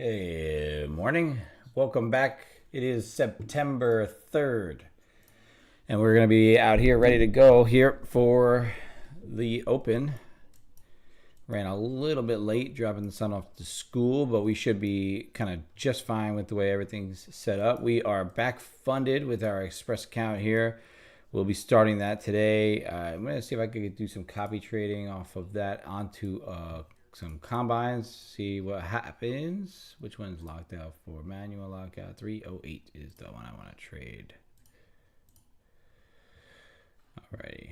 Hey, morning. Welcome back. It is September 3rd, and we're going to be out here ready to go here for the Open. Ran a little bit late dropping the son off to school, but we should be kind of just fine with the way everything's set up. We are back funded with our Express account here. We'll be starting that today. I'm going to see if I could do some copy trading off of that onto some combines, see what happens. Which one's locked out for manual lockout? 308 is the one I want to trade. Alrighty.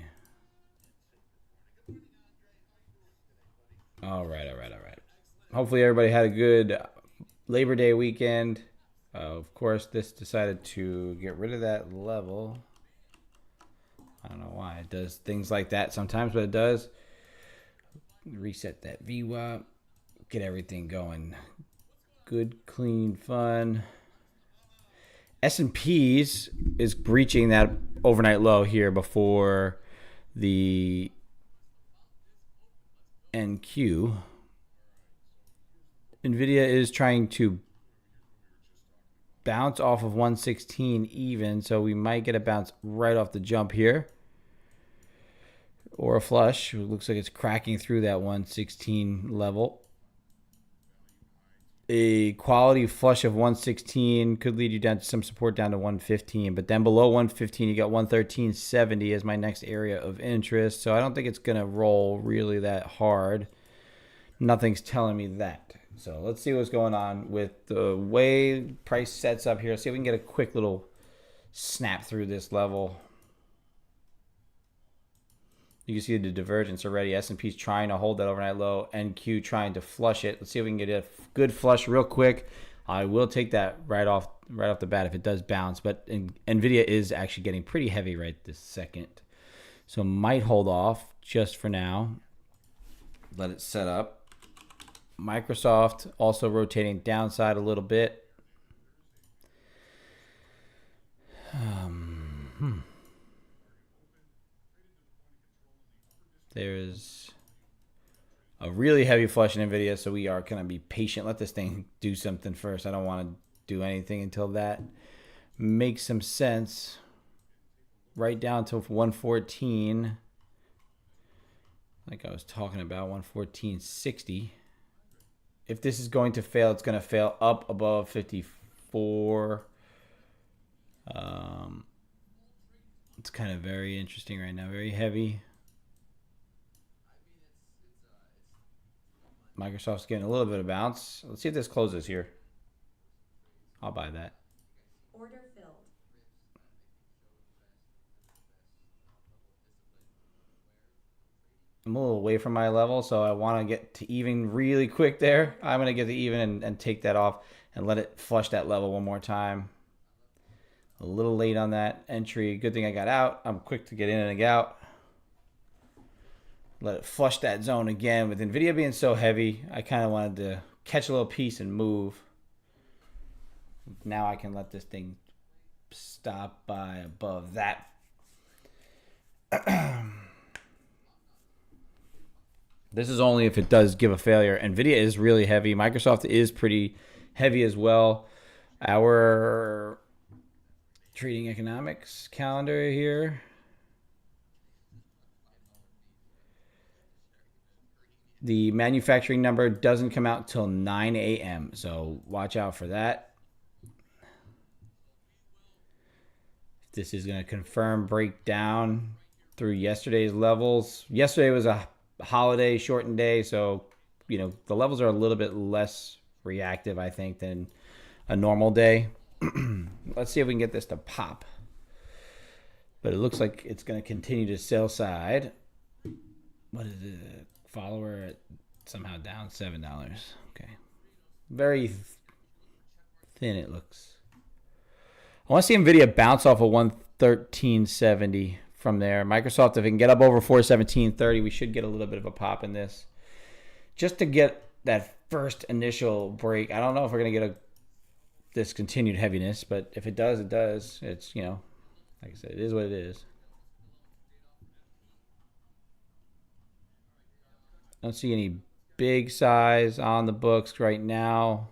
All right. Hopefully everybody had a good Labor Day weekend. Of course, this decided to get rid of that level. I don't know why it does things like that sometimes, but it does. Reset that VWAP, get everything going good, clean, fun. S&P's is breaching that overnight low here before the NQ. NVIDIA is trying to bounce off of 116 even, so we might get a bounce right off the jump here. Or a flush. It looks like it's cracking through that 116 level. A quality flush of 116 could lead you down to some support down to 115, but then below 115 you got 113.70 as my next area of interest. So I don't think it's going to roll really that hard. Nothing's telling me that. So let's see what's going on with the way price sets up here. Let's see if we can get a quick little snap through this level. You can see the divergence already. S&P's trying to hold that overnight low. NQ trying to flush it. Let's see if we can get a good flush real quick. I will take that right off the bat if it does bounce. But NVIDIA is actually getting pretty heavy right this second. So might hold off just for now. Let it set up. Microsoft also rotating downside a little bit. There's a really heavy flush in NVIDIA, so we are going to be patient. Let this thing do something first. I don't want to do anything until that makes some sense. Right down to 114. Like I was talking about, 114.60. If this is going to fail, it's going to fail up above 54. It's kind of very interesting right now. Very heavy. Microsoft's getting a little bit of bounce. Let's see if this closes here. I'll buy that. Order filled. I'm a little away from my level, so I want to get to even really quick there. I'm going to get to even and take that off and let it flush that level one more time. A little late on that entry. Good thing I got out. I'm quick to get in and out. Let it flush that zone again. With NVIDIA being so heavy, I kind of wanted to catch a little piece and move. Now I can let this thing stop by above that. This is only if it does give a failure. NVIDIA is really heavy. Microsoft is pretty heavy as well. Our trading economics calendar here. The manufacturing number doesn't come out till 9 a.m. So watch out for that. This is going to confirm breakdown through yesterday's levels. Yesterday was a holiday shortened day, so the levels are a little bit less reactive, I think, than a normal day. Let's see if we can get this to pop. But it looks like it's going to continue to sell side. What is it? Follower at somehow down $7. Okay. Very thin it looks. I want to see NVIDIA bounce off of 113.70 from there. Microsoft, if it can get up over 417.30, we should get a little bit of a pop in this. Just to get that first initial break. I don't know if we're going to get this continued heaviness, but if it does, it does. It's, like I said, it is what it is. I don't see any big size on the books right now.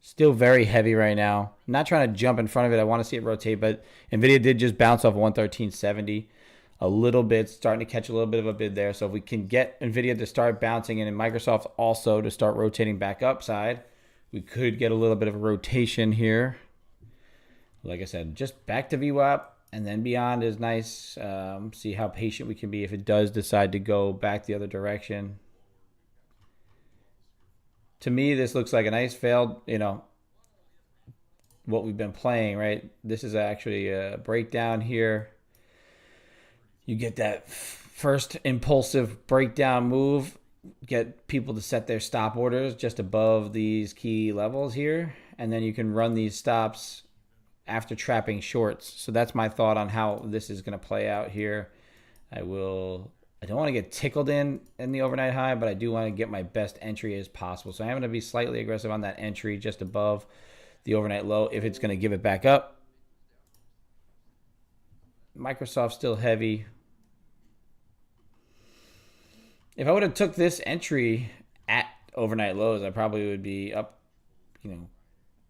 Still very heavy right now. I'm not trying to jump in front of it. I want to see it rotate, but NVIDIA did just bounce off 113.70 a little bit, starting to catch a little bit of a bid there. So if we can get NVIDIA to start bouncing and Microsoft also to start rotating back upside, we could get a little bit of a rotation here. Like I said, just back to VWAP and then beyond is nice. See how patient we can be if it does decide to go back the other direction. To me, this looks like a nice failed, what we've been playing, right? This is actually a breakdown here. You get that first impulsive breakdown move, get people to set their stop orders just above these key levels here, and then you can run these stops after trapping shorts. So that's my thought on how this is going to play out here. I don't want to get tickled in the overnight high, but I do want to get my best entry as possible. So I'm going to be slightly aggressive on that entry just above the overnight low if it's going to give it back up. Microsoft still heavy. If I would have took this entry at overnight lows, I probably would be up, $100,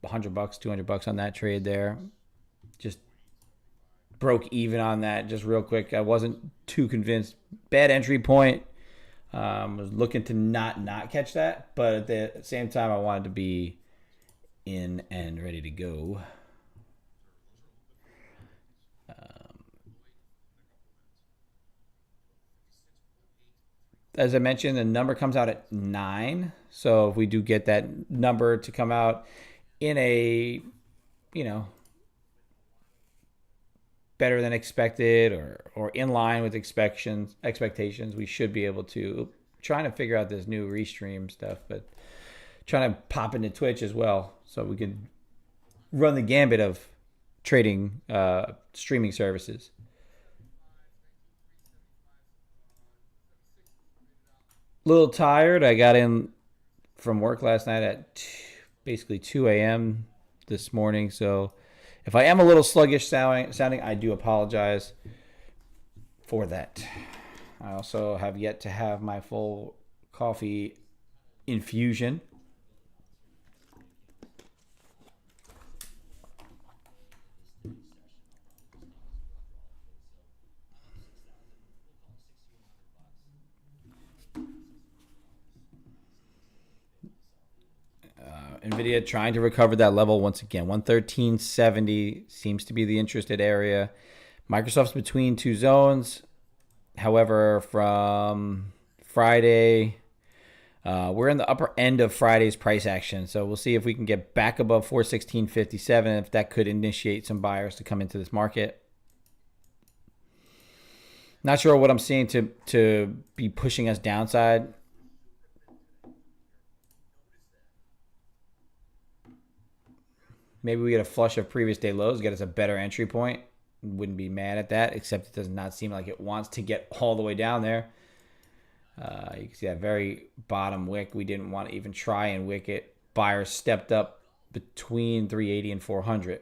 $200 on that trade there. Just broke even on that just real quick. I wasn't too convinced. Bad entry point. Was looking to not catch that, but at the same time, I wanted to be in and ready to go. As I mentioned, the number comes out at 9. So if we do get that number to come out in a, better than expected or in line with expectations, we should be able to trying to figure out this new restream stuff, but trying to pop into Twitch as well so we can run the gambit of trading streaming services. A little tired. I got in from work last night at basically 2 a.m. this morning. So if I am a little sluggish sounding, I do apologize for that. I also have yet to have my full coffee infusion. NVIDIA trying to recover that level once again. 113.70 seems to be the interested area. Microsoft's between two zones. However, from Friday, we're in the upper end of Friday's price action. So we'll see if we can get back above 416.57, if that could initiate some buyers to come into this market. Not sure what I'm seeing to be pushing us downside. Maybe we get a flush of previous day lows, get us a better entry point. Wouldn't be mad at that, except it does not seem like it wants to get all the way down there. You can see that very bottom wick. We didn't want to even try and wick it. Buyers stepped up between 380 and 400.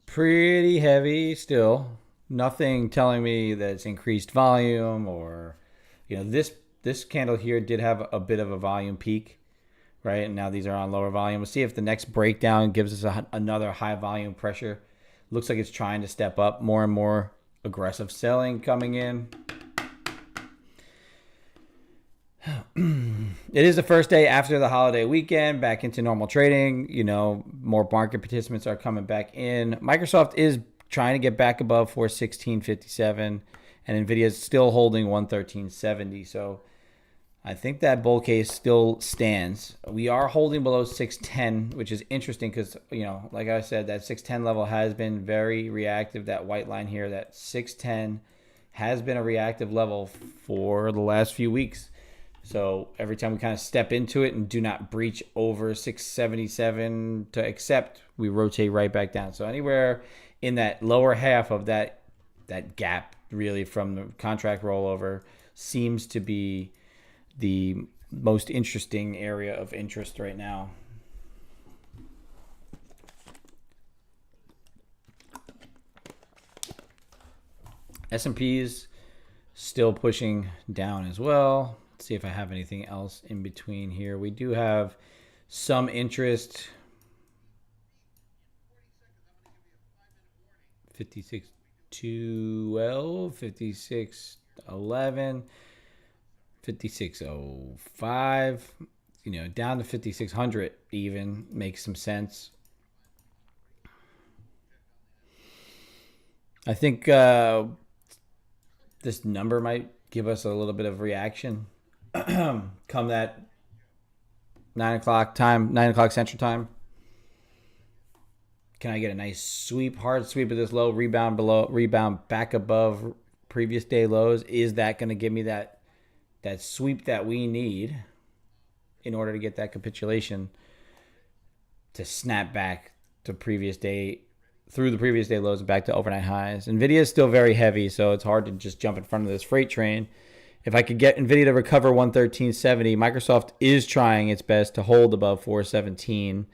Pretty heavy still. Nothing telling me that it's increased volume or, this candle here did have a bit of a volume peak, right? And now these are on lower volume. We'll see if the next breakdown gives us another high volume pressure. Looks like it's trying to step up. More and more aggressive selling coming in. It is the first day after the holiday weekend, back into normal trading. More market participants are coming back in. Microsoft is trying to get back above 416.57, and NVIDIA is still holding 113.70. So I think that bull case still stands. We are holding below 610, which is interesting because, like I said, that 610 level has been very reactive. That white line here, that 610 has been a reactive level for the last few weeks. So every time we kind of step into it and do not breach over 677 to accept, we rotate right back down. So anywhere in that lower half of that gap, really, from the contract rollover, seems to be the most interesting area of interest right now. S&P's still pushing down as well. Let's see if I have anything else in between here. We do have some interest. 56. 56.12, 56.11, 56.05. You know, down to 5600 even makes some sense. I think this number might give us a little bit of reaction come that 9 o'clock time, 9 o'clock Central Time. Can I get a nice sweep, hard sweep of this low, rebound back above previous day lows? Is that going to give me that sweep that we need in order to get that capitulation to snap back to previous day, through the previous day lows and back to overnight highs? NVIDIA is still very heavy, so it's hard to just jump in front of this freight train. If I could get NVIDIA to recover 113.70, Microsoft is trying its best to hold above 417.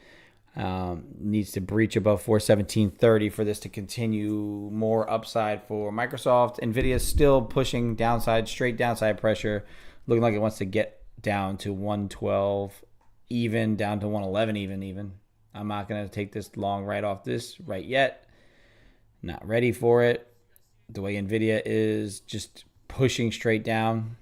Needs to breach above 417.30 for this to continue more upside for Microsoft. NVIDIA is still pushing downside, straight downside pressure, looking like it wants to get down to 112 even, down to 111 even. I'm not going to take this long right off this right yet. Not ready for it. The way NVIDIA is just pushing straight down.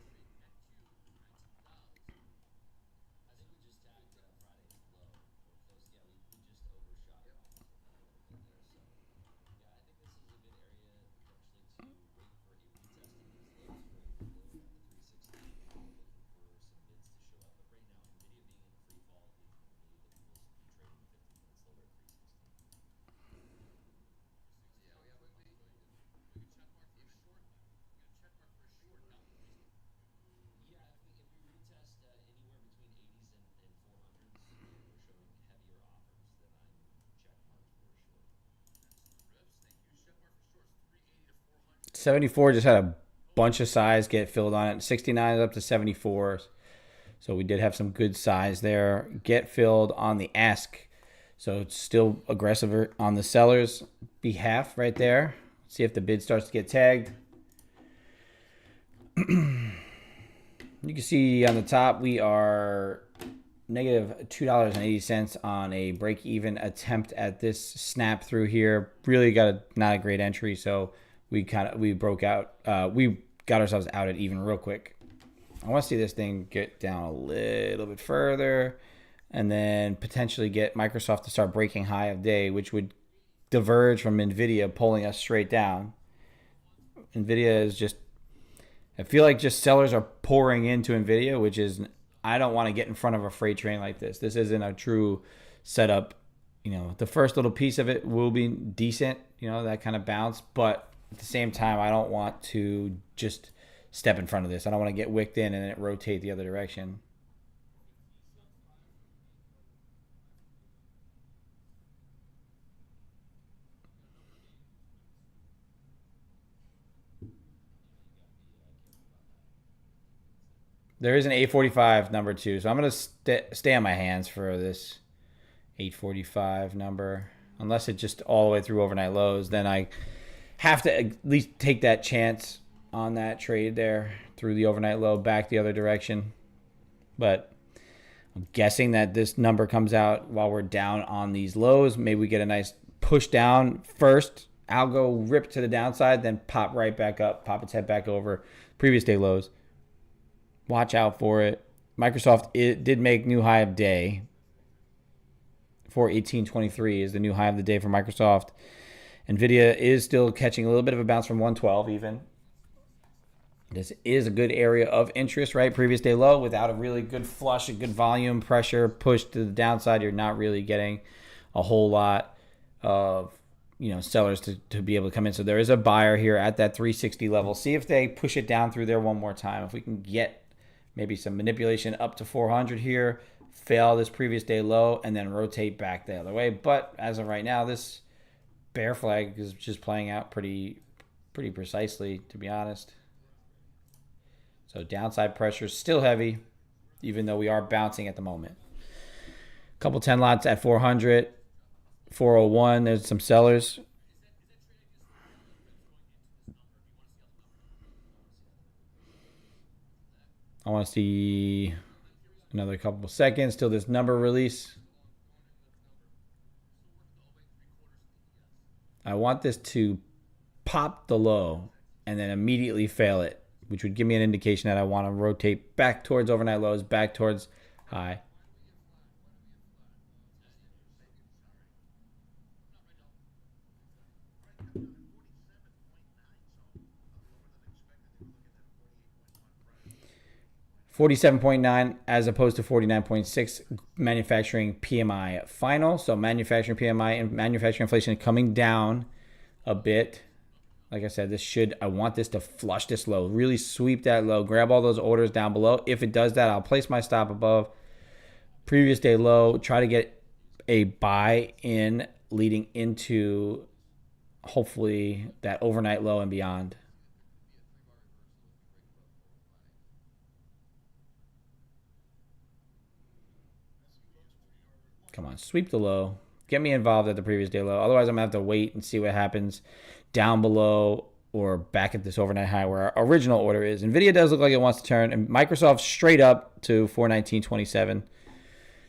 $74 just had a bunch of size get filled on it. 69 is up to 74. So we did have some good size there. Get filled on the ask. So it's still aggressive on the seller's behalf right there. See if the bid starts to get tagged. You can see on the top we are negative $2.80 on a break-even attempt at this snap through here. Really not a great entry, so we broke out. We got ourselves out at even real quick. I want to see this thing get down a little bit further and then potentially get Microsoft to start breaking high of day, which would diverge from NVIDIA pulling us straight down. NVIDIA is just, I feel like just sellers are pouring into NVIDIA, which is, I don't want to get in front of a freight train like this. This isn't a true setup. You know, the first little piece of it will be decent, you know, that kind of bounce, but at the same time, I don't want to just step in front of this. I don't want to get wicked in and it rotate the other direction. There is an 845 number too, so I'm going to stay on my hands for this 845 number. Unless it just all the way through overnight lows, then I have to at least take that chance on that trade there through the overnight low back the other direction. But I'm guessing that this number comes out while we're down on these lows. Maybe we get a nice push down first. Algo rip to the downside, then pop right back up, pop its head back over previous day lows. Watch out for it. Microsoft, it did make new high of day. 418.23 is the new high of the day for Microsoft. NVIDIA is still catching a little bit of a bounce from 112 even. This is a good area of interest, right? Previous day low without a really good flush, a good volume pressure push to the downside. You're not really getting a whole lot of, you know, sellers to be able to come in. So there is a buyer here at that 360 level. See if they push it down through there one more time. If we can get maybe some manipulation up to 400 here, fail this previous day low, and then rotate back the other way. But as of right now, this bear flag is just playing out pretty precisely, to be honest. So downside pressure is still heavy, even though we are bouncing at the moment. Couple 10 lots at 400, 401. There's some sellers. I want to see another couple seconds till this number release. I want this to pop the low and then immediately fail it, which would give me an indication that I want to rotate back towards overnight lows, back towards high. $47.9 as opposed to 49.6 manufacturing PMI final. So manufacturing PMI and manufacturing inflation coming down a bit. Like I said, I want this to flush this low, really sweep that low, grab all those orders down below. If it does that, I'll place my stop above previous day low, try to get a buy in leading into hopefully that overnight low and beyond. Come on, sweep the low. Get me involved at the previous day low. Otherwise, I'm going to have to wait and see what happens down below or back at this overnight high where our original order is. NVIDIA does look like it wants to turn. And Microsoft straight up to 419.27.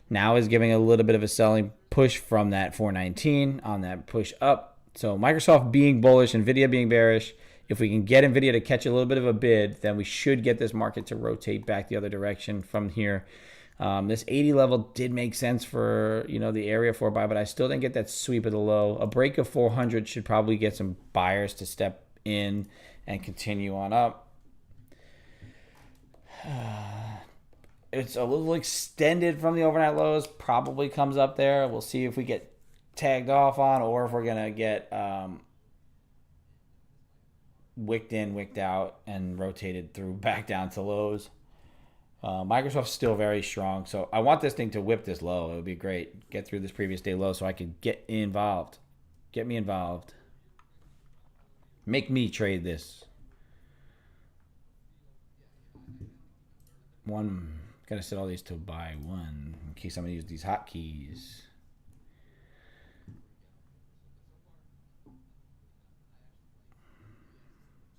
Now is giving a little bit of a selling push from that 419 on that push up. So Microsoft being bullish, NVIDIA being bearish. If we can get NVIDIA to catch a little bit of a bid, then we should get this market to rotate back the other direction from here. This 80 level did make sense for, the area for a buy, but I still didn't get that sweep of the low. A break of 400 should probably get some buyers to step in and continue on up. It's a little extended from the overnight lows. Probably comes up there. We'll see if we get tagged off on or if we're going to get wicked in, wicked out, and rotated through back down to lows. Microsoft's still very strong, so I want this thing to whip this low. It would be great. Get through this previous day low so I can get involved. Get me involved. Make me trade this. Gotta set all these to buy one in case I'm gonna use these hotkeys.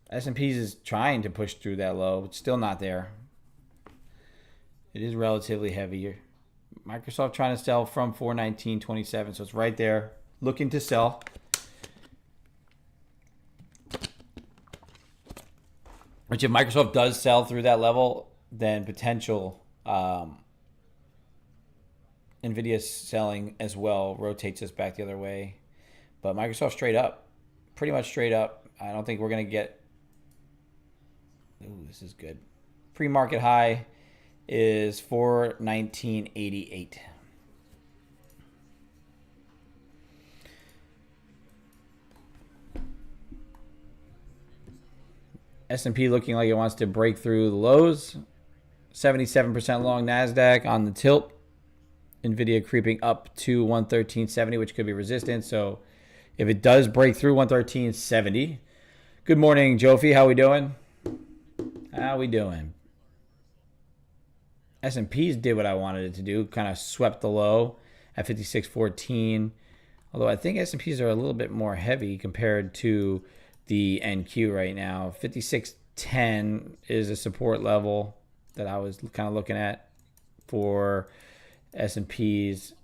S&P's is trying to push through that low. It's still not there. It is relatively heavier. Microsoft trying to sell from 419.27, so it's right there. Looking to sell. Which if Microsoft does sell through that level, then potential NVIDIA selling as well rotates us back the other way. But Microsoft straight up. Pretty much straight up. I don't think we're going to get... Ooh, this is good. Pre-market high is 419.88. S&P looking like it wants to break through the lows. 77% long NASDAQ on the tilt. NVIDIA creeping up to 113.70, which could be resistance. So if it does break through 113.70. Good morning, Jofi. How we doing? How we doing? S&P's did what I wanted it to do. Kind of swept the low at 56.14. Although I think S&P's are a little bit more heavy compared to the NQ right now. 56.10 is a support level that I was kind of looking at for S&P's.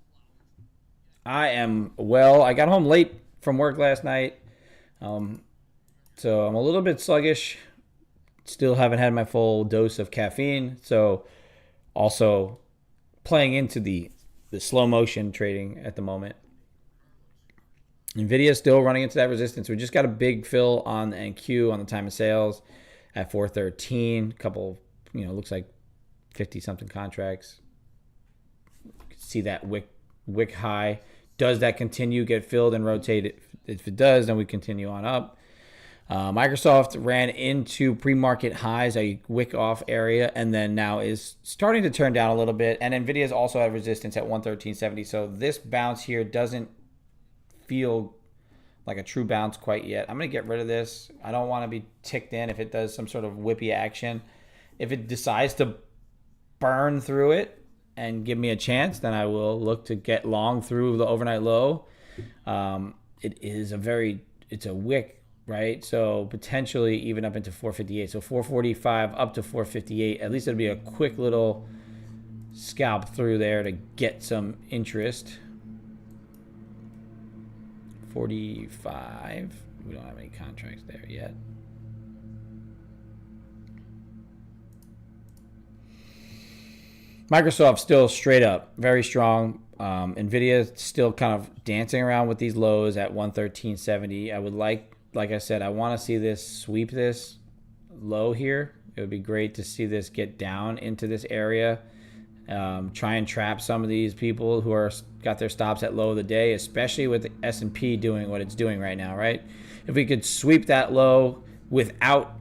I got home late from work last night. So I'm a little bit sluggish. Still haven't had my full dose of caffeine. So also playing into the slow motion trading at the moment. NVIDIA is still running into that resistance. We just got a big fill on the NQ on the time of sales at 413. Couple, looks like 50-something contracts. You can see that wick high. Does that continue, get filled, and rotate? If it does, then we continue on up. Microsoft ran into pre-market highs, a wick off area, and then now is starting to turn down a little bit. And NVIDIA is also at resistance at 113.70. So this bounce here doesn't feel like a true bounce quite yet. I'm going to get rid of this. I don't want to be ticked in if it does some sort of whippy action. If it decides to burn through it and give me a chance, then I will look to get long through the overnight low. It's a wick, right? So potentially even up into 458. So 445 up to 458. At least it'll be a quick little scalp through there to get some interest. 45. We don't have any contracts there yet. Microsoft still straight up very strong. Nvidia still kind of dancing around with these lows at 113.70. I would like I said, I want to see this sweep this low here. It would be great to see this get down into this area. Try and trap some of these people who are got their stops at low of the day, especially with the S&P doing what it's doing right now, right? If we could sweep that low without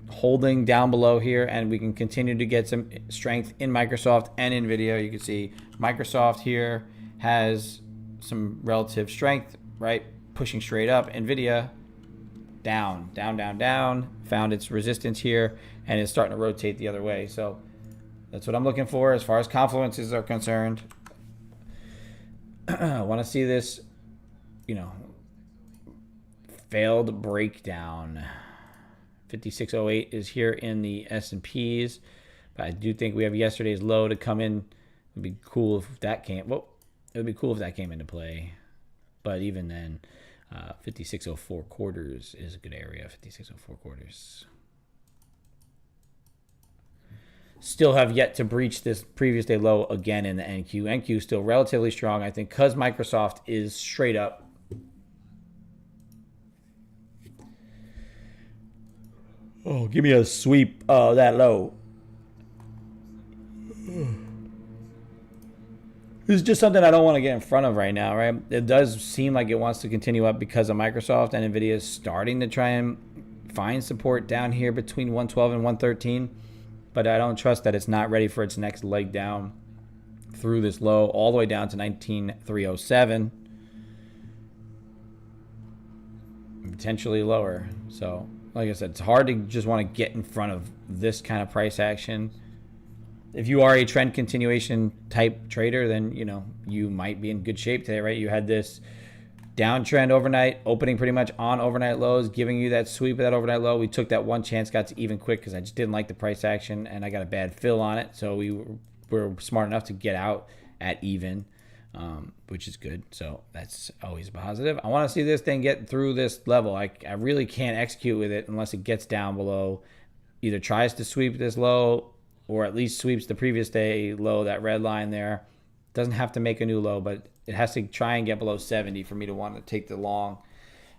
holding down below here, and we can continue to get some strength in Microsoft and Nvidia. You can see Microsoft here has some relative strength, right? Pushing straight up. Nvidia down, down, down, down, found its resistance here, and is starting to rotate the other way. So that's what I'm looking for as far as confluences are concerned. I want to see this, failed breakdown. 5608 is here in the S&Ps, but I do think we have yesterday's low to come in. It'd be cool if that came. Well, it would be cool if that came into play, but even then, 5604 quarters is a good area. 5604 quarters. Still have yet to breach this previous day low again in the NQ. NQ still relatively strong, I think, because Microsoft is straight up. Oh, give me a sweep that low. This is just something I don't want to get in front of right now, right? It does seem like it wants to continue up because of Microsoft, and Nvidia is starting to try and find support down here between 112 and 113. But I don't trust that it's not ready for its next leg down through this low all the way down to 19,307. Potentially lower. So, like I said, it's hard to just want to get in front of this kind of price action. If you are a trend continuation type trader, then, you might be in good shape today, right? You had this downtrend overnight, opening pretty much on overnight lows, giving you that sweep of that overnight low. We took that one chance, got to even quick because I just didn't like the price action and I got a bad fill on it. So we were smart enough to get out at even, which is good. So that's always positive. I want to see this thing get through this level. I really can't execute with it unless it gets down below, either tries to sweep this low or at least sweeps the previous day low, that red line there. Doesn't have to make a new low, but it has to try and get below 70 for me to want to take the long.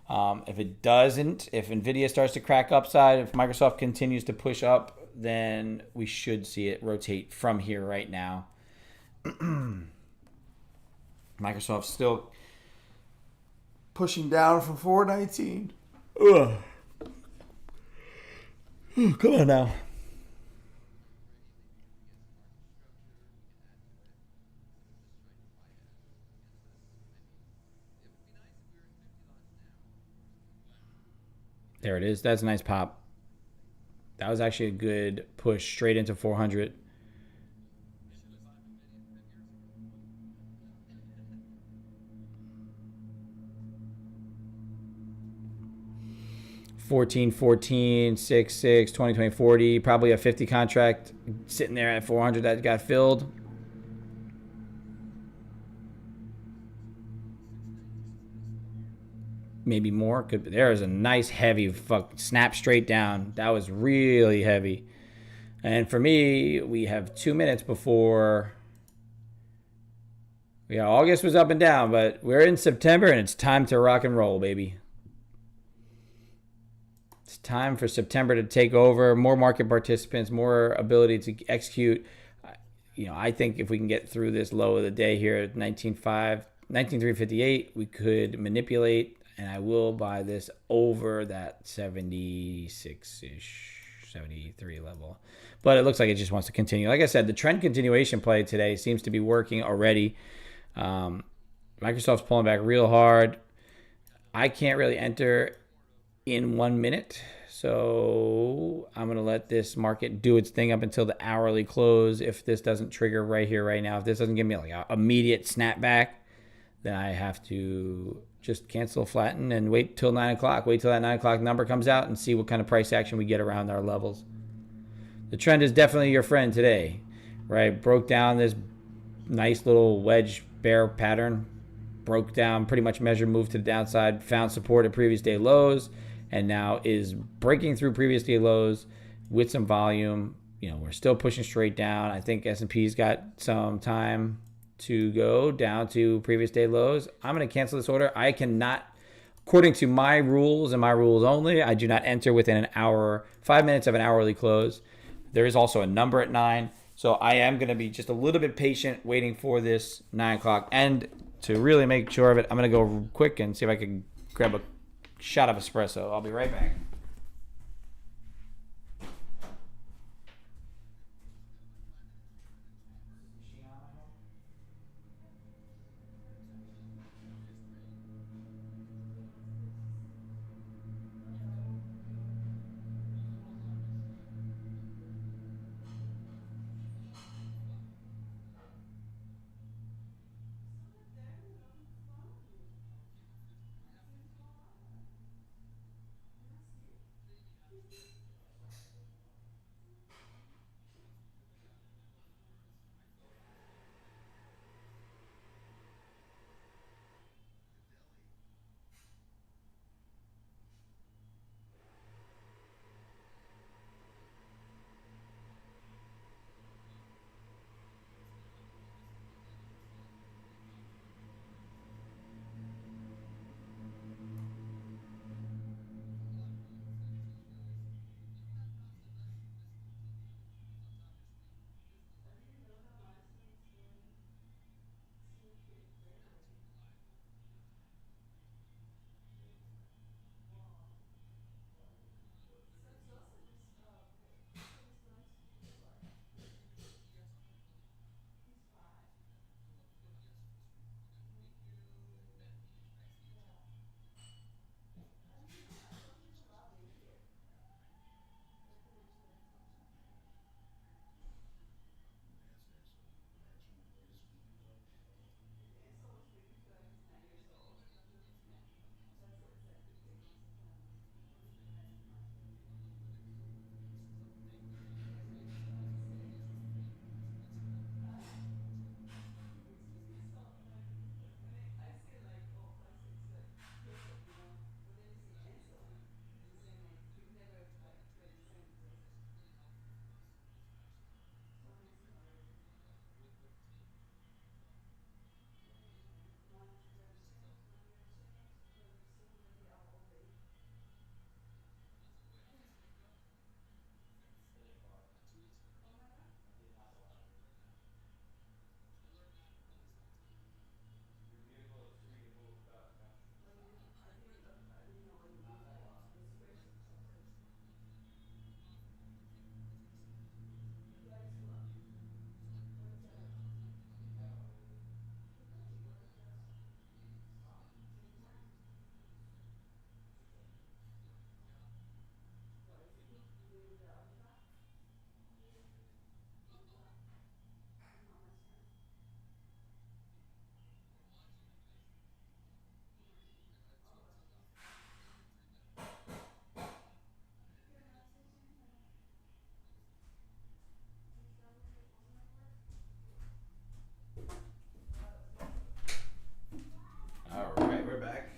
If it doesn't, if Nvidia starts to crack upside, if Microsoft continues to push up, then we should see it rotate from here right now. Microsoft still pushing down from 419. Ugh. Come on now. There it is. That's a nice pop. That was actually a good push straight into 400. $14.14, 6.6, 20, 40. Probably a 50 contract sitting there at 400 that got filled. Maybe more. There is a nice heavy snap straight down. That was really heavy. And for me, we have 2 minutes before. Yeah, August was up and down, but we're in September and it's time to rock and roll, baby. It's time for September to take over. More market participants, more ability to execute. I think if we can get through this low of the day here at 19,358, we could manipulate. And I will buy this over that 76-ish, 73 level. But it looks like it just wants to continue. Like I said, the trend continuation play today seems to be working already. Microsoft's pulling back real hard. I can't really enter in 1 minute. So I'm going to let this market do its thing up until the hourly close. If this doesn't trigger right here, right now, if this doesn't give me like an immediate snapback, then I have to just cancel, flatten, and wait till 9 o'clock. Wait till that 9 o'clock number comes out and see what kind of price action we get around our levels. The trend is definitely your friend today, right? Broke down this nice little wedge bear pattern. broke down, pretty much measured, moved to the downside, found support at previous day lows, and now is breaking through previous day lows with some volume. We're still pushing straight down. I think S&P's got some time to go down to previous day lows. I'm going to cancel this order. I cannot, according to my rules and my rules only, I do not enter within an hour, 5 minutes of an hourly close. There is also a number at 9. So I am going to be just a little bit patient waiting for this 9 o'clock. And to really make sure of it, I'm going to go quick and see if I can grab a shot of espresso. I'll be right back.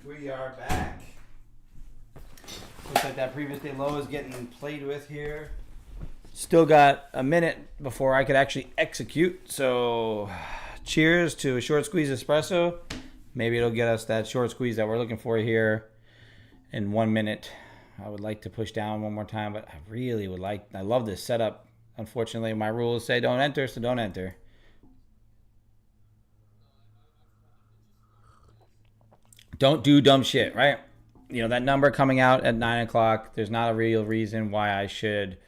We are back. Looks like that previous day low is getting played with here. Still got a minute before I could actually execute. So cheers to a short squeeze espresso. Maybe it'll get us that short squeeze that we're looking for here in 1 minute. I would like to push down one more time, but I love this setup. Unfortunately, my rules say don't enter, so don't enter. Don't do dumb shit, right? That number coming out at 9 o'clock, there's not a real reason why I should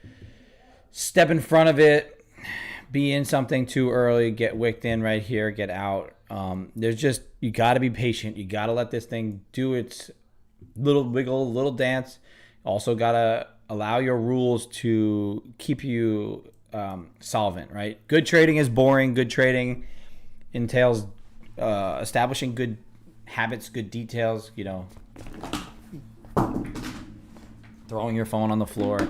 step in front of it, be in something too early, get wicked in right here, get out. You got to be patient. You got to let this thing do its little wiggle, little dance. Also got to allow your rules to keep you solvent, right? Good trading is boring. Good trading entails establishing good habits, good details, throwing your phone on the floor.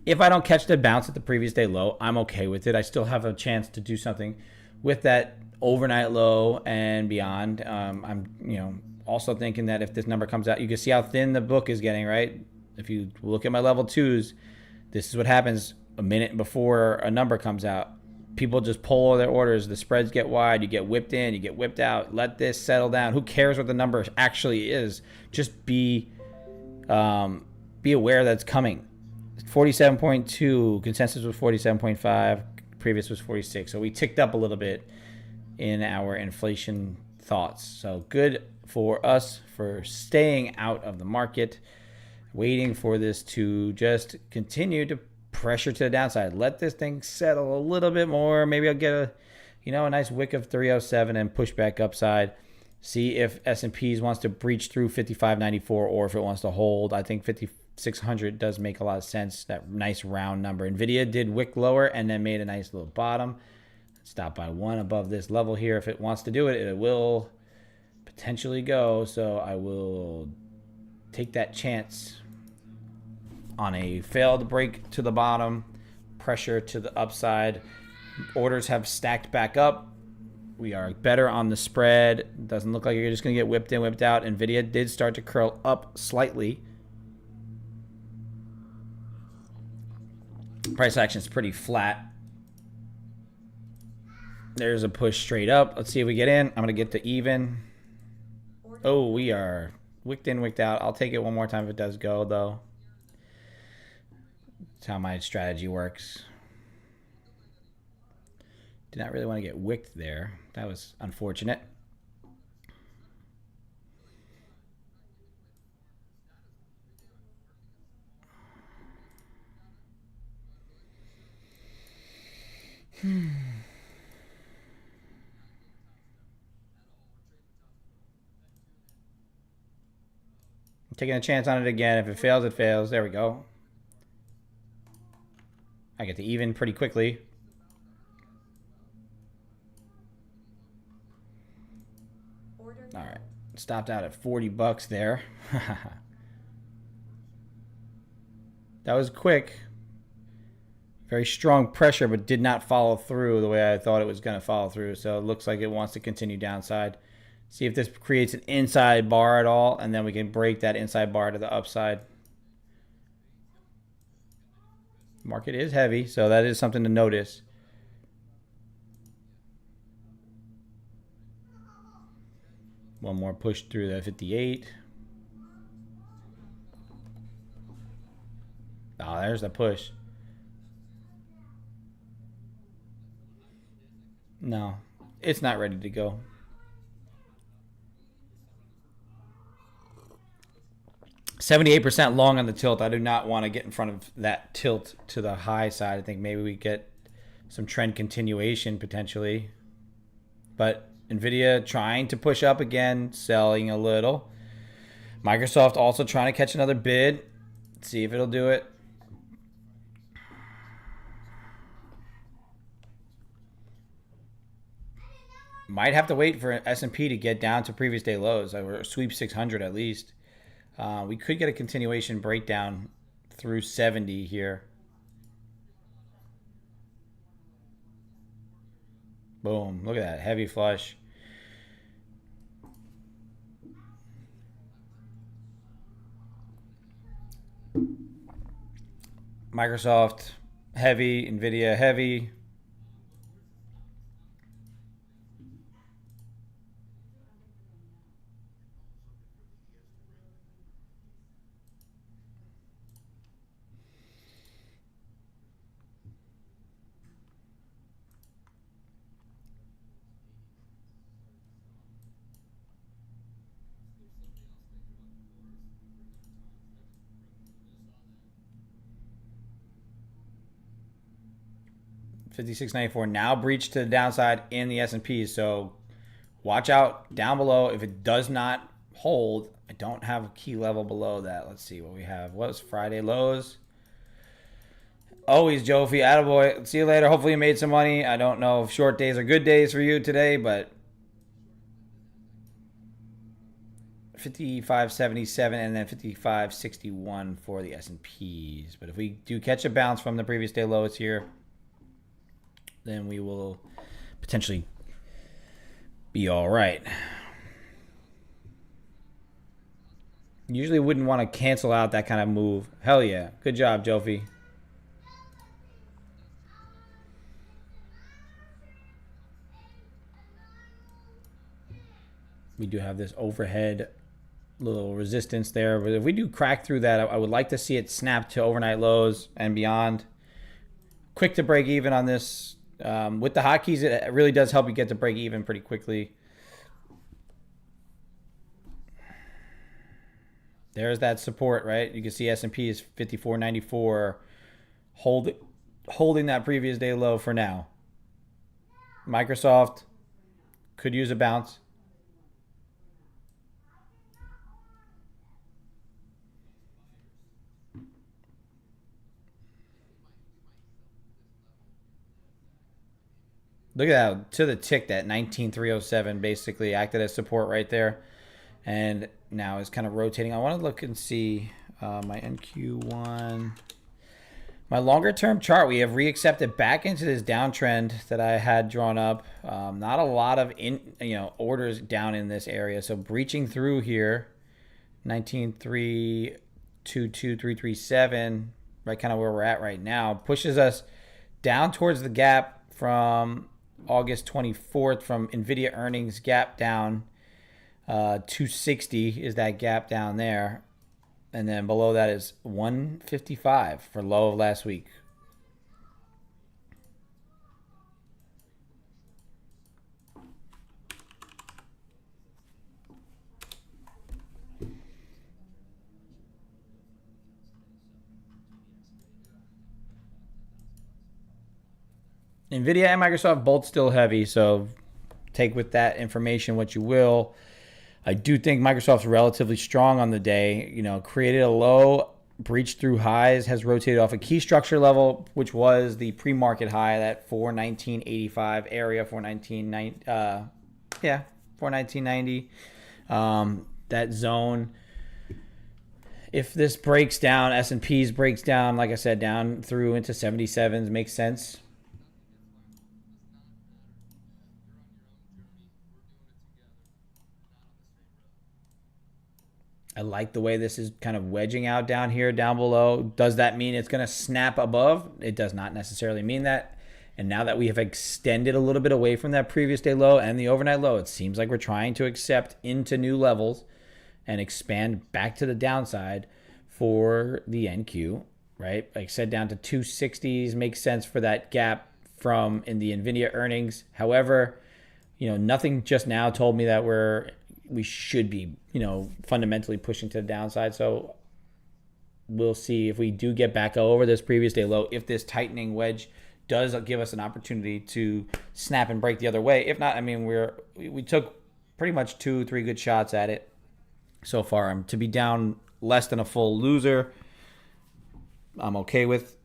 If I don't catch the bounce at the previous day low, I'm okay with it. I still have a chance to do something with that overnight low and beyond. I'm also thinking that if this number comes out, you can see how thin the book is getting, right? If you look at my level twos, this is what happens a minute before a number comes out. People just pull their orders. The spreads get wide. You get whipped in. You get whipped out. Let this settle down. Who cares what the number actually is? Just be aware that it's coming. 47.2. Consensus was 47.5. Previous was 46. So we ticked up a little bit in our inflation thoughts. So good for us for staying out of the market, waiting for this to just continue to pressure to the downside. Let this thing settle a little bit more. Maybe I'll get a nice wick of 307 and push back upside. See if S&P wants to breach through 55.94 or if it wants to hold. I think 5600 does make a lot of sense. That nice round number. Nvidia did wick lower and then made a nice little bottom. Stop by one above this level here. If it wants to do it, it will potentially go. So I will take that chance on a failed break to the bottom, pressure to the upside. Orders have stacked back up. We are better on the spread. Doesn't look like you're just going to get whipped in, whipped out. Nvidia did start to curl up slightly. Price action is pretty flat. There's a push straight up. Let's see if we get in. I'm going to get to even. Oh, we are wicked in, wicked out. I'll take it one more time if it does go, though. That's how my strategy works. Did not really want to get wicked there. That was unfortunate. Taking a chance on it again. If it fails, it fails. There we go. I get to even pretty quickly. All right. Stopped out at 40 bucks there. That was quick. Very strong pressure, but did not follow through the way I thought it was going to follow through. So it looks like it wants to continue downside. See if this creates an inside bar at all, and then we can break that inside bar to the upside. Market is heavy, so that is something to notice. One more push through the 58. Oh, there's the push. No, it's not ready to go. 78% long on the tilt. I do not want to get in front of that tilt to the high side. I think maybe we get some trend continuation potentially. But Nvidia trying to push up again, selling a little. Microsoft also trying to catch another bid. Let's see if it'll do it. Might have to wait for S&P to get down to previous day lows, or sweep 600 at least. We could get a continuation breakdown through 70 here. Boom. Look at that. Heavy flush. Microsoft heavy. Nvidia heavy. $56.94 now breached to the downside in the S&P. So watch out down below. If it does not hold, I don't have a key level below that. Let's see what we have. What was Friday lows? Always Jofi, attaboy. See you later. Hopefully you made some money. I don't know if short days are good days for you today, but 55.77 and then 55.61 for the S&Ps. But if we do catch a bounce from the previous day lows here, then we will potentially be all right. Usually wouldn't want to cancel out that kind of move. Hell yeah. Good job, Jofi. We do have this overhead little resistance there. But if we do crack through that, I would like to see it snap to overnight lows and beyond. Quick to break even on this. With the hotkeys, it really does help you get to break even pretty quickly. There's that support, right? You can see S&P is 54.94, holding that previous day low for now. Microsoft could use a bounce. Look at that, to the tick, that 19,307 basically acted as support right there. And now it's kind of rotating. I want to look and see my NQ1. My longer term chart, we have reaccepted back into this downtrend that I had drawn up. Not a lot of orders down in this area. So breaching through here, 19,322,337, right kind of where we're at right now, pushes us down towards the gap from August 24th from NVIDIA earnings gap down. 260 is that gap down there. And then below that is 155 for low of last week. NVIDIA and Microsoft both still heavy, so take with that information what you will. I do think Microsoft's relatively strong on the day. Created a low, breached through highs, has rotated off a key structure level, which was the pre-market high, that 419.85 area, 419.90. That zone. If this breaks down, S&P's breaks down, like I said, down through into 77s, makes sense. I like the way this is kind of wedging out down here, down below. Does that mean it's going to snap above? It does not necessarily mean that. And now that we have extended a little bit away from that previous day low and the overnight low, it seems like we're trying to accept into new levels and expand back to the downside for the NQ, right? Like I said, down to 260s makes sense for that gap from in the NVIDIA earnings. However, nothing just now told me that we should be, fundamentally pushing to the downside. So we'll see if we do get back over this previous day low, if this tightening wedge does give us an opportunity to snap and break the other way. If not, we took pretty much 2-3 good shots at it so far. To be down less than a full loser, I'm okay with.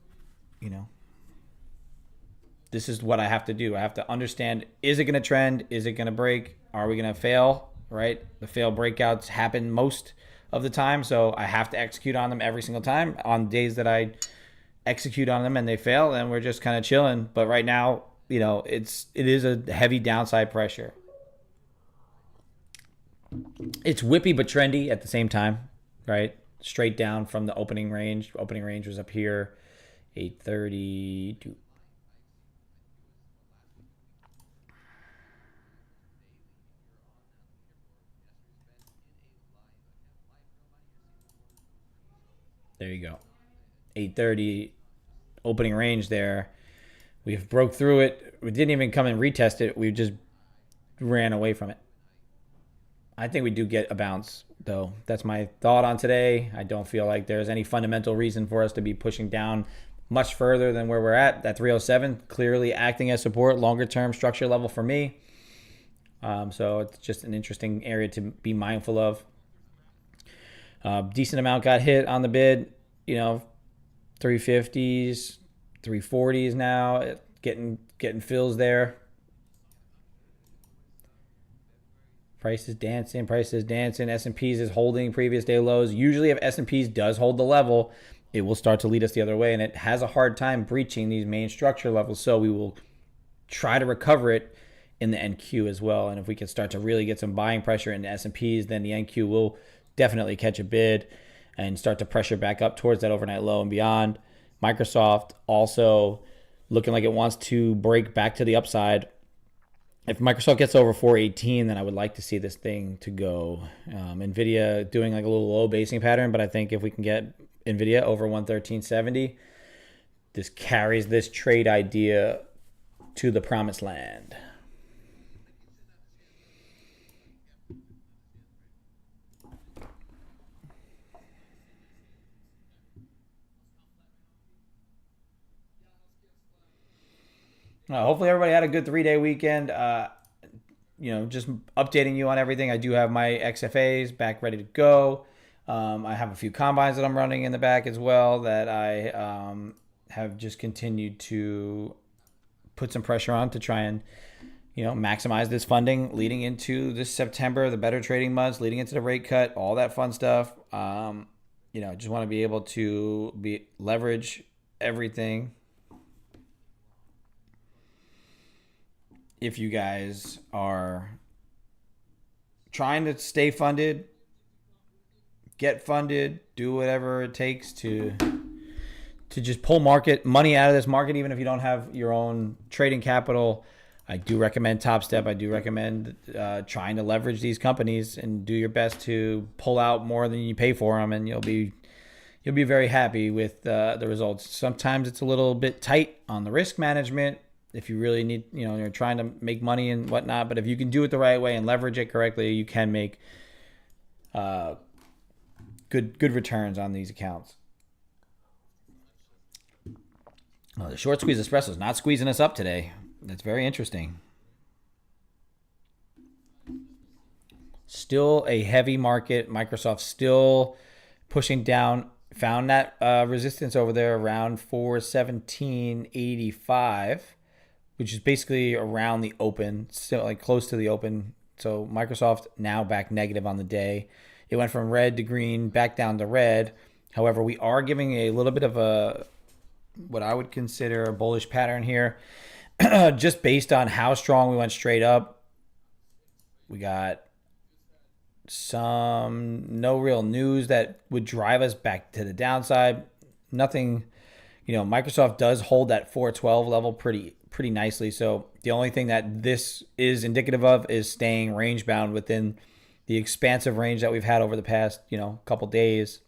This is what I have to do. I have to understand, is it going to trend? Is it going to break? Are we going to fail? Right? The fail breakouts happen most of the time, so I have to execute on them every single time. On days that I execute on them and they fail, then we're just kind of chilling. But right now, it is a heavy downside pressure. It's whippy but trendy at the same time, right? Straight down from the opening range. Opening range was up here, 830 to. There you go. 830 opening range there. We've broke through it. We didn't even come and retest it. We just ran away from it. I think we do get a bounce, though. That's my thought on today. I don't feel like there's any fundamental reason for us to be pushing down much further than where we're at. That 307 clearly acting as support, longer term structure level for me. So it's just an interesting area to be mindful of. Decent amount got hit on the bid, 350s, 340s now, getting fills there. Price is dancing. S&P's is holding previous day lows. Usually if S&P's does hold the level, it will start to lead us the other way, and it has a hard time breaching these main structure levels. So we will try to recover it in the NQ as well. And if we can start to really get some buying pressure in the S&Ps, then the NQ will definitely catch a bid and start to pressure back up towards that overnight low and beyond. Microsoft also looking like it wants to break back to the upside. If Microsoft gets over 418, then I would like to see this thing to go. NVIDIA doing like a little low basing pattern, but I think if we can get NVIDIA over 113.70, this carries this trade idea to the promised land. Hopefully everybody had a good 3-day weekend. Just updating you on everything. I do have my XFAs back ready to go. I have a few combines that I'm running in the back as well that I have just continued to put some pressure on to try and maximize this funding leading into this September, the better trading months, leading into the rate cut, all that fun stuff. Just want to be able to leverage everything. If you guys are trying to stay funded, get funded, do whatever it takes to just pull money out of this market, even if you don't have your own trading capital, I do recommend Top Step. I do recommend trying to leverage these companies and do your best to pull out more than you pay for them, and you'll be very happy with the results. Sometimes it's a little bit tight on the risk management if you really need, you're trying to make money and whatnot. But if you can do it the right way and leverage it correctly, you can make good returns on these accounts. Oh, the short squeeze espresso is not squeezing us up today. That's very interesting. Still a heavy market. Microsoft still pushing down. Found that resistance over there around 417.85, which is basically around the open, so like close to the open. So Microsoft now back negative on the day. It went from red to green, back down to red. However, we are giving a little bit of what I would consider a bullish pattern here, just based on how strong we went straight up. We got no real news that would drive us back to the downside. Nothing, Microsoft does hold that 412 level pretty nicely. So the only thing that this is indicative of is staying range bound within the expansive range that we've had over the past, couple days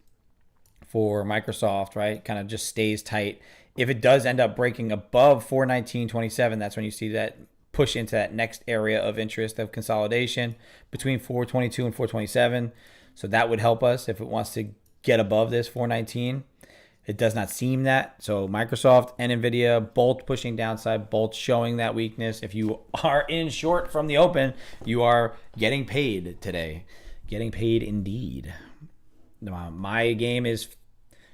for Microsoft, right? Kind of just stays tight. If it does end up breaking above 419.27, that's when you see that push into that next area of interest of consolidation between 422 and 427. So that would help us if it wants to get above this 419. It does not seem that. So Microsoft and NVIDIA both pushing downside, both showing that weakness. If you are in short from the open, you are getting paid today. Getting paid indeed. My game is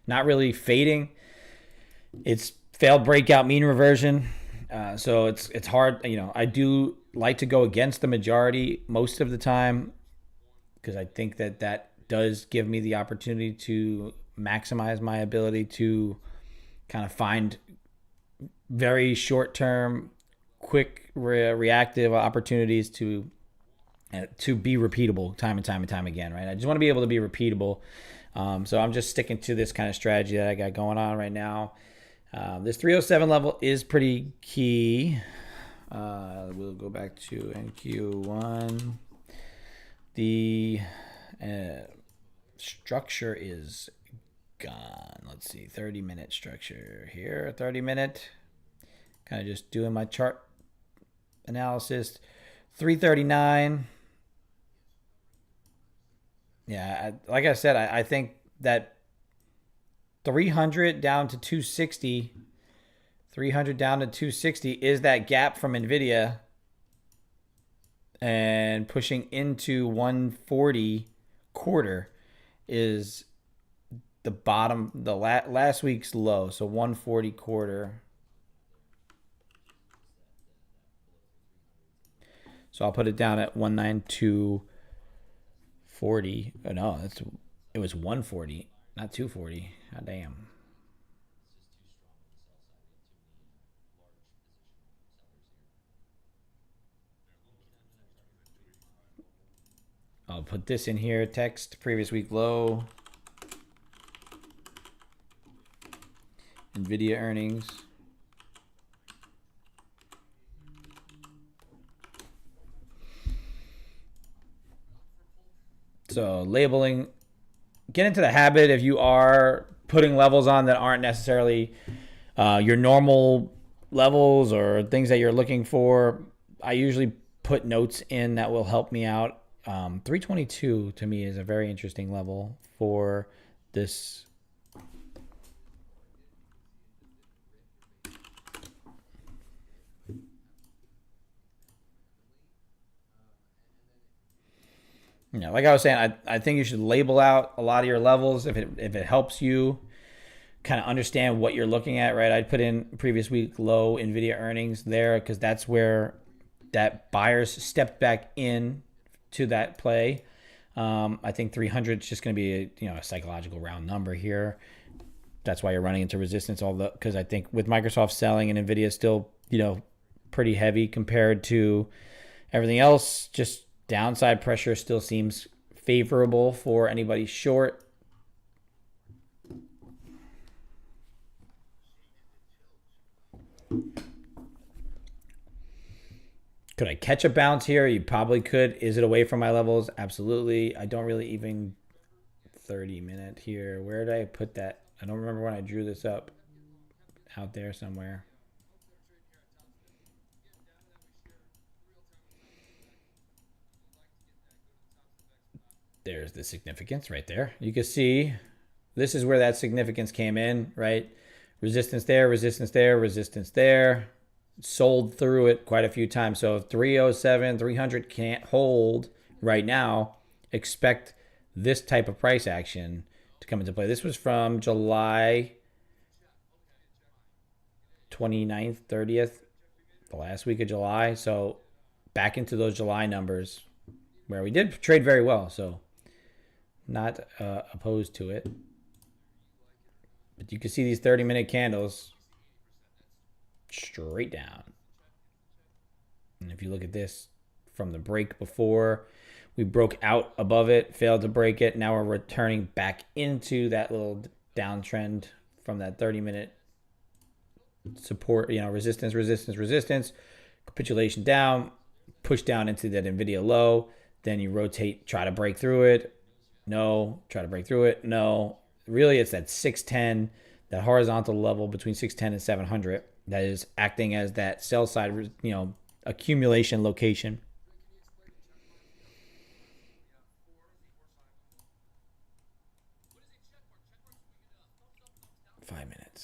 not really fading. It's failed breakout mean reversion. So it's hard. I do like to go against the majority most of the time because I think that does give me the opportunity to maximize my ability to kind of find very short-term, quick, reactive opportunities to be repeatable time and time again, right? I just want to be able to be repeatable. So I'm just sticking to this kind of strategy that I got going on right now. This 307 level is pretty key. We'll go back to NQ1. The structure is gone. Let's see, 30-minute structure here, 30-minute. Kind of just doing my chart analysis. 339. Yeah, like I said, I think that 300 down to 260, 300 down to 260 is that gap from NVIDIA, and pushing into 140 quarter is the bottom, the last week's low. So 140 quarter. So I'll put it down at 192.40. Oh, no, it was 140, not 240. God damn. I'll put this in here. Text, previous week low. NVIDIA earnings. So labeling, get into the habit if you are putting levels on that aren't necessarily your normal levels or things that you're looking for. I usually put notes in that will help me out. 322 to me is a very interesting level for this. Yeah, like I was saying, I think you should label out a lot of your levels if it helps you kind of understand what you're looking at, right? I'd put in previous week low NVIDIA earnings there because that's where that buyers stepped back in to that play. I think 300 is just going to be a psychological round number here. That's why you're running into resistance, because I think with Microsoft selling and NVIDIA still pretty heavy compared to everything else, just downside pressure still seems favorable for anybody short. Could I catch a bounce here? You probably could. Is it away from my levels? Absolutely. I don't really even 30-minute here. Where did I put that? I don't remember when I drew this up. Out there somewhere. There's the significance right there. You can see this is where that significance came in, right? Resistance there, resistance there, resistance there. Sold through it quite a few times. So if 307, 300 can't hold right now, expect this type of price action to come into play. This was from July 29th, 30th, the last week of July. So back into those July numbers where we did trade very well. So not opposed to it. But you can see these 30-minute candles straight down. And if you look at this from the break before, we broke out above it, failed to break it. Now we're returning back into that little downtrend from that 30-minute support, resistance, resistance, resistance, capitulation down, push down into that NVIDIA low. Then you rotate, try to break through it. No, try to break through it. No, really it's that 610, that horizontal level between 610 and 700 that is acting as that sell side, accumulation location.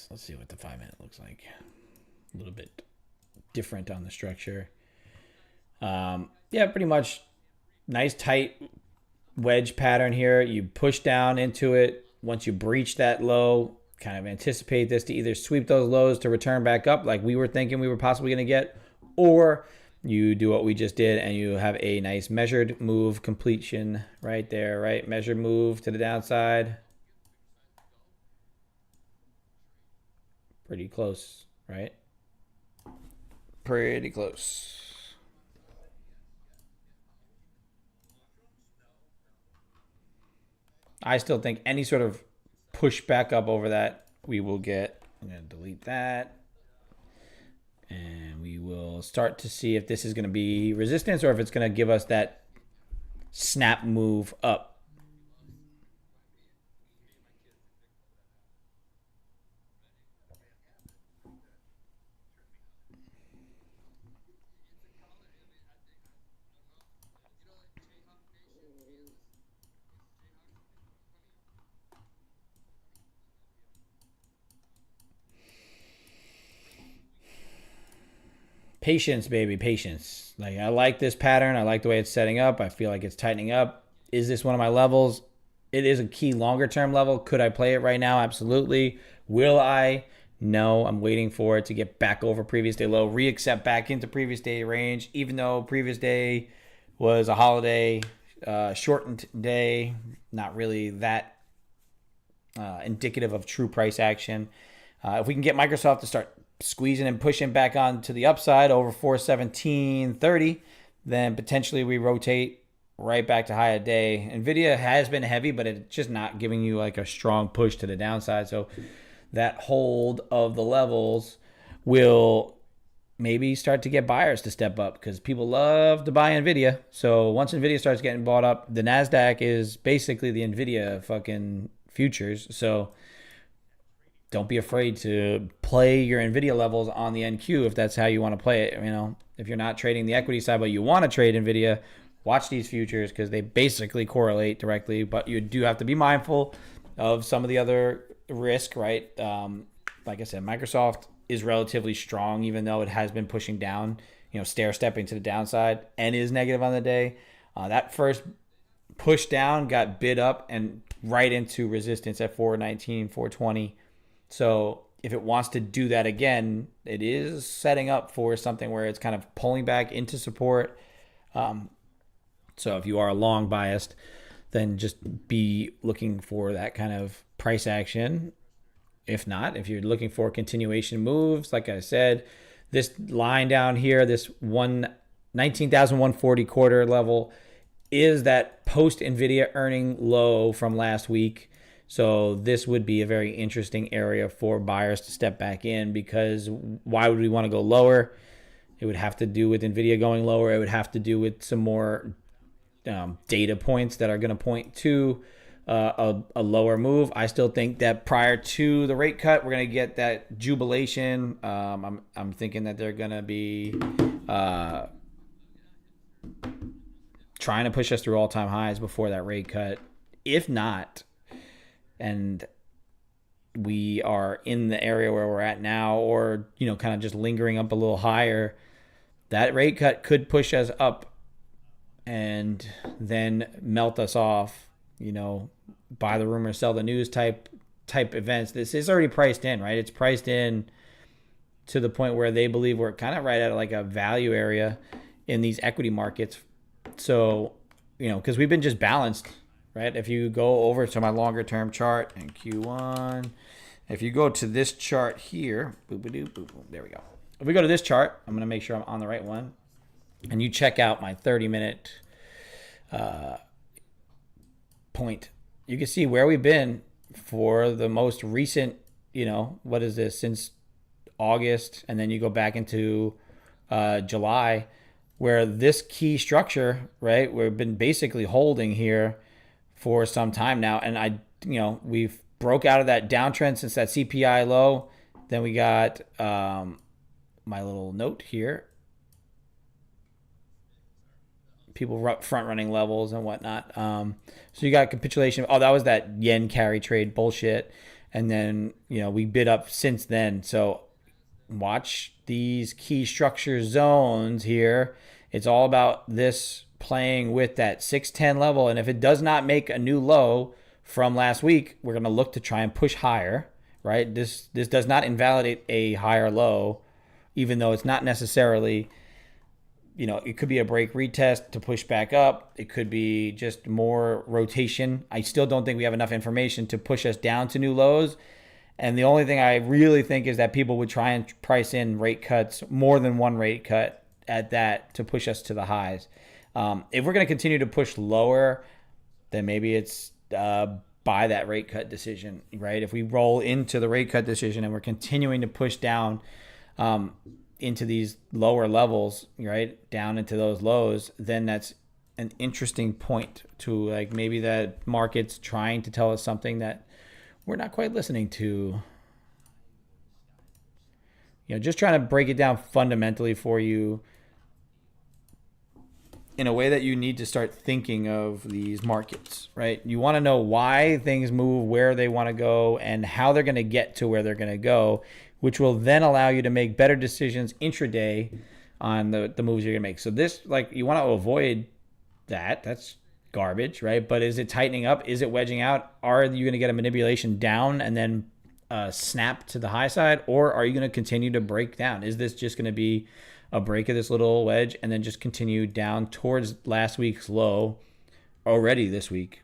Let's see what the 5-minute looks like. A little bit different on the structure. Yeah, pretty much nice tight wedge pattern here. You push down into it. Once you breach that low, kind of anticipate this to either sweep those lows to return back up like we were thinking we were possibly going to get, or you do what we just did and you have a nice measured move completion right there, right? Measured move to the downside. Pretty close, right? Pretty close. I still think any sort of push back up over that we will get. I'm going to delete that. And we will start to see if this is going to be resistance or if it's going to give us that snap move up. Patience, baby, patience. Like, I like this pattern. I like the way it's setting up. I feel like it's tightening up. Is this one of my levels? It is a key longer term level. Could I play it right now? Absolutely. Will I? No, I'm waiting for it to get back over previous day low, reaccept back into previous day range, even though previous day was a holiday, shortened day, not really that indicative of true price action. If we can get Microsoft to start squeezing and pushing back on to the upside over 417.30, then potentially we rotate right back to high a day. Nvidia has been heavy, but it's just not giving you like a strong push to the downside. So that hold of the levels will maybe start to get buyers to step up because people love to buy Nvidia. So once Nvidia starts getting bought up, the Nasdaq is basically the Nvidia fucking futures. So don't be afraid to play your Nvidia levels on the NQ if that's how you want to play it. You know, if you're not trading the equity side but you want to trade Nvidia, watch these futures because they basically correlate directly. But you do have to be mindful of some of the other risk, right? Like I said, Microsoft is relatively strong, even though it has been pushing down, you know, stair stepping to the downside and is negative on the day. That first push down got bid up and right into resistance at 419, 420. So if it wants to do that again, it is setting up for something where it's kind of pulling back into support. So if you are long biased, then just be looking for that kind of price action. If not, if you're looking for continuation moves, like I said, this line down here, this 19,140 quarter level is that post Nvidia earning low from last week. So this would be a very interesting area for buyers to step back in because why would we want to go lower? It would have to do with Nvidia going lower. It would have to do with some more data points that are going to point to a lower move. I still think that prior to the rate cut, we're going to get that jubilation. I'm thinking that they're going to be trying to push us through all-time highs before that rate cut. If not, and we are in the area where we're at now, or you know, kind of just lingering up a little higher, that rate cut could push us up and then melt us off. You know, buy the rumor, sell the news type events. This is already priced in, right? It's priced in to the point where they believe we're kind of right at like a value area in these equity markets. So, you know, because we've been just balanced, right? If you go over to my longer term chart and Q1, if you go to this chart here, there we go. If we go to this chart, I'm going to make sure I'm on the right one. And you check out my 30-minute point, you can see where we've been for the most recent, you know, what is this, since August, and then you go back into July, where this key structure, right, we've been basically holding here for some time now. And we've broke out of that downtrend since that CPI low. Then we got my little note here. People front running levels and whatnot. So you got capitulation. Oh, that was that yen carry trade bullshit. And then, you know, we bid up since then. So watch these key structure zones here. It's all about this playing with that 610 level. And if it does not make a new low from last week, we're going to look to try and push higher, right? This does not invalidate a higher low, even though it's not necessarily, you know, it could be a break retest to push back up. It could be just more rotation. I still don't think we have enough information to push us down to new lows. And the only thing I really think is that people would try and price in rate cuts, more than one rate cut at that, to push us to the highs. If we're going to continue to push lower, then maybe it's by that rate cut decision, right? If we roll into the rate cut decision and we're continuing to push down into these lower levels, right, down into those lows, then that's an interesting point to, like, maybe that market's trying to tell us something that we're not quite listening to. You know, just trying to break it down fundamentally for you in a way that you need to start thinking of these markets, right? You want to know why things move, where they want to go, and how they're going to get to where they're going to go, which will then allow you to make better decisions intraday on the moves you're going to make. So this, like, you want to avoid that. That's garbage, right? But is it tightening up? Is it wedging out? Are you going to get a manipulation down and then snap to the high side? Or are you going to continue to break down? Is this just going to be a break of this little wedge and then just continue down towards last week's low already this week?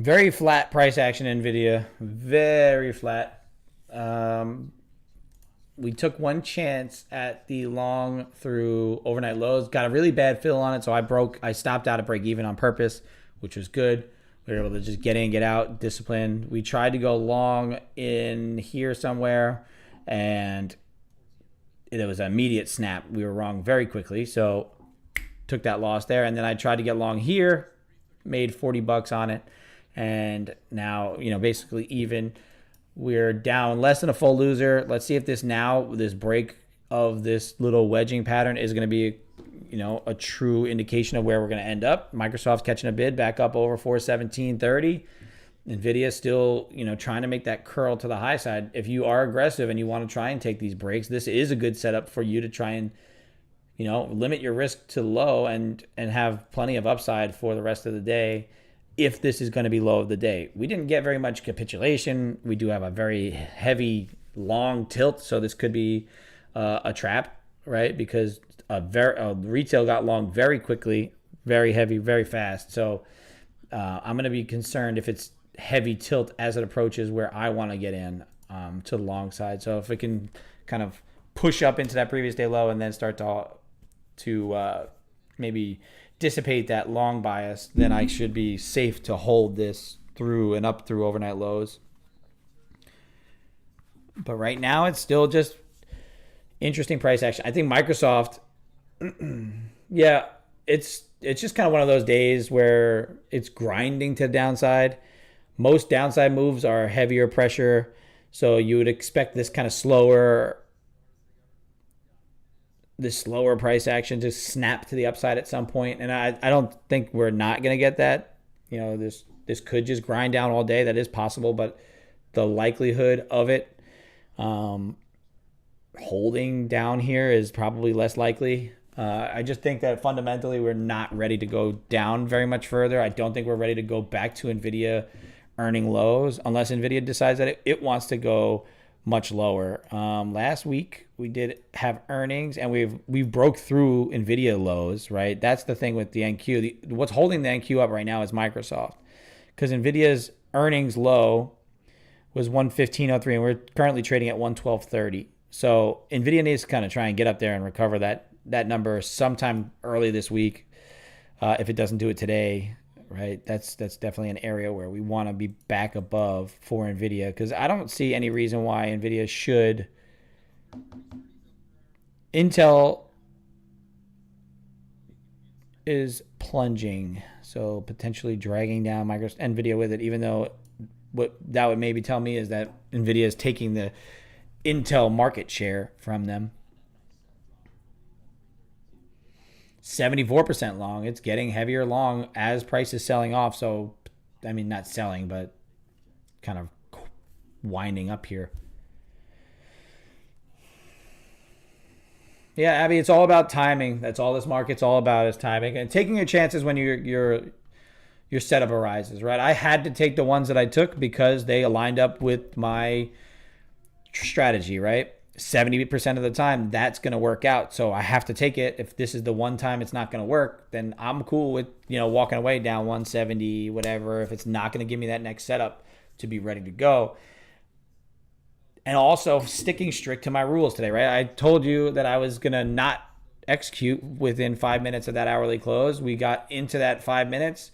Very flat price action NVIDIA. Very flat. We took one chance at the long through overnight lows. Got a really bad fill on it, so I stopped out at break even on purpose, which was good. We were able to just get in, get out, disciplined. We tried to go long in here somewhere, and it was an immediate snap. We were wrong very quickly, so took that loss there. And then I tried to get long here, made $40 on it, and now, basically even. We're down less than a full loser. Let's see if this break of this little wedging pattern is going to be, a true indication of where we're going to end up. Microsoft catching a bid back up over 417.30. NVIDIA still, trying to make that curl to the high side. If you are aggressive and you want to try and take these breaks, this is a good setup for you to try and, limit your risk to low and have plenty of upside for the rest of the day. If this is going to be low of the day. We didn't get very much capitulation. We do have a very heavy long tilt, so this could be a trap, right? Because retail got long very quickly, very heavy, very fast. So I'm going to be concerned if it's heavy tilt as it approaches where I want to get in to the long side. So if it can kind of push up into that previous day low and then start to maybe dissipate that long bias, then I should be safe to hold this through and up through overnight lows. But right now it's still just interesting price action. I think Microsoft, yeah, it's just kind of one of those days where it's grinding to the downside. Most downside moves are heavier pressure, so you would expect this kind of slower price action to snap to the upside at some point. And I don't think we're not going to get that. This could just grind down all day. That is possible, but the likelihood of it holding down here is probably less likely. I just think that fundamentally we're not ready to go down very much further. I don't think we're ready to go back to NVIDIA earning lows unless NVIDIA decides that it wants to go much lower. Last week we did have earnings and we broke through NVIDIA lows, right? That's the thing with the NQ. What's holding the NQ up right now is Microsoft, because NVIDIA's earnings low was 115.03 and we're currently trading at 112.30. So NVIDIA needs to kind of try and get up there and recover that number sometime early this week. If it doesn't do it today, right? That's definitely an area where we want to be back above for NVIDIA, because I don't see any reason why NVIDIA should. Intel is plunging, so potentially dragging down NVIDIA with it, even though what that would maybe tell me is that NVIDIA is taking the Intel market share from them. 74% long. It's getting heavier long as price is selling off. So, I mean, not selling, but kind of winding up here. Yeah, Abby, it's all about timing. That's all this market's all about, is timing and taking your chances when your setup arises, right? I had to take the ones that I took because they aligned up with my strategy, right? 70% of the time that's going to work out. So I have to take it. If this is the one time it's not going to work, then I'm cool with, walking away down 170, whatever, if it's not going to give me that next setup to be ready to go. And also sticking strict to my rules today, right? I told you that I was going to not execute within 5 minutes of that hourly close. We got into that 5 minutes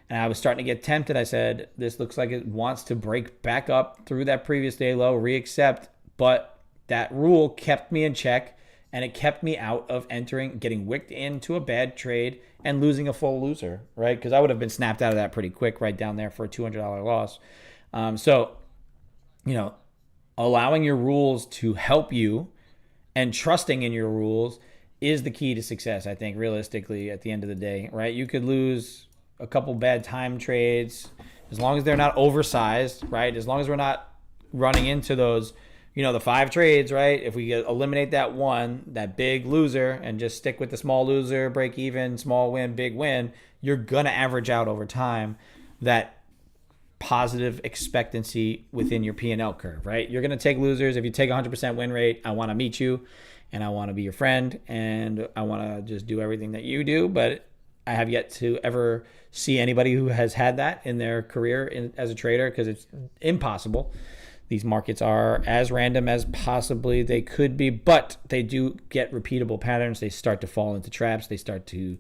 and I was starting to get tempted. I said, this looks like it wants to break back up through that previous day low, reaccept, but that rule kept me in check, and it kept me out of getting wicked into a bad trade and losing a full loser, right? Because I would have been snapped out of that pretty quick right down there for a $200 loss. So, allowing your rules to help you and trusting in your rules is the key to success, I think, realistically, at the end of the day, right? You could lose a couple bad time trades as long as they're not oversized, right? As long as we're not running into those the 5 trades, right? If we eliminate that big loser, and just stick with the small loser, break even, small win, big win, you're going to average out over time that positive expectancy within your P&L curve, right? You're going to take losers. If you take 100% win rate, I want to meet you and I want to be your friend and I want to just do everything that you do. But I have yet to ever see anybody who has had that in their career as a trader, because it's impossible. These markets are as random as possibly they could be, but they do get repeatable patterns. They start to fall into traps. They start to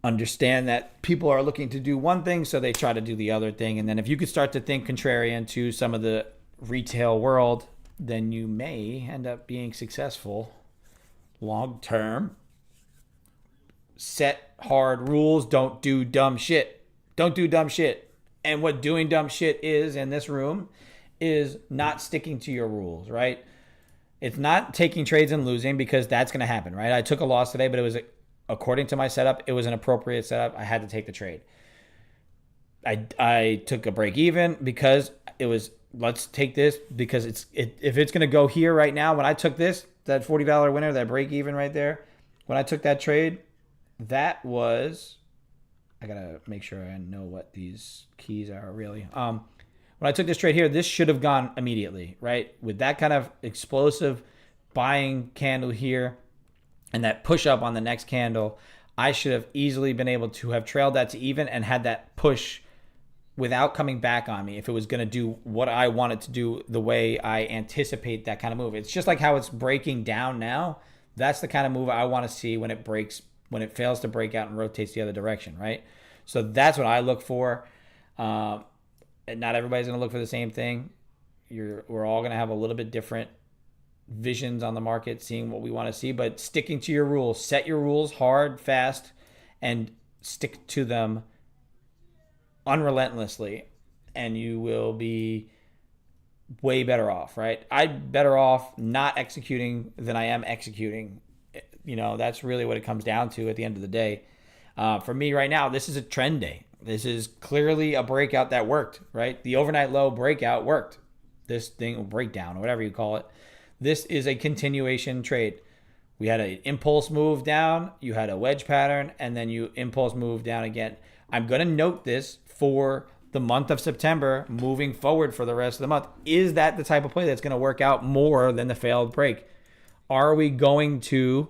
understand that people are looking to do one thing, so they try to do the other thing. And then if you could start to think contrarian to some of the retail world, then you may end up being successful long term. Set hard rules. Don't do dumb shit. Don't do dumb shit. And what doing dumb shit is in this room is not sticking to your rules, right? It's not taking trades and losing, because that's going to happen, right? I took a loss today, but it was, according to my setup, it was an appropriate setup. I had to take the trade. I took a break even because it was, let's take this, because if it's going to go here right now. When I took this, that $40 winner, that break even right there, when I took that trade, that was, I got to make sure I know what these keys are really. When I took this trade here, this should have gone immediately, right? With that kind of explosive buying candle here and that push up on the next candle, I should have easily been able to have trailed that to even and had that push without coming back on me if it was going to do what I wanted to do the way I anticipate that kind of move. It's just like how it's breaking down now. That's the kind of move I want to see when it breaks, when it fails to break out and rotates the other direction, right? So that's what I look for. Not everybody's going to look for the same thing. We're all going to have a little bit different visions on the market, seeing what we want to see, but sticking to your rules. Set your rules hard, fast, and stick to them unrelentlessly, and you will be way better off, right? I'm better off not executing than I am executing. That's really what it comes down to at the end of the day. For me right now, this is a trend day. This is clearly a breakout that worked, right? The overnight low breakout worked. This thing, breakdown, or whatever you call it. This is a continuation trade. We had an impulse move down, you had a wedge pattern, and then you impulse move down again. I'm going to note this for the month of September, moving forward for the rest of the month. Is that the type of play that's going to work out more than the failed break? Are we going to...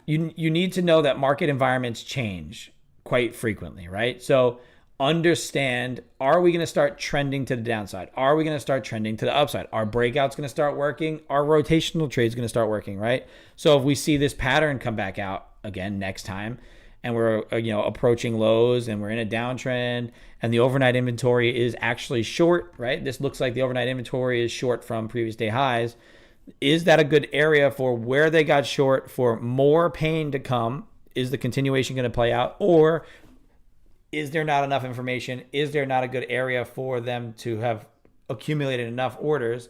You need to know that market environments change quite frequently, right? So understand, are we going to start trending to the downside? Are we going to start trending to the upside? Are breakouts going to start working? Are rotational trades going to start working, right? So if we see this pattern come back out again next time, and we're approaching lows and we're in a downtrend and the overnight inventory is actually short, right? This looks like the overnight inventory is short from previous day highs. Is that a good area for where they got short for more pain to come? Is the continuation going to play out, or is there not enough information? Is there not a good area for them to have accumulated enough orders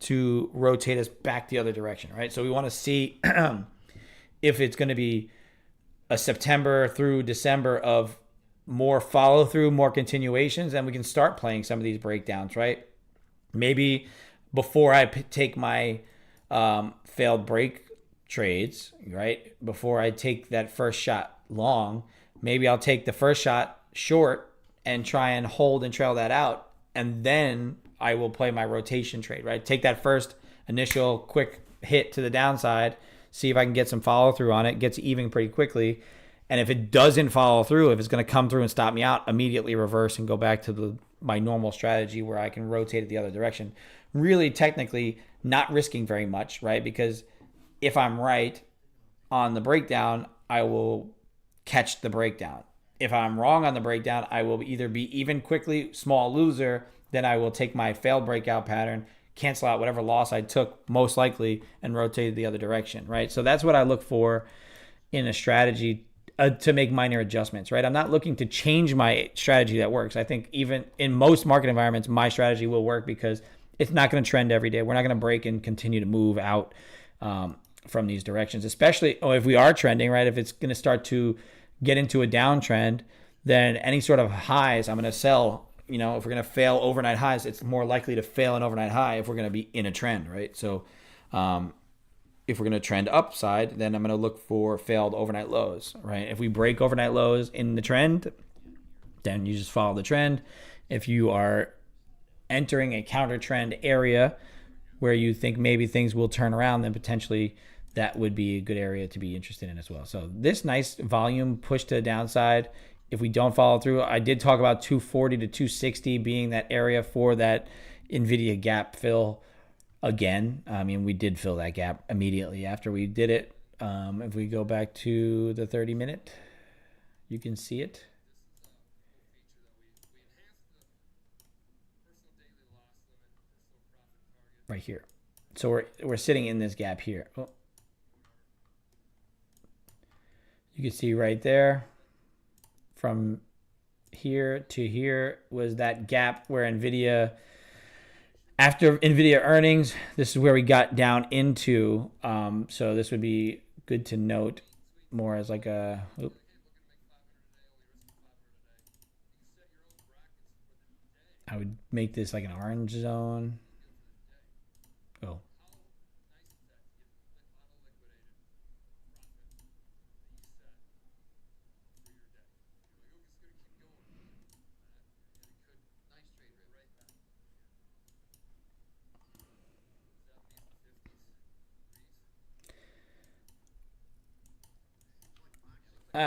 to rotate us back the other direction, right? So we want to see if it's going to be a September through December of more follow through, more continuations, and we can start playing some of these breakdowns, right? Maybe before I take my failed break trades, right? Before I take that first shot long, maybe I'll take the first shot short and try and hold and trail that out. And then I will play my rotation trade, right? Take that first initial quick hit to the downside, see if I can get some follow through on it, gets even pretty quickly. And if it doesn't follow through, if it's going to come through and stop me out, immediately reverse and go back to my normal strategy where I can rotate it the other direction. Really technically not risking very much, right? Because if I'm right on the breakdown, I will catch the breakdown. If I'm wrong on the breakdown, I will either be even quickly, small loser, then I will take my failed breakout pattern, cancel out whatever loss I took most likely, and rotate the other direction, right? So that's what I look for in a strategy to make minor adjustments, right? I'm not looking to change my strategy that works. I think even in most market environments, my strategy will work because it's not going to trend every day. We're not going to break and continue to move out from these directions, especially if we are trending, right? If it's going to start to get into a downtrend, then any sort of highs I'm going to sell. If we're going to fail overnight highs, it's more likely to fail an overnight high if we're going to be in a trend, right? So if we're going to trend upside, then I'm going to look for failed overnight lows, right? If we break overnight lows in the trend, then you just follow the trend. If you are entering a counter trend area where you think maybe things will turn around, then potentially that would be a good area to be interested in as well. So this nice volume push to the downside. If we don't follow through, I did talk about 240 to 260 being that area for that NVIDIA gap fill again. I mean, we did fill that gap immediately after we did it. If we go back to the 30-minute, you can see it. Right here. So we're sitting in this gap here. Oh. You can see right there from here to here was that gap where NVIDIA, after NVIDIA earnings, this is where we got down into. So this would be good to note more as like a, I would make this like an orange zone. Oh.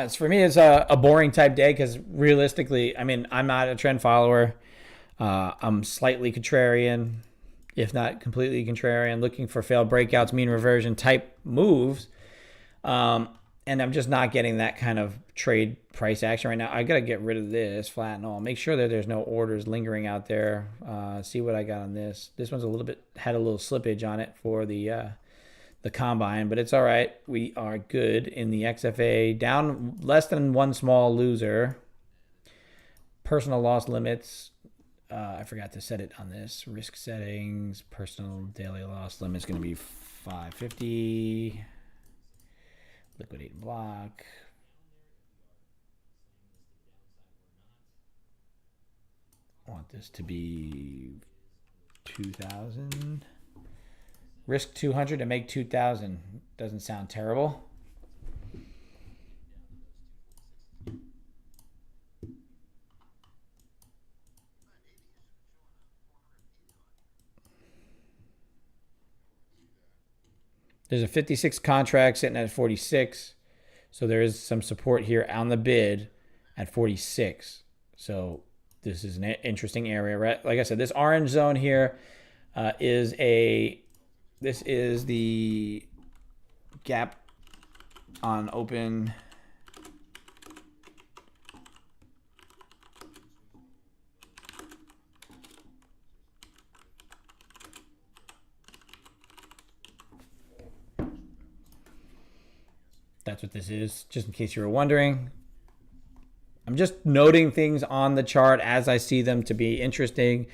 For me, it's a boring type day because realistically, I mean, I'm not a trend follower. I'm slightly contrarian, if not completely contrarian, looking for failed breakouts, mean reversion type moves. And I'm just not getting that kind of trade price action right now. I got to get rid of this, flatten all. Make sure that there's no orders lingering out there. See what I got on this. This one's had a little slippage on it for the combine, but it's all right. We are good in the XFA, down less than one small loser. Personal loss limits, I forgot to set it on this. Risk settings, personal daily loss limit is going to be 550. Liquidate and block. I want this to be 2,000. Risk 200 to make 2,000. Doesn't sound terrible. There's a 56 contract sitting at 46. So there is some support here on the bid at 46. So this is an interesting area, right? Like I said, this orange zone here this is the gap on open. That's what this is, just in case you were wondering. I'm just noting things on the chart as I see them to be interesting,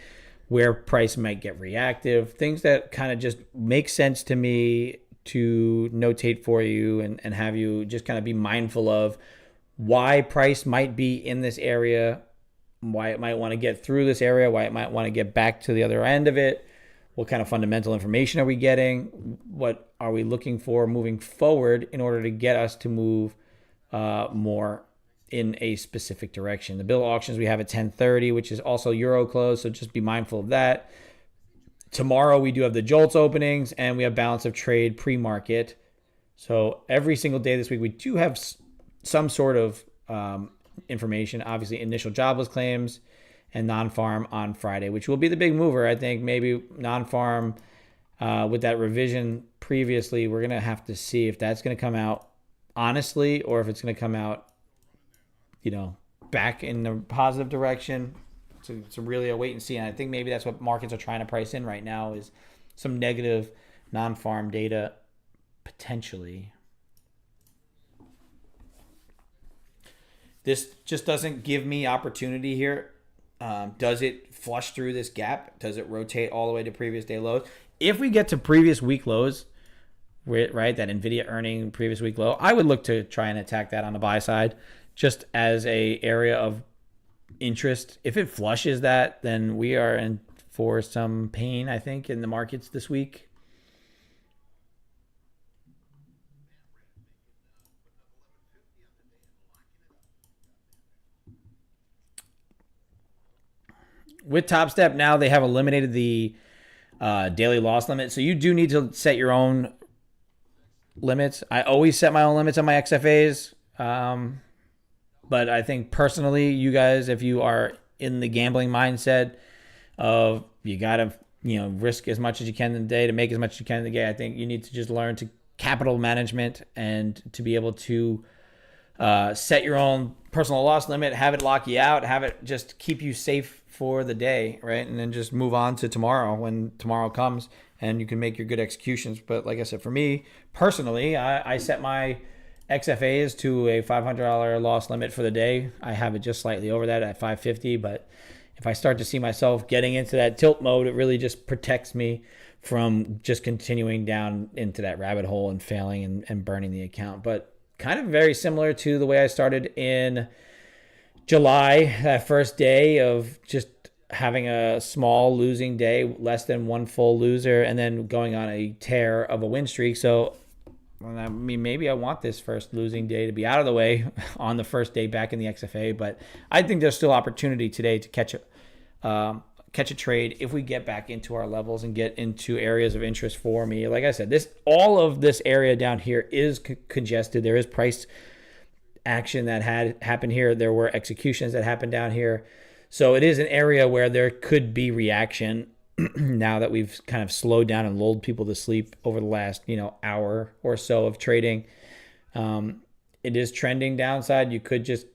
where price might get reactive, things that kind of just make sense to me to notate for you and have you just kind of be mindful of why price might be in this area, why it might want to get through this area, why it might want to get back to the other end of it. What kind of fundamental information are we getting? What are we looking for moving forward in order to get us to move more in a specific direction? The bill auctions we have at 10:30, which is also Euro close, so just be mindful of that. Tomorrow we do have the JOLTS openings and we have balance of trade pre-market. So every single day this week we do have some sort of information. Obviously, initial jobless claims and non-farm on Friday, which will be the big mover. I think maybe non-farm with that revision previously, we're going to have to see if that's going to come out honestly or if it's going to come out, back in the positive direction. So it's really a wait and see. And I think maybe that's what markets are trying to price in right now is some negative non-farm data potentially. This just doesn't give me opportunity here. Does it flush through this gap? Does it rotate all the way to previous day lows? If we get to previous week lows, right, that NVIDIA earning previous week low, I would look to try and attack that on the buy side just as a area of interest. If it flushes that, then we are in for some pain, I think, in the markets this week. With Top Step now, they have eliminated the daily loss limit. So you do need to set your own limits. I always set my own limits on my XFAs. But I think personally, you guys, if you are in the gambling mindset of you got to, risk as much as you can in the day to make as much as you can in the day, I think you need to just learn to capital management and to be able to set your own personal loss limit, have it lock you out, have it just keep you safe for the day, right? And then just move on to tomorrow when tomorrow comes and you can make your good executions. But like I said, for me personally, I set my XFAs to a $500 loss limit for the day. I have it just slightly over that at 550, but if I start to see myself getting into that tilt mode, it really just protects me from just continuing down into that rabbit hole and failing and burning the account. But kind of very similar to the way I started in July, that first day of just having a small losing day, less than one full loser, and then going on a tear of a win streak. So, I mean, maybe I want this first losing day to be out of the way on the first day back in the XFA, but I think there's still opportunity today to catch a trade if we get back into our levels and get into areas of interest for me. Like I said, all of this area down here is congested. There is price action that had happened here. There were executions that happened down here. So it is an area where there could be reaction now that we've kind of slowed down and lulled people to sleep over the last, hour or so of trading. It is trending downside. You could just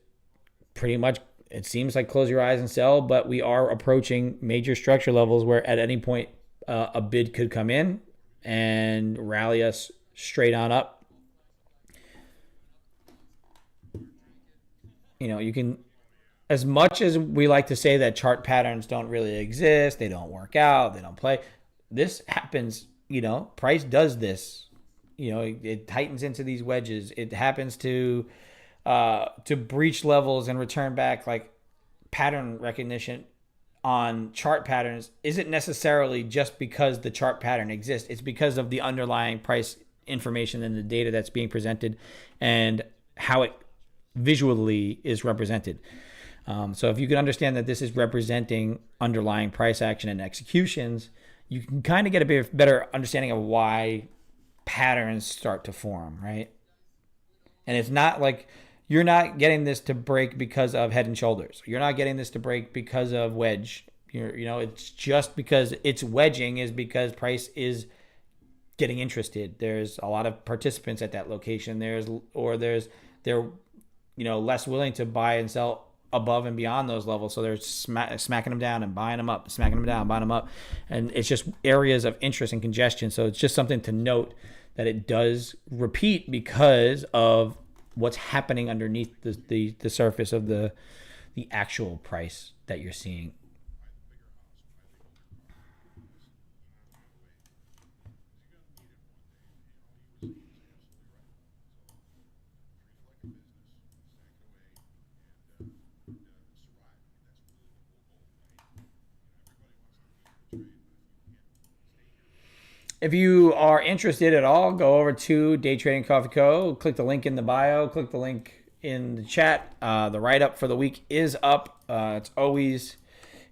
pretty much, it seems like, close your eyes and sell, but we are approaching major structure levels where at any point a bid could come in and rally us straight on up. You can, as much as we like to say that chart patterns don't really exist, they don't work out, they don't play, this happens, price does this. It tightens into these wedges. It happens to breach levels and return back. Like, pattern recognition on chart patterns isn't necessarily just because the chart pattern exists. It's because of the underlying price information and the data that's being presented and how it visually is represented. So if you can understand that this is representing underlying price action and executions, you can kind of get a better understanding of why patterns start to form, right? And it's not like you're not getting this to break because of Head and Shoulders. You're not getting this to break because of wedge. It's just because it's wedging is because price is getting interested. There's a lot of participants at that location. They're less willing to buy and sell above and beyond those levels. So they're smacking them down and buying them up, smacking them down, buying them up. And it's just areas of interest and congestion. So it's just something to note that it does repeat because of what's happening underneath the surface of the actual price that you're seeing. If you are interested at all, go over to Day Trading Coffee Co. Click the link in the bio. Click the link in the chat. The write-up for the week is up. It's always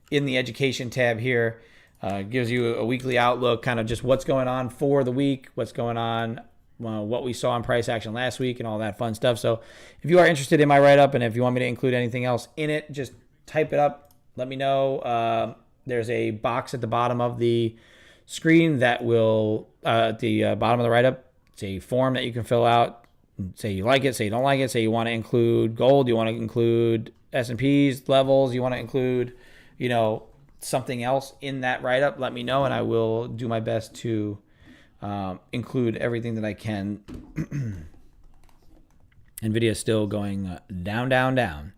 in the education tab here. It gives you a weekly outlook, kind of just what's going on for the week, what's going on, what we saw in price action last week, and all that fun stuff. So if you are interested in my write-up and if you want me to include anything else in it, just type it up. Let me know. There's a box at the bottom of the screen that will at the bottom of the write-up. It's a form that you can fill out. Say you like it, say you don't like it, say you want to include gold, you want to include S&P's levels, you want to include something else in that write-up. Let me know and I will do my best to include everything that I can. Nvidia is still going down, down, down.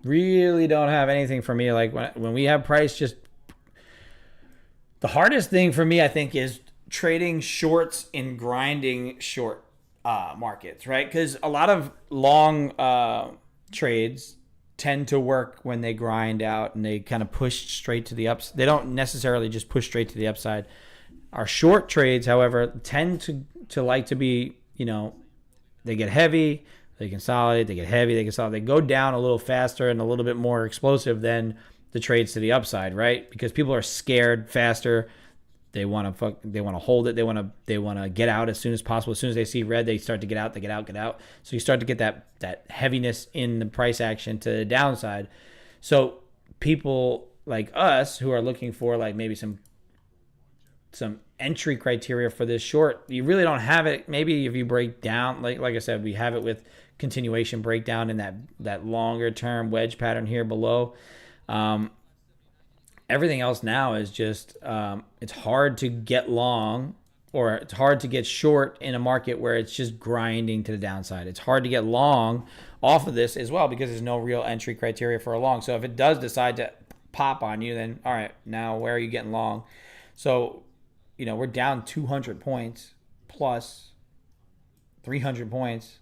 Really don't have anything for me. Like when we have price, just the hardest thing for me, I think, is trading shorts in grinding short markets, right? Because a lot of long trades tend to work when they grind out and they kind of push straight to the upside. They don't necessarily just push straight to the upside. Our short trades, however, tend to like to be, they get heavy, they consolidate, they get heavy, they consolidate. They go down a little faster and a little bit more explosive than the trades to the upside, right? Because people are scared faster. They want to hold it. They want to get out as soon as possible. As soon as they see red, they start to get out. They get out. So you start to get that heaviness in the price action to the downside. So people like us who are looking for like maybe some entry criteria for this short, you really don't have it. Maybe if you break down, like I said, we have it with continuation breakdown in that longer term wedge pattern here below. Everything else now is just it's hard to get long or it's hard to get short in a market where it's just grinding to the downside. It's hard to get long off of this as well because there's no real entry criteria for a long. So if it does decide to pop on you, then all right, now where are you getting long? So, we're down 200 points plus 300 points.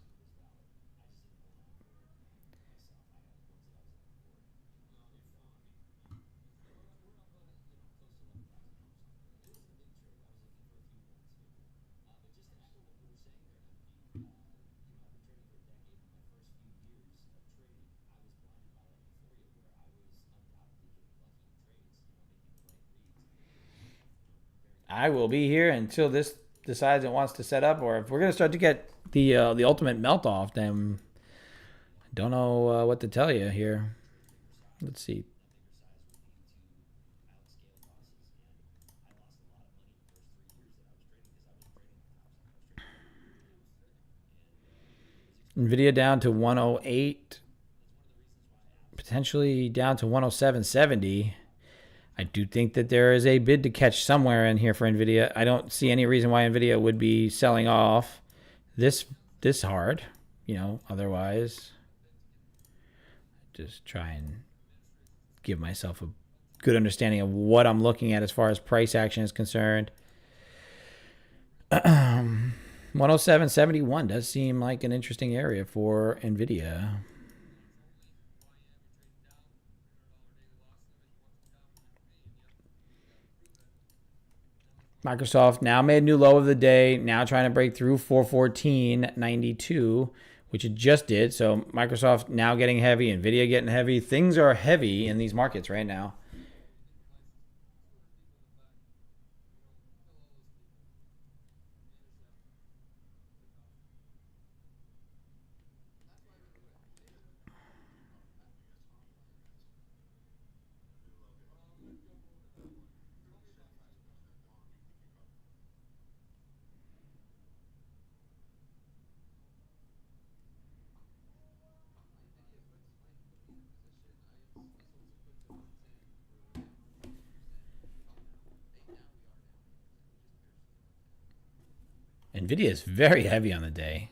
I will be here until this decides it wants to set up, or if we're going to start to get the ultimate melt off, then don't know what to tell you here. Let's see. Nvidia down to 108, potentially down to 107.70. I do think that there is a bid to catch somewhere in here for Nvidia. I don't see any reason why Nvidia would be selling off this hard, otherwise just try and give myself a good understanding of what I'm looking at as far as price action is concerned. 107.71 does seem like an interesting area for Nvidia. Microsoft now made a new low of the day, now trying to break through 414.92, which it just did. So Microsoft now getting heavy, Nvidia getting heavy. Things are heavy in these markets right now. Nvidia is very heavy on the day.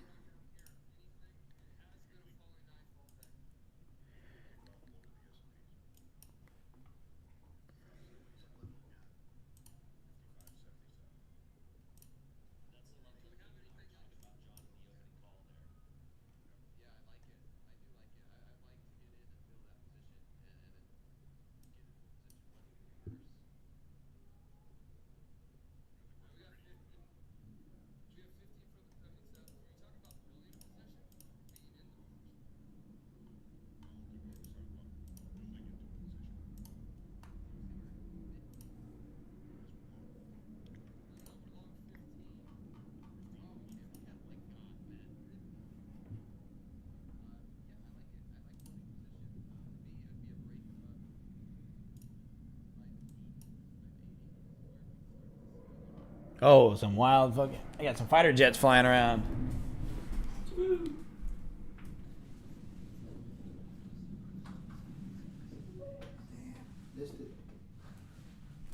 Oh, some wild fucking... I got some fighter jets flying around.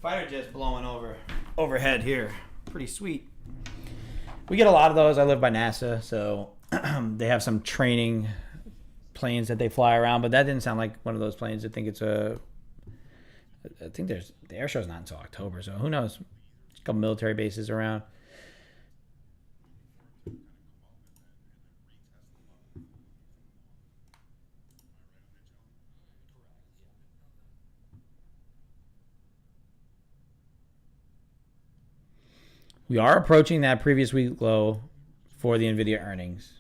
Fighter jets blowing overhead here. Pretty sweet. We get a lot of those. I live by NASA, so they have some training planes that they fly around, but that didn't sound like one of those planes. I think the air show's not until October, so who knows? A couple military bases around. We are approaching that previous week low for the NVIDIA earnings.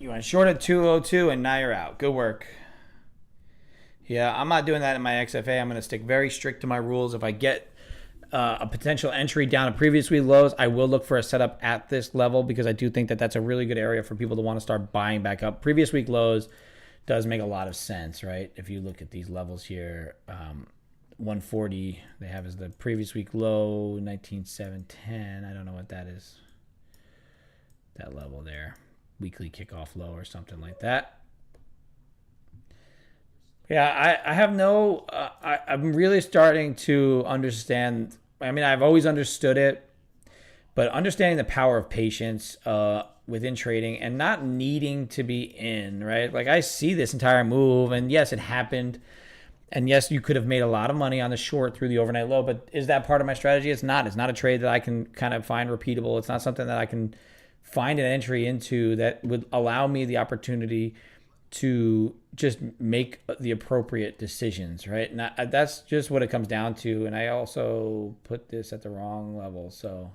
You went short at 202 and now you're out. Good work. Yeah, I'm not doing that in my XFA. I'm going to stick very strict to my rules. If I get a potential entry down to previous week lows, I will look for a setup at this level because I do think that that's a really good area for people to want to start buying back up. Previous week lows does make a lot of sense, right? If you look at these levels here, 140 they have as the previous week low, 19,710. I don't know what that is. That level there. Weekly kickoff low or something like that. Yeah, I have no, I'm really starting to understand. I mean, I've always understood it, but understanding the power of patience within trading and not needing to be in, right? Like I see this entire move and yes, it happened. And yes, you could have made a lot of money on the short through the overnight low, but is that part of my strategy? It's not. It's not a trade that I can kind of find repeatable. It's not something that I can find an entry into that would allow me the opportunity to just make the appropriate decisions, right? And that's just what it comes down to. And I also put this at the wrong level, so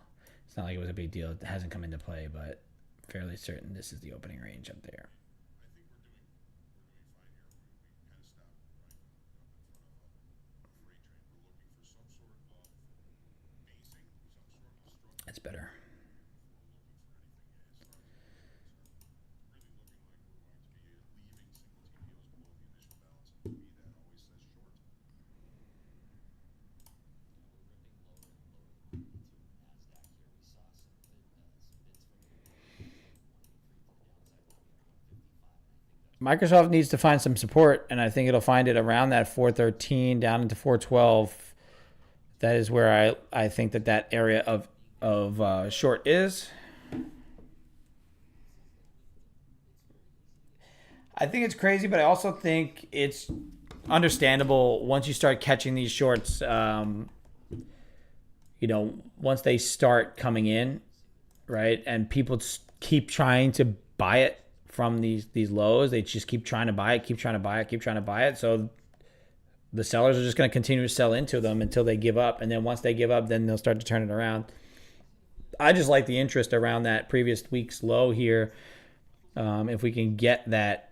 it's not like it was a big deal. It hasn't come into play, but fairly certain this is the opening range up there. That's better. Microsoft needs to find some support, and I think it'll find it around that 413 down into 412. That is where I think that area of short is. I think it's crazy, but I also think it's understandable once you start catching these shorts. Once they start coming in, right, and people keep trying to buy it from these lows, they just keep trying to buy it. So the sellers are just going to continue to sell into them until they give up, and then once they give up, then they'll start to turn it around. I just like the interest around that previous week's low here. If we can get that,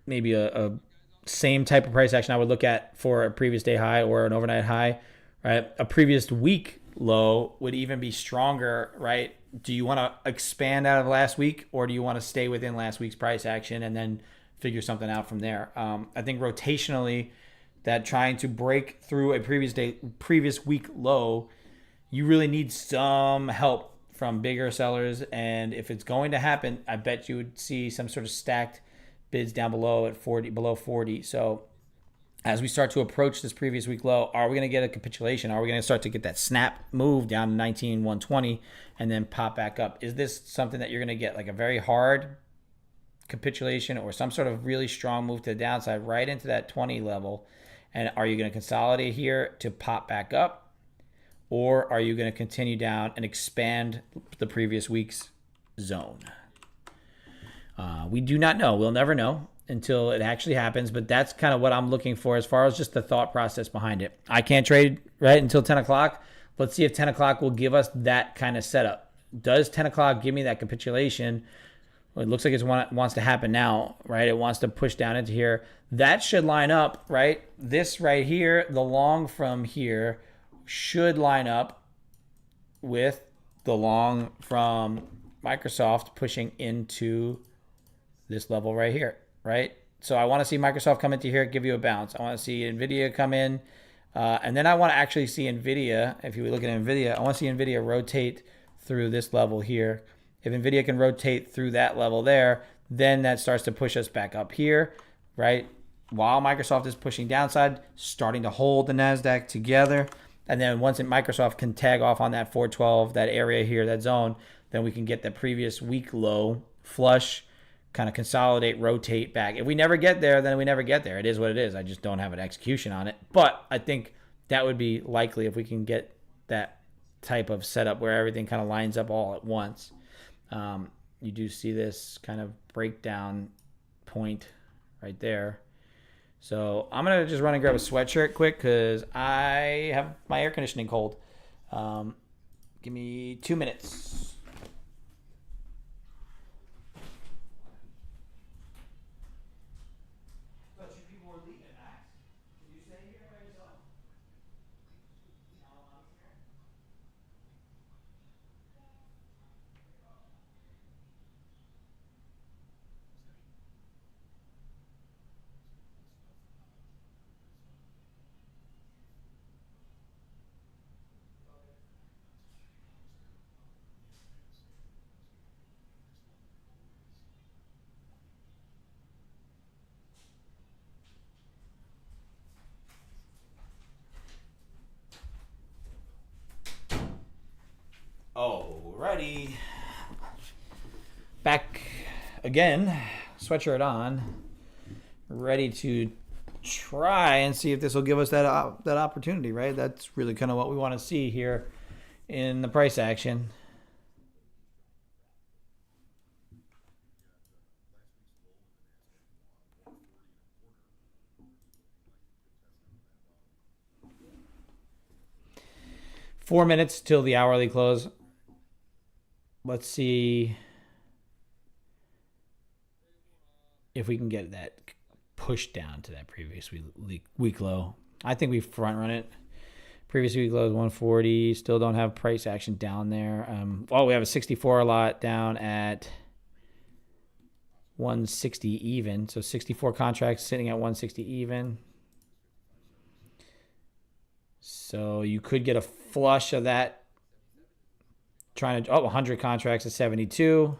maybe a same type of price action I would look at for a previous day high or an overnight high, right? A previous week low would even be stronger, right? Do you want to expand out of last week, or do you want to stay within last week's price action and then figure something out from there? I think rotationally, that trying to break through a previous week low, you really need some help from bigger sellers. And if it's going to happen, I bet you would see some sort of stacked bids down below at 40, below 40. So as we start to approach this previous week low, are we going to get a capitulation? Are we going to start to get that snap move down to 19,120 and then pop back up? Is this something that you're going to get like a very hard capitulation or some sort of really strong move to the downside right into that 20 level? And are you going to consolidate here to pop back up? Or are you going to continue down and expand the previous week's zone? We do not know. We'll never know until it actually happens, but that's kind of what I'm looking for as far as just the thought process behind it. I can't trade right until 10 o'clock. Let's see if 10 o'clock will give us that kind of setup. Does 10 o'clock give me that capitulation? Well, it looks like it wants to happen now, right? It wants to push down into here. That should line up, right? This right here, the long from here, should line up with the long from Microsoft pushing into this level right here, right? So I want to see Microsoft come into here, give you a bounce. I want to see NVIDIA come in. And then I want to actually see NVIDIA, if you look at NVIDIA, I want to see NVIDIA rotate through this level here. If NVIDIA can rotate through that level there, then that starts to push us back up here, right? While Microsoft is pushing downside, starting to hold the NASDAQ together. And then once Microsoft can tag off on that 412, that area here, that zone, then we can get the previous week low, flush, kind of consolidate, rotate back. If we never get there, then we never get there. It is what it is. I just don't have an execution on it. But I think that would be likely if we can get that type of setup where everything kind of lines up all at once. You do see this kind of breakdown point right there. So I'm going to just run and grab a sweatshirt quick because I have my air conditioning cold. Give me 2 minutes. Alrighty. Back again, sweatshirt on, ready to try and see if this will give us that opportunity, right? That's really kind of what we want to see here in the price action. Four minutes till the hourly close. Let's see if we can get that pushed down to that previous week low. I think we front run it. Previous week low is 140. Still don't have price action down there. We have a 64 lot down at 160 even. So 64 contracts sitting at 160 even. So you could get a flush of that. 100 contracts at 72.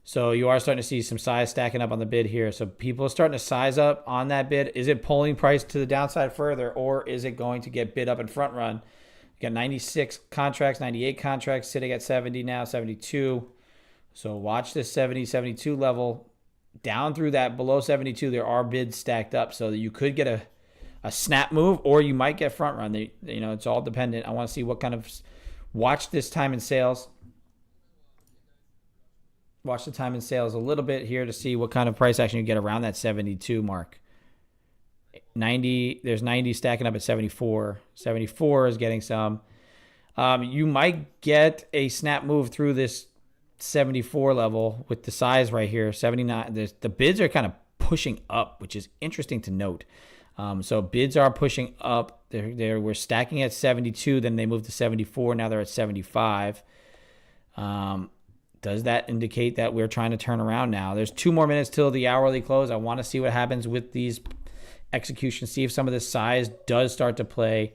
So you are starting to see some size stacking up on the bid here. So people are starting to size up on that bid. Is it pulling price to the downside further, or is it going to get bid up and front run? You got 96 contracts, 98 contracts sitting at 70 now, 72. So watch this 70, 72 level. Down through that below 72, there are bids stacked up. So that you could get a snap move, or you might get front run. It's all dependent. I want to see what kind of... Watch this time in sales. Watch the time in sales a little bit here to see what kind of price action you get around that 72 mark. 90, there's 90 stacking up at 74. 74 is getting some. You might get a snap move through this 74 level with the size right here. 79. The bids are kind of pushing up, which is interesting to note. So bids are pushing up. We're stacking at 72, then they moved to 74. Now they're at 75. Does that indicate that we're trying to turn around now? There's 2 more minutes till the hourly close. I want to see what happens with these executions. See if some of this size does start to play.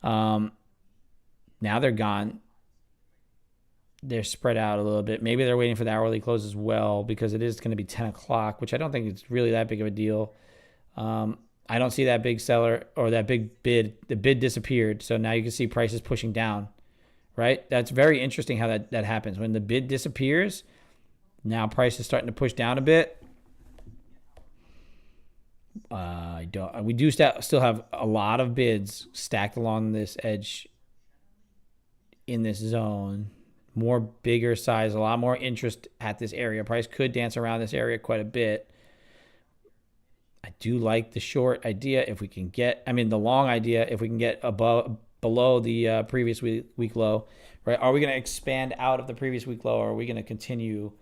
Now they're gone. They're spread out a little bit. Maybe they're waiting for the hourly close as well because it is going to be 10 o'clock, which I don't think it's really that big of a deal. I don't see that big seller or that big bid. The bid disappeared. So now you can see prices pushing down, right? That's very interesting how that happens. When the bid disappears, now price is starting to push down a bit. We do still have a lot of bids stacked along this edge in this zone. More bigger size, a lot more interest at this area. Price could dance around this area quite a bit. I do like the short idea if we can get, the long idea if we can get below the previous week low, right? Are we going to expand out of the previous week low, or are we going to continue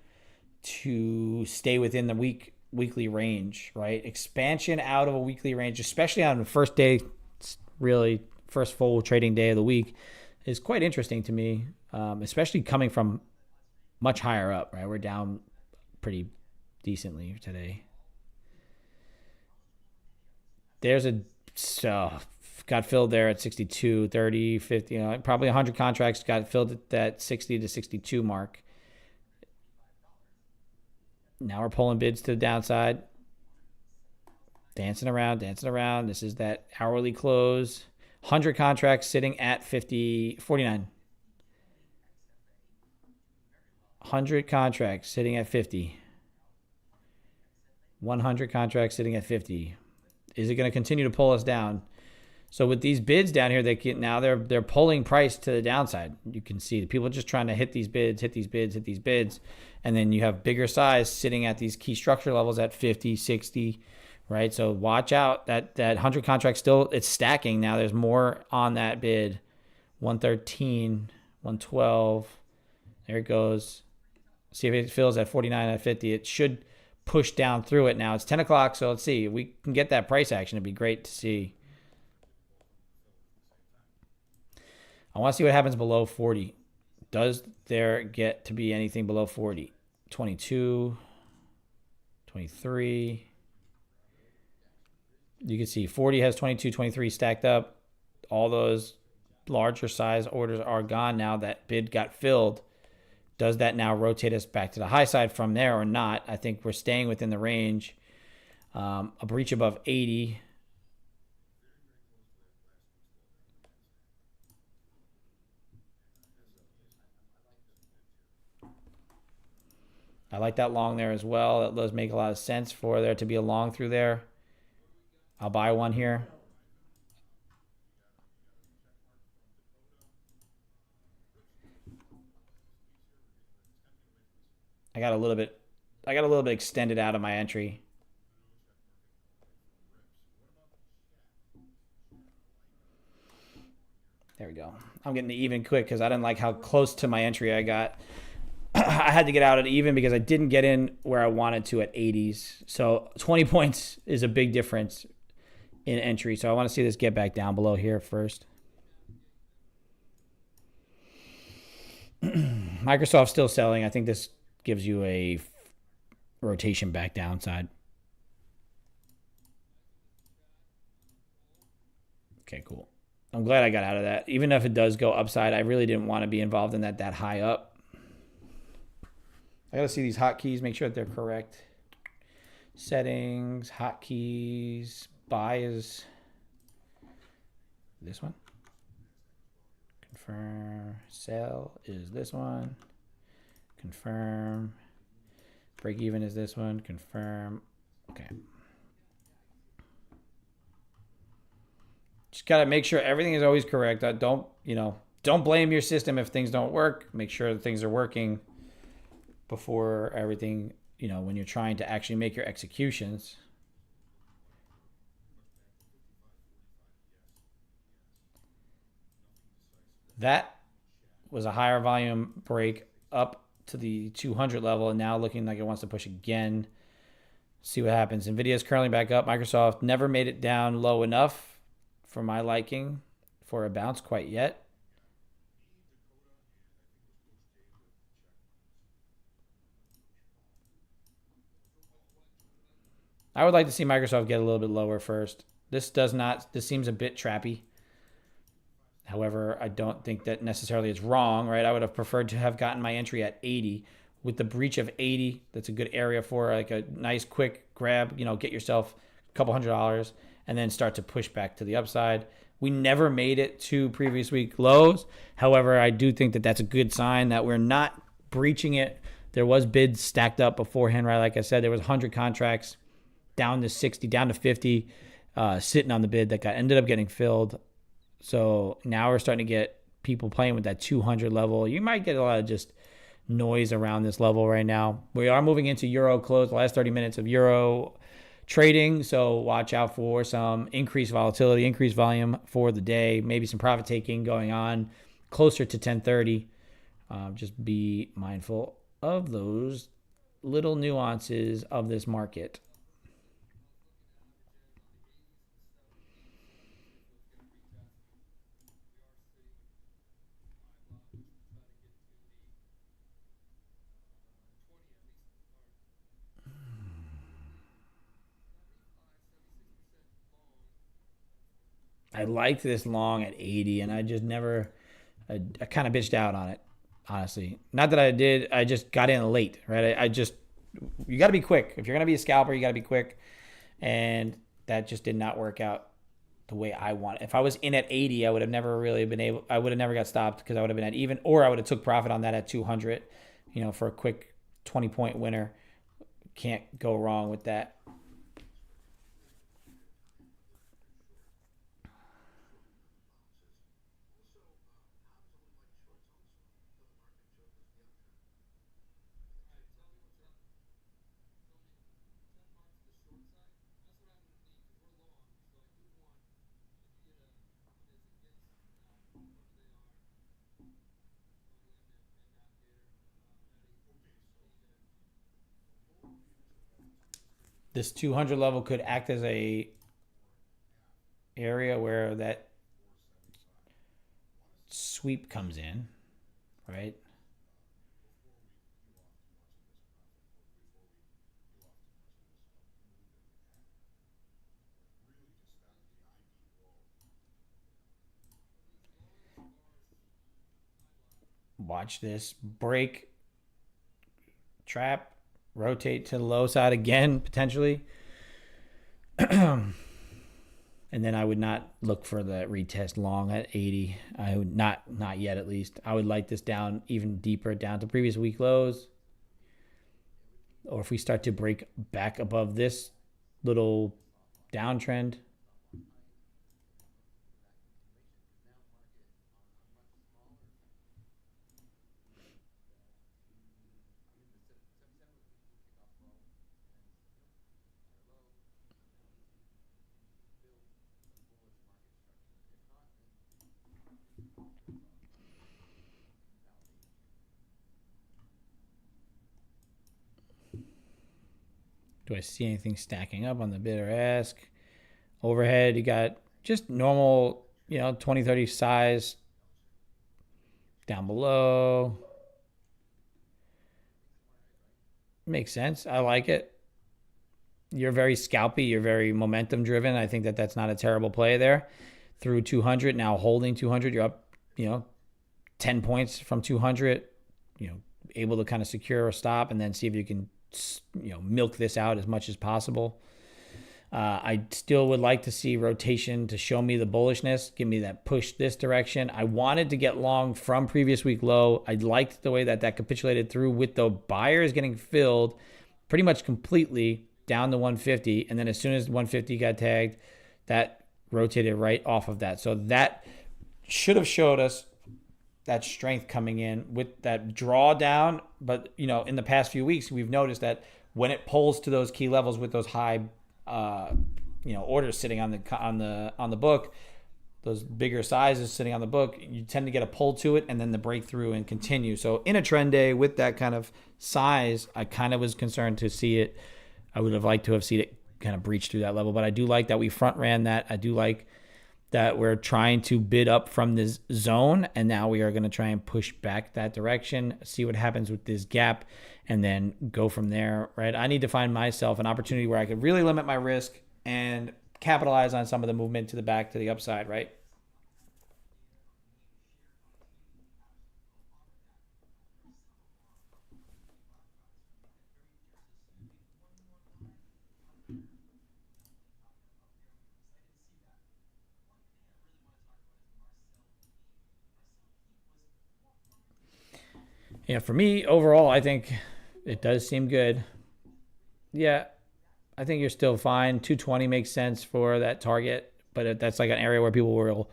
to stay within the weekly range, right? Expansion out of a weekly range, especially on the first day, really first full trading day of the week, is quite interesting to me, especially coming from much higher up, right? We're down pretty decently today. There's got filled there at 62, 30, 50, probably 100 contracts got filled at that 60 to 62 mark. Now we're pulling bids to the downside. Dancing around. This is that hourly close. 100 contracts sitting at 49. 100 contracts sitting at 50. 100 contracts sitting at 50. Is it going to continue to pull us down? So with these bids down here, they're pulling price to the downside. You can see the people are just trying to hit these bids, and then you have bigger size sitting at these key structure levels at 50, 60, right? So watch out. That 100 contract still, it's stacking now. There's more on that bid. 113, 112. There it goes. See if it fills at 49 at 50. It should push down through it now. It's 10 o'clock, so let's see. If we can get that price action, it'd be great to see. I want to see what happens below 40. Does there get to be anything below 40? 22, 23. You can see 40 has 22, 23 stacked up. All those larger size orders are gone now. That bid got filled. Does that now rotate us back to the high side from there or not? I think we're staying within the range. A breach above 80. I like that long there as well. That does make a lot of sense for there to be a long through there. I'll buy one here. I got a little bit extended out of my entry. There we go. I'm getting to even quick because I didn't like how close to my entry I got. I had to get out at even because I didn't get in where I wanted to at 80s. So 20 points is a big difference in entry. So I want to see this get back down below here first. Microsoft's still selling. I think this gives you a rotation back downside. Okay, cool. I'm glad I got out of that. Even if it does go upside, I really didn't want to be involved in that high up. I got to see these hotkeys, make sure that they're correct. Settings, hotkeys, buy is this one. Confirm, sell is this one. Confirm. Break even is this one. Confirm. Okay. Just got to make sure everything is always correct. Don't blame your system if things don't work. Make sure that things are working before everything, when you're trying to actually make your executions. That was a higher volume break up to the 200 level, and now looking like it wants to push again. See what happens. Nvidia is currently back up. Microsoft never made it down low enough for my liking for a bounce quite yet. I would like to see Microsoft get a little bit lower first. This seems a bit trappy. However, I don't think that necessarily is wrong, right? I would have preferred to have gotten my entry at 80. With the breach of 80, that's a good area for like a nice quick grab, get yourself a couple $100 and then start to push back to the upside. We never made it to previous week lows. However, I do think that that's a good sign that we're not breaching it. There was bids stacked up beforehand, right? Like I said, there was 100 contracts down to 60, down to 50, sitting on the bid that ended up getting filled. So now we're starting to get people playing with that 200 level. You might get a lot of just noise around this level right now. We are moving into Euro close, the last 30 minutes of Euro trading. So watch out for some increased volatility, increased volume for the day, maybe some profit taking going on closer to 10:30. Just be mindful of those little nuances of this market. I liked this long at 80, and I just never, I kind of bitched out on it, honestly. Not that I did, I just got in late, right? You got to be quick. If you're going to be a scalper, you got to be quick. And that just did not work out the way I want it. If I was in at 80, I would have never really been able, I would have never got stopped because I would have been at even, or I would have took profit on that at 200, for a quick 20-point winner. Can't go wrong with that. This 200 level could act as a area where that sweep comes in, right? Watch this break, trap, rotate to the low side again, potentially. And then I would not look for the retest long at 80. I would not yet at least. I would like this down even deeper, down to previous week lows. Or if we start to break back above this little downtrend. Do I see anything stacking up on the bid or ask? Overhead, you got just normal, 20, 30 size down below. Makes sense. I like it. You're very scalpy. You're very momentum driven. I think that that's not a terrible play there. Through 200, now holding 200, you're up, 10 points from 200, able to kind of secure a stop and then see if you can milk this out as much as possible. I still would like to see rotation to show me the bullishness, give me that push this direction. I wanted to get long from previous week low. I liked the way that capitulated through with the buyers getting filled pretty much completely down to 150. And then as soon as 150 got tagged, that rotated right off of that. So that should have showed us that strength coming in with that drawdown. But, in the past few weeks, we've noticed that when it pulls to those key levels with those high, orders sitting on the book, those bigger sizes sitting on the book, you tend to get a pull to it and then the breakthrough and continue. So in a trend day with that kind of size, I kind of was concerned to see it. I would have liked to have seen it kind of breach through that level, but I do like that we front ran that. I do like that we're trying to bid up from this zone, and now we are going to try and push back that direction, see what happens with this gap, and then go from there, right? I need to find myself an opportunity where I could really limit my risk and capitalize on some of the movement to the back to the upside, right? Yeah, for me, overall, I think it does seem good. Yeah, I think you're still fine. 220 makes sense for that target, but that's like an area where people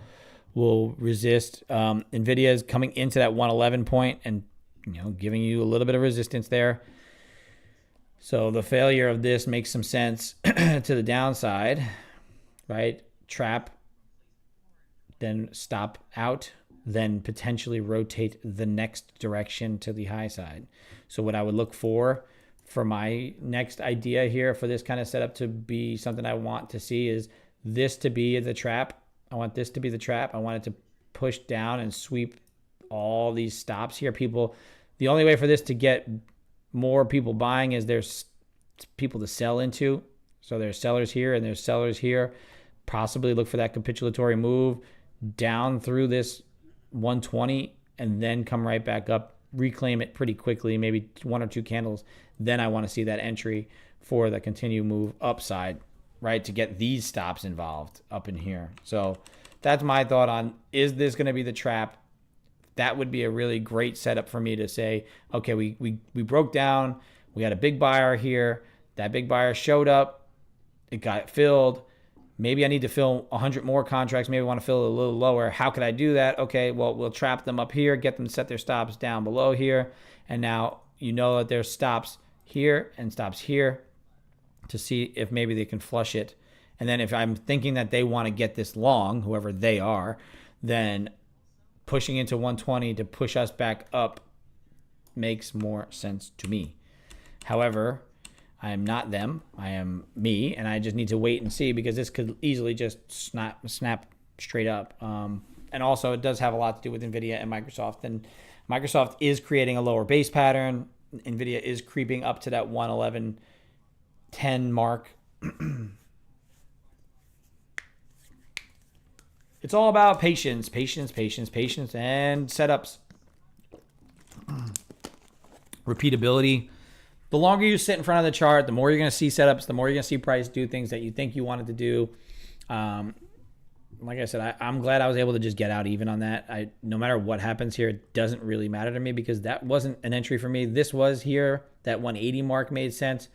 will resist. Nvidia is coming into that 111 point and giving you a little bit of resistance there. So the failure of this makes some sense to the downside, right? Trap, then stop out, then potentially rotate the next direction to the high side. So what I would look for my next idea here for this kind of setup to be something I want to see is this to be the trap. I want this to be the trap. I want it to push down and sweep all these stops here. The only way for this to get more people buying is there's people to sell into. So there's sellers here and there's sellers here. Possibly look for that capitulatory move down through this 120 and then come right back up, reclaim it pretty quickly, maybe one or two candles. Then I want to see that entry for the continued move upside. right, to get these stops involved up in here. So that's my thought on, is this going to be the trap? That would be a really great setup for me to say, okay, we broke down. We had a big buyer here. That big buyer showed up. It got filled. Maybe I need to fill 100 more contracts. Maybe I want to fill it a little lower. How could I do that? Okay, well, we'll trap them up here, get them to set their stops down below here. And now you know that there's stops here and stops here to see if maybe they can flush it. And then if I'm thinking that they want to get this long, whoever they are, then pushing into 120 to push us back up makes more sense to me. However, I am not them. I am me, and I just need to wait and see, because this could easily just snap straight up. And also, it does have a lot to do with NVIDIA and Microsoft. And Microsoft is creating a lower base pattern. NVIDIA is creeping up to that 111.10 mark. It's all about patience, patience, patience, patience, and setups. Repeatability. The longer you sit in front of the chart, the more you're going to see setups, the more you're going to see price do things that you think you wanted to do. Like I said, I'm glad I was able to just get out even on that. No matter what happens here, it doesn't really matter to me, because that wasn't an entry for me. This was here. That 180 mark made sense.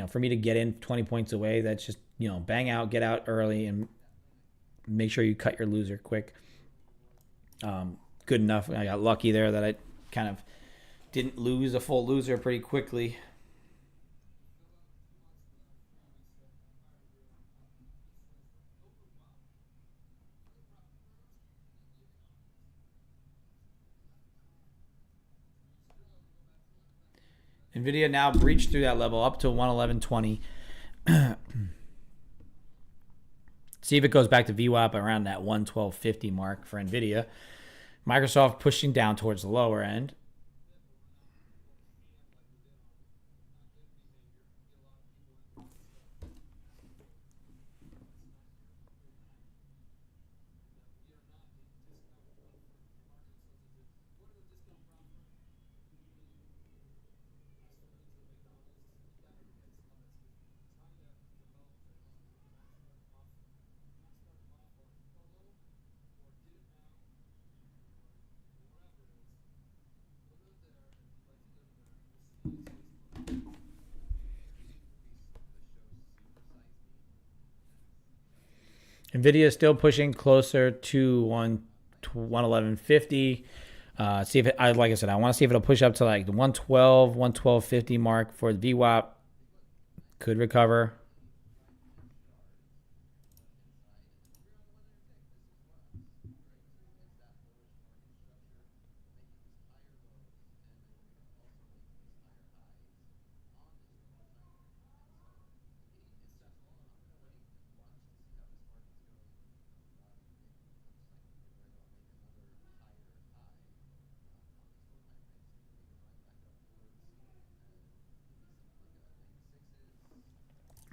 For me to get in 20 points away, that's just, bang out, get out early, and make sure you cut your loser quick. Good enough. I got lucky there that I kind of didn't lose a full loser pretty quickly. NVIDIA now breached through that level up to 111.20. See if it goes back to VWAP around that 112.50 mark for NVIDIA. Microsoft pushing down towards the lower end. NVIDIA is still pushing closer to 111.50. See if it, like I said, I want to see if it'll push up to like the 112, 112.50 mark for the VWAP. Could recover.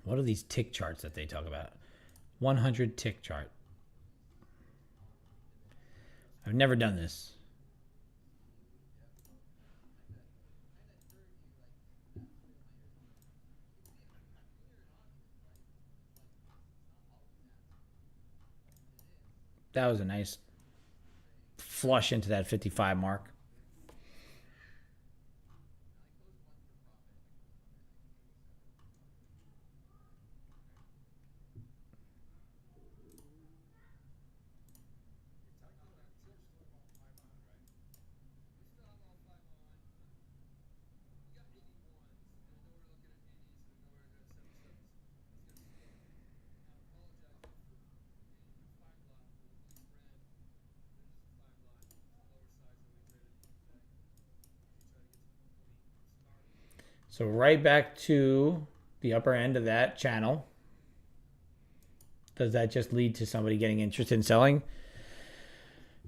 What are these tick charts that they talk about? 100 tick chart. I've never done this. That was a nice flush into that 55 mark. So right back to the upper end of that channel. Does that just lead to somebody getting interested in selling?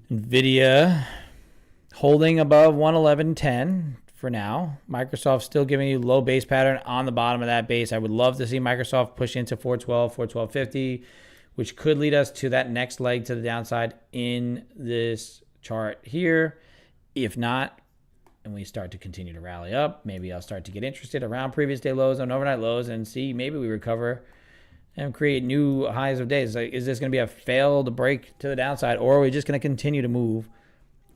NVIDIA holding above 111.10 for now. Microsoft still giving you low base pattern on the bottom of that base. I would love to see Microsoft push into 412, 412.50, which could lead us to that next leg to the downside in this chart here. If not, and we start to continue to rally up, maybe I'll start to get interested around previous day lows and overnight lows and see maybe we recover and create new highs of days. Like, is this going to be a failed break to the downside, or are we just going to continue to move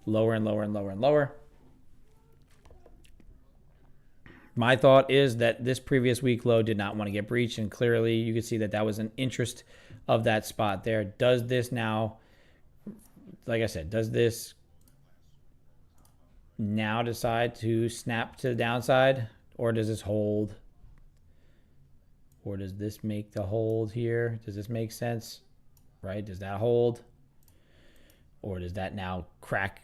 lower and lower and lower and lower? My thought is that this previous week low did not want to get breached, and clearly you can see that that was an interest of that spot there. Does this now, like I said, does this now decide to snap to the downside, or does this hold? Or does this make the hold here? Does this make sense? Right? Does that hold? Or does that now crack?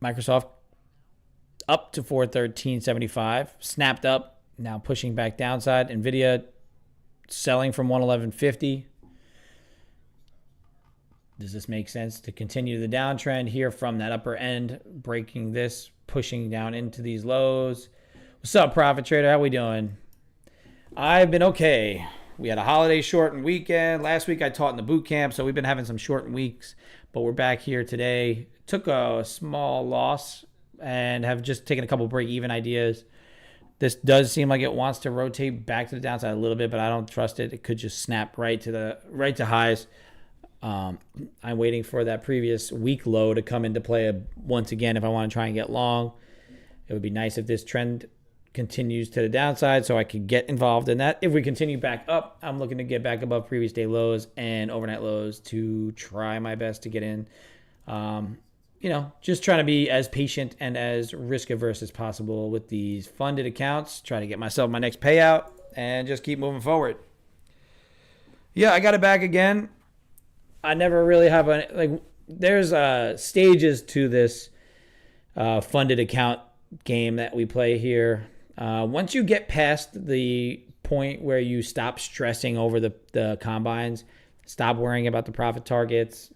Microsoft up to 413.75, snapped up, now pushing back downside. Nvidia selling from 111.50. Does this make sense to continue the downtrend here from that upper end, breaking this, pushing down into these lows? What's up, Profit Trader? How we doing? I've been okay. We had a holiday shortened weekend. Last week I taught in the boot camp, so we've been having some shortened weeks, but we're back here today. Took a small loss and have just taken a couple break-even ideas. This does seem like it wants to rotate back to the downside a little bit, but I don't trust it. It could just snap right to highs. I'm waiting for that previous week low to come into play once again if I want to try and get long. It would be nice if this trend continues to the downside so I could get involved in that. If we continue back up, I'm looking to get back above previous day lows and overnight lows to try my best to get in. Just trying to be as patient and as risk averse as possible with these funded accounts, try to get myself my next payout and just keep moving forward. Yeah, I got it back again. I never really have there's stages to this funded account game that we play here. Once you get past the point where you stop stressing over the combines, stop worrying about the profit targets,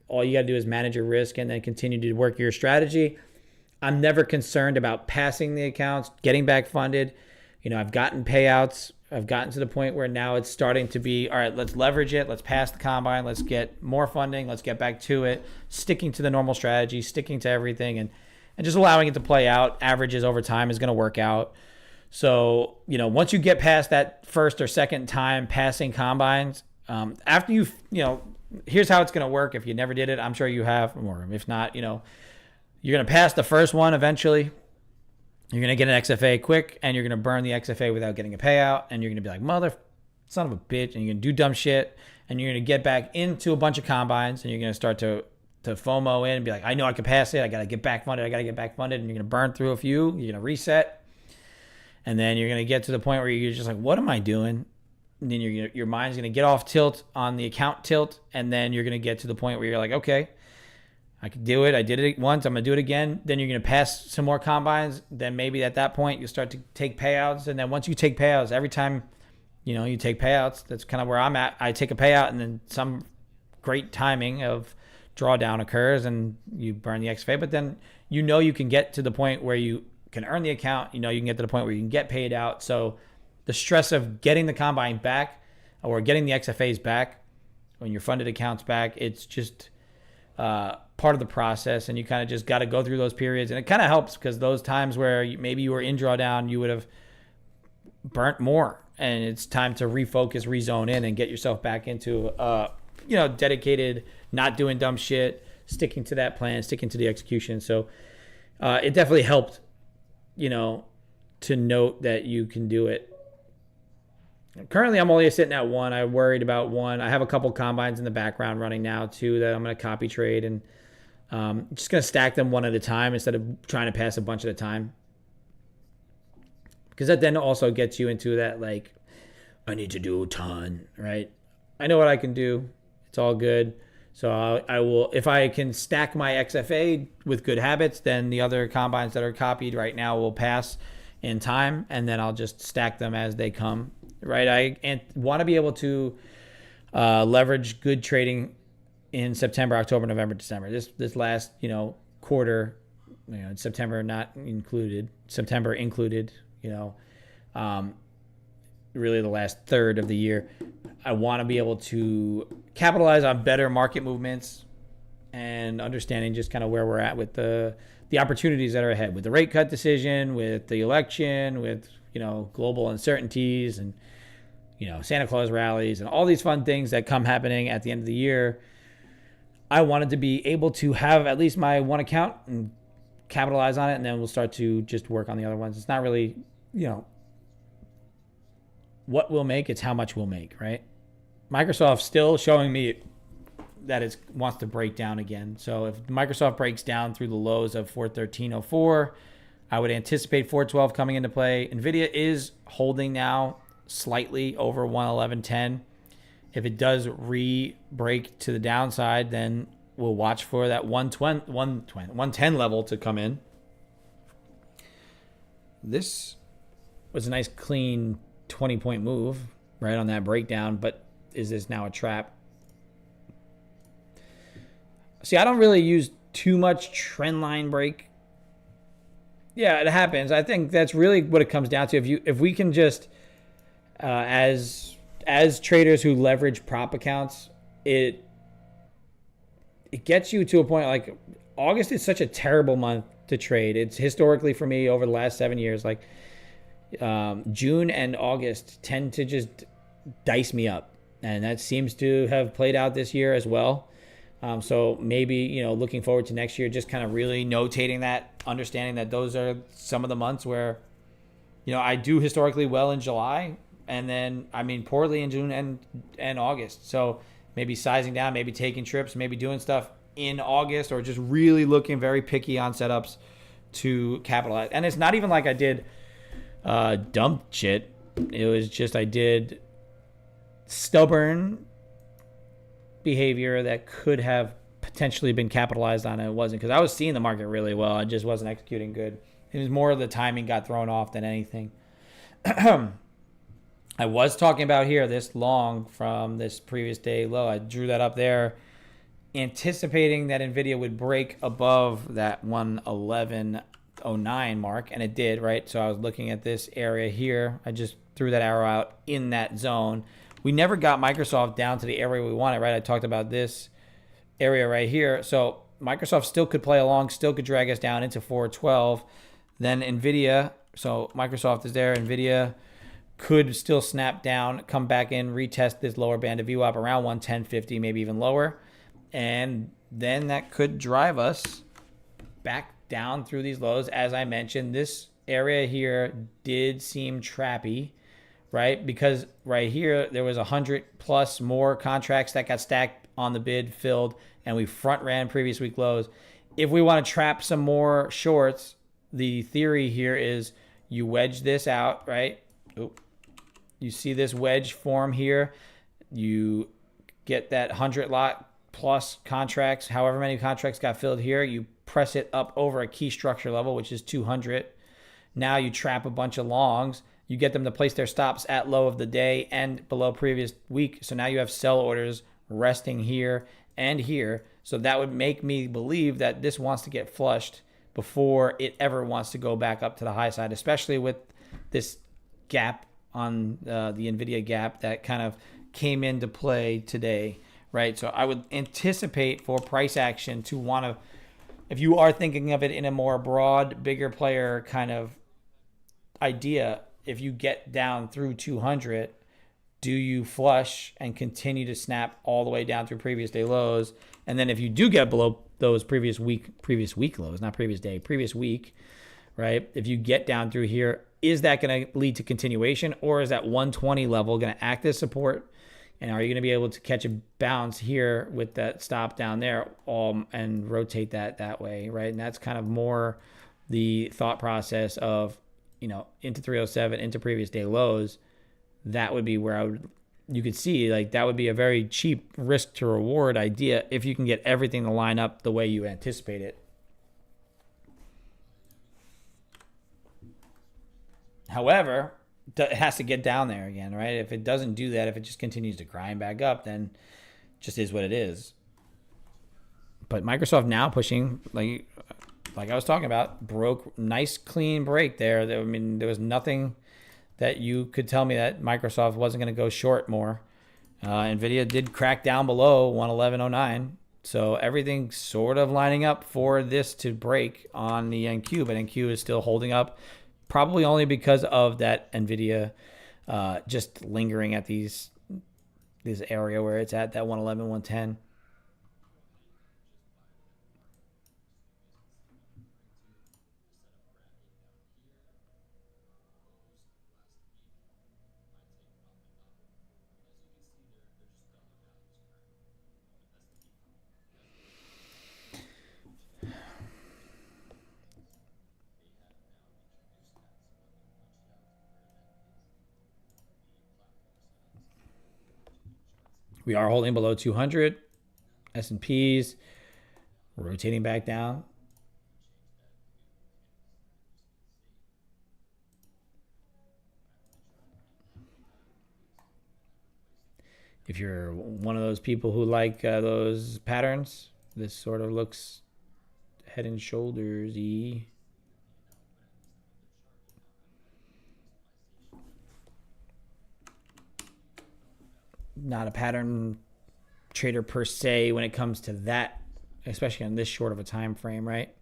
all you got to do is manage your risk and then continue to work your strategy. I'm never concerned about passing the accounts, getting back funded. I've gotten payouts. I've gotten to the point where now it's starting to be, all right, let's leverage it. Let's pass the combine. Let's get more funding. Let's get back to it. Sticking to the normal strategy, sticking to everything, and just allowing it to play out. Averages over time is going to work out. So, once you get past that first or second time passing combines, after here's how it's going to work. If you never did it, I'm sure you have, or if not, you're going to pass the first one eventually. You're going to get an XFA quick, and you're going to burn the XFA without getting a payout, and you're going to be like, mother son of a bitch, and you're going to do dumb shit, and you're going to get back into a bunch of combines, and you're going to start to FOMO in and be like, I know I can pass it. I got to get back funded. And you're going to burn through a few. You're going to reset. And then you're going to get to the point where you're just like, what am I doing? And then your mind's going to get off tilt on the account tilt. And then you're going to get to the point where you're like, okay, I can do it. I did it once. I'm going to do it again. Then you're going to pass some more combines. Then maybe at that point you start to take payouts. And then once you take payouts, every time, you take payouts, that's kind of where I'm at. I take a payout and then some great timing of drawdown occurs and you burn the XFA, but then you can get to the point where you can earn the account, you can get to the point where you can get paid out. So the stress of getting the combine back or getting the XFAs back when your funded accounts back, it's just part of the process, and you kind of just got to go through those periods. And it kind of helps because those times where maybe you were in drawdown, you would have burnt more, and it's time to refocus, rezone in, and get yourself back into dedicated, not doing dumb shit, sticking to that plan, sticking to the execution. So it definitely helped, to note that you can do it. Currently, I'm only sitting at one. I worried about one. I have a couple combines in the background running now, too, that I'm going to copy trade. And just going to stack them one at a time instead of trying to pass a bunch at a time. Because that then also gets you into that, I need to do a ton, right? I know what I can do. It's all good. So I will, if I can stack my XFA with good habits, then the other combines that are copied right now will pass in time, and then I'll just stack them as they come, right? I want to be able to leverage good trading in September, October, November, December. This last, quarter, September not included, September included, really the last third of the year. I want to be able to capitalize on better market movements and understanding just kind of where we're at with the opportunities that are ahead with the rate cut decision, with the election, with, global uncertainties and, Santa Claus rallies and all these fun things that come happening at the end of the year. I wanted to be able to have at least my one account and capitalize on it, and then we'll start to just work on the other ones. It's not really, what we'll make, it's how much we'll make, right? Microsoft's still showing me that it wants to break down again. So if Microsoft breaks down through the lows of 413.04, I would anticipate 412 coming into play. NVIDIA is holding now slightly over 111.10. If it does re-break to the downside, then we'll watch for that 110 level to come in. This was a nice clean 20-point move right on that breakdown, but is this now a trap? See, I don't really use too much trend line break. Yeah, it happens. I think that's really what it comes down to. If we can just, as traders who leverage prop accounts, it gets you to a point like August is such a terrible month to trade. It's historically for me over the last 7 years, like June and August tend to just dice me up. And that seems to have played out this year as well. So maybe, looking forward to next year, just kind of really notating that, understanding that those are some of the months where, I do historically well in July and then, poorly in June and August. So maybe sizing down, maybe taking trips, maybe doing stuff in August, or just really looking very picky on setups to capitalize. And it's not even like I did dumb shit. It was just I did stubborn behavior that could have potentially been capitalized on, and it wasn't, because I was seeing the market really well. I just wasn't executing good. It was more of the timing got thrown off than anything. I was talking about here this long from this previous day low. I drew that up there, anticipating that NVIDIA would break above that 111.09 mark, and it did, right? So I was looking at this area here. I just threw that arrow out in that zone. We never got Microsoft down to the area we wanted, right? I talked about this area right here. So Microsoft still could play along, still could drag us down into 412. Then NVIDIA, so Microsoft is there. NVIDIA could still snap down, come back in, retest this lower band of VWAP around 110.50, maybe even lower. And then that could drive us back down through these lows. As I mentioned, this area here did seem trappy, right? Because right here, there was 100 plus more contracts that got stacked on the bid, filled, and we front ran previous week lows. If we want to trap some more shorts, the theory here is you wedge this out, right? Oop. You see this wedge form here. You get that 100 lot plus contracts, however many contracts got filled here. You press it up over a key structure level, which is 200. Now you trap a bunch of longs. You get them to place their stops at low of the day and below previous week. So now you have sell orders resting here and here. So that would make me believe that this wants to get flushed before it ever wants to go back up to the high side, especially with this gap on the NVIDIA gap that kind of came into play today, right? So I would anticipate for price action to want to, if you are thinking of it in a more broad, bigger player kind of idea, if you get down through 200, do you flush and continue to snap all the way down through previous day lows? And then if you do get below those previous week lows, not previous day, previous week, right? If you get down through here, is that going to lead to continuation, or is that 120 level going to act as support? And are you going to be able to catch a bounce here with that stop down there and rotate that way, right? And that's kind of more the thought process of, into 307, into previous day lows. That would be where you could see, like, that would be a very cheap risk to reward idea if you can get everything to line up the way you anticipate it. However, it has to get down there again, right? If it doesn't do that, if it just continues to grind back up, then it just is what it is. But Microsoft now pushing, like I was talking about, broke, nice clean break there. There was nothing that you could tell me that Microsoft wasn't going to go short more. NVIDIA did crack down below 111.09. So everything's sort of lining up for this to break on the NQ, but NQ is still holding up, probably only because of that NVIDIA just lingering at this area where it's at, that 111, 110. We are holding below 200. S&Ps rotating back down. If you're one of those people who like those patterns, this sort of looks head and shoulders-y. Not a pattern trader per se when it comes to that, especially on this short of a time frame, right?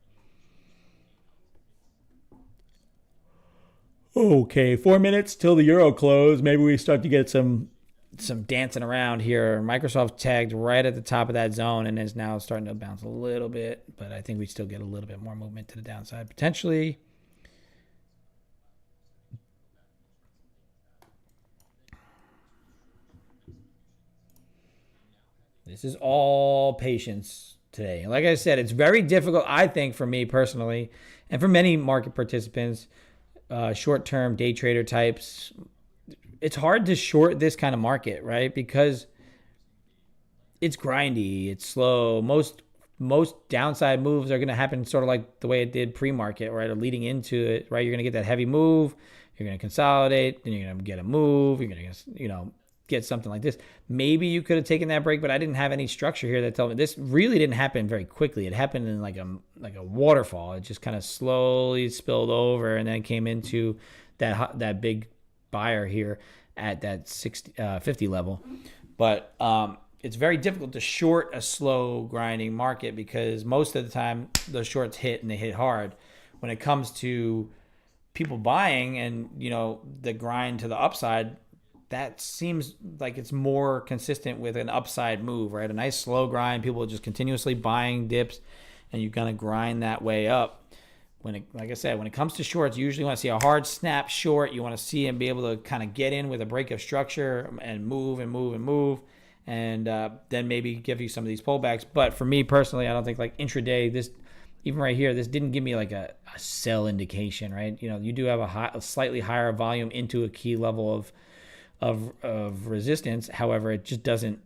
Okay, 4 minutes till the euro close. Maybe we start to get some dancing around here. Microsoft tagged right at the top of that zone and is now starting to bounce a little bit, but I think we still get a little bit more movement to the downside potentially. This is all patience today. Like I said, it's very difficult, I think, for me personally, and for many market participants, short-term day trader types. It's hard to short this kind of market, right? Because it's grindy, it's slow. Most downside moves are going to happen sort of like the way it did pre-market, right? Or leading into it, right? You're going to get that heavy move, you're going to consolidate, then you're going to get a move, you're going to, get something like this. Maybe you could have taken that break, but I didn't have any structure here that told me this really didn't happen very quickly. It happened in like a waterfall. It just kind of slowly spilled over and then came into that big buyer here at that 50 level. But it's very difficult to short a slow grinding market because most of the time those shorts hit and they hit hard. When it comes to people buying and the grind to the upside, that seems like it's more consistent with an upside move, right? A nice slow grind. People are just continuously buying dips, and you're gonna grind that way up. Like I said, when it comes to shorts, you usually want to see a hard snap short. You want to see and be able to kind of get in with a break of structure and move and move and move, and then maybe give you some of these pullbacks. But for me personally, I don't think like intraday, this even right here, this didn't give me like a sell indication, right? You do have a slightly higher volume into a key level of resistance. However, it just doesn't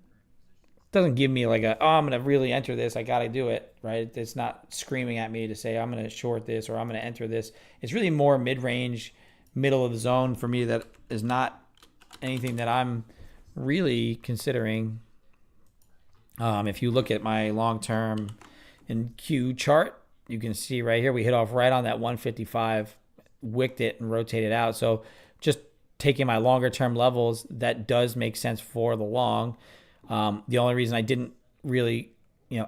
give me like I'm going to really enter this. I got to do it, right? It's not screaming at me to say I'm going to short this or I'm going to enter this. It's really more mid-range, middle of the zone for me. That is not anything that I'm really considering. If you look at my long-term and Q chart, you can see right here, we hit off right on that 155, wicked it and rotated out. So just taking my longer term levels, that does make sense for the long. The only reason I didn't really,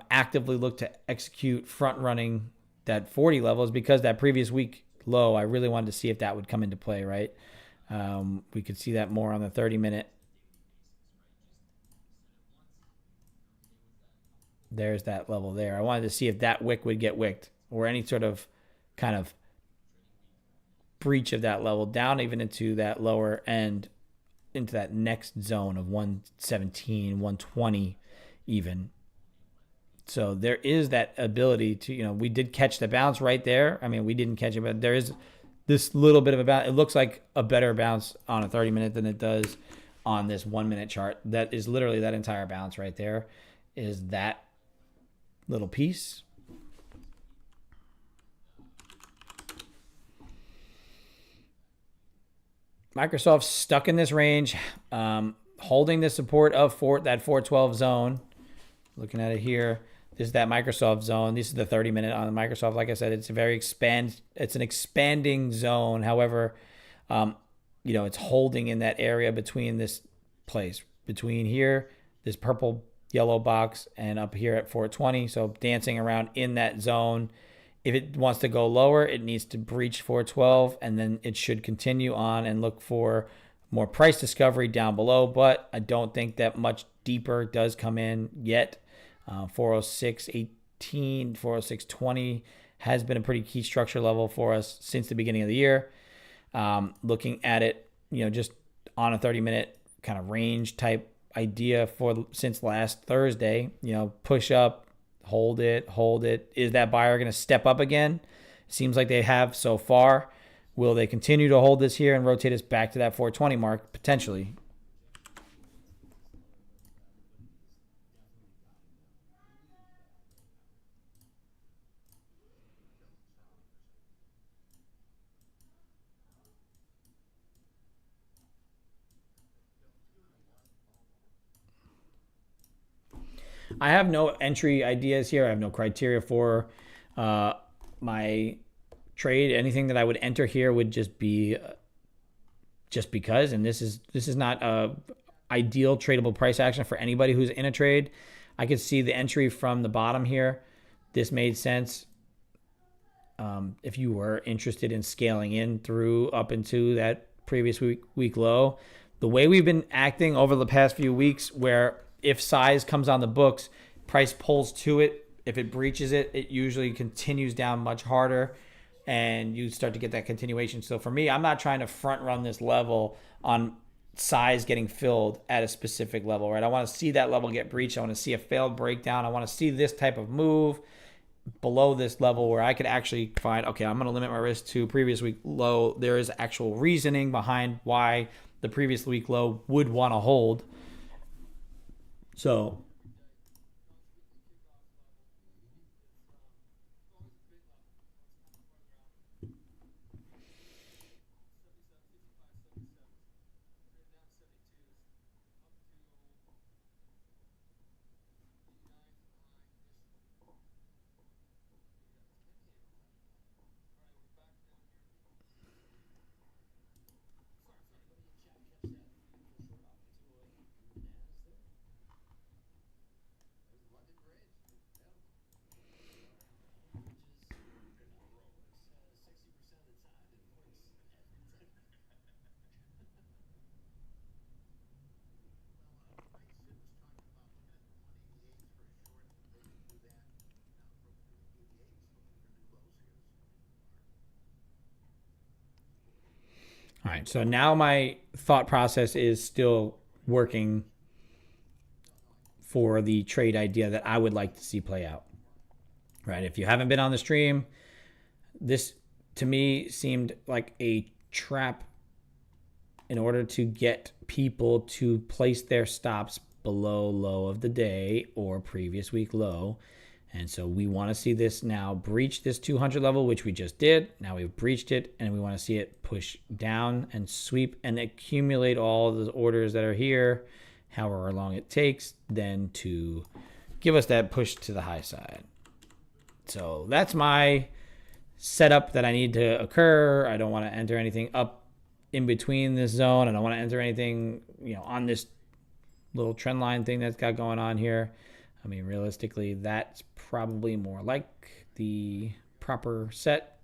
actively look to execute front running that 40 level is because that previous week low, I really wanted to see if that would come into play, right? We could see that more on the 30-minute. There's that level there. I wanted to see if that wick would get wicked or any sort of kind of breach of that level down even into that lower end, into that next zone of 117, 120 even. So there is that ability to, we did catch the bounce right there. I mean, we didn't catch it, but there is this little bit of a bounce. It looks like a better bounce on a 30-minute than it does on this 1-minute chart. That is literally that entire bounce right there is that little piece. Microsoft's stuck in this range, holding the support of that 412 zone. Looking at it here, this is that Microsoft zone. This is the 30-minute on Microsoft. Like I said, it's it's an expanding zone. However, it's holding in that area between this place, between here, this purple yellow box and up here at 420. So dancing around in that zone. If it wants to go lower, it needs to breach 412, and then it should continue on and look for more price discovery down below. But I don't think that much deeper does come in yet. 406.18, 406.20 has been a pretty key structure level for us since the beginning of the year. Looking at it, just on a 30-minute kind of range type idea since last Thursday, push up, hold it. Is that buyer going to step up again? Seems like they have so far. Will they continue to hold this here and rotate us back to that 420 mark? Potentially. I have no entry ideas here. I have no criteria for my trade. Anything that I would enter here would just be just because. And this is not a ideal tradable price action for anybody who's in a trade. I could see the entry from the bottom here. This made sense. If you were interested in scaling in through up into that previous week low, the way we've been acting over the past few weeks, where if size comes on the books, price pulls to it. If it breaches it, it usually continues down much harder, and you start to get that continuation. So for me, I'm not trying to front run this level on size getting filled at a specific level, right? I want to see that level get breached. I want to see a failed breakdown. I want to see this type of move below this level where I could actually find, okay, I'm going to limit my risk to previous week low. There is actual reasoning behind why the previous week low would want to hold. So all right, so now my thought process is still working for the trade idea that I would like to see play out. Right? If you haven't been on the stream, this to me seemed like a trap in order to get people to place their stops below low of the day or previous week low. And so we want to see this now breach this 200 level, which we just did. Now we've breached it, and we want to see it push down and sweep and accumulate all the orders that are here, however long it takes, then to give us that push to the high side. So that's my setup that I need to occur. I don't want to enter anything up in between this zone. I don't want to enter anything, on this little trend line thing that's got going on here. I mean, realistically, that's probably more like the proper set.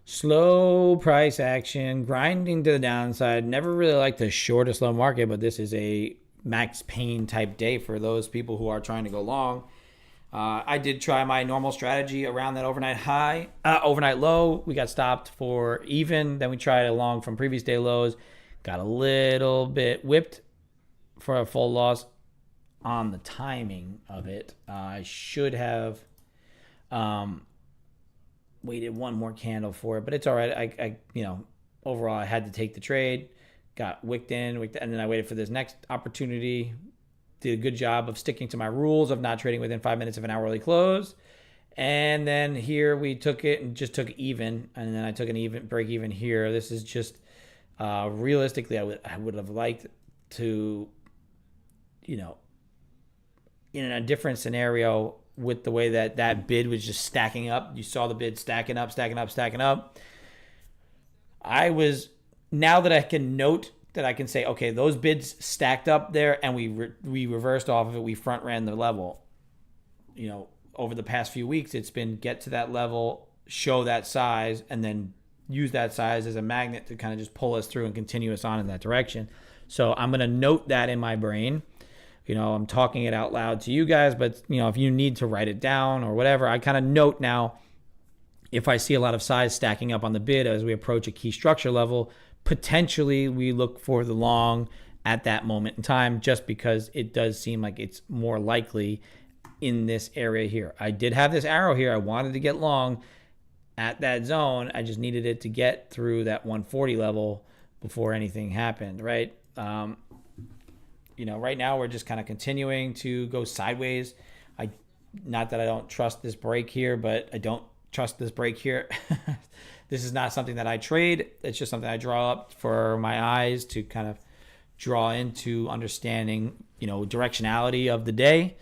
Slow price action, grinding to the downside. Never really liked the short or slow market, but this is a max pain type day for those people who are trying to go long. I did try my normal strategy around that overnight low. We got stopped for even. Then we tried along from previous day lows. Got a little bit whipped for a full loss on the timing of it. I should have waited one more candle for it, but it's all right. Overall, I had to take the trade. Got wicked in, and then I waited for this next opportunity. Did a good job of sticking to my rules of not trading within 5 minutes of an hourly close. And then here we took it and just took even, and then I took an even break even here. This is just realistically, I would have liked to, in a different scenario with the way that bid was just stacking up. You saw the bid stacking up. Now that I can note that I can say, okay, those bids stacked up there and we reversed off of it. We front ran the level. Over the past few weeks, it's been get to that level, show that size, and then use that size as a magnet to kind of just pull us through and continue us on in that direction. So I'm going to note that in my brain. I'm talking it out loud to you guys, but, if you need to write it down or whatever, I kind of note now if I see a lot of size stacking up on the bid as we approach a key structure level, potentially we look for the long at that moment in time, just because it does seem like it's more likely in this area here. I did have this arrow here. I wanted to get long at that zone. I just needed it to get through that 140 level before anything happened, right? Right now we're just kind of continuing to go sideways. Not that I don't trust this break here, but I don't trust this break here. This is not something that I trade. It's just something I draw up for my eyes to kind of draw into understanding, directionality of the day.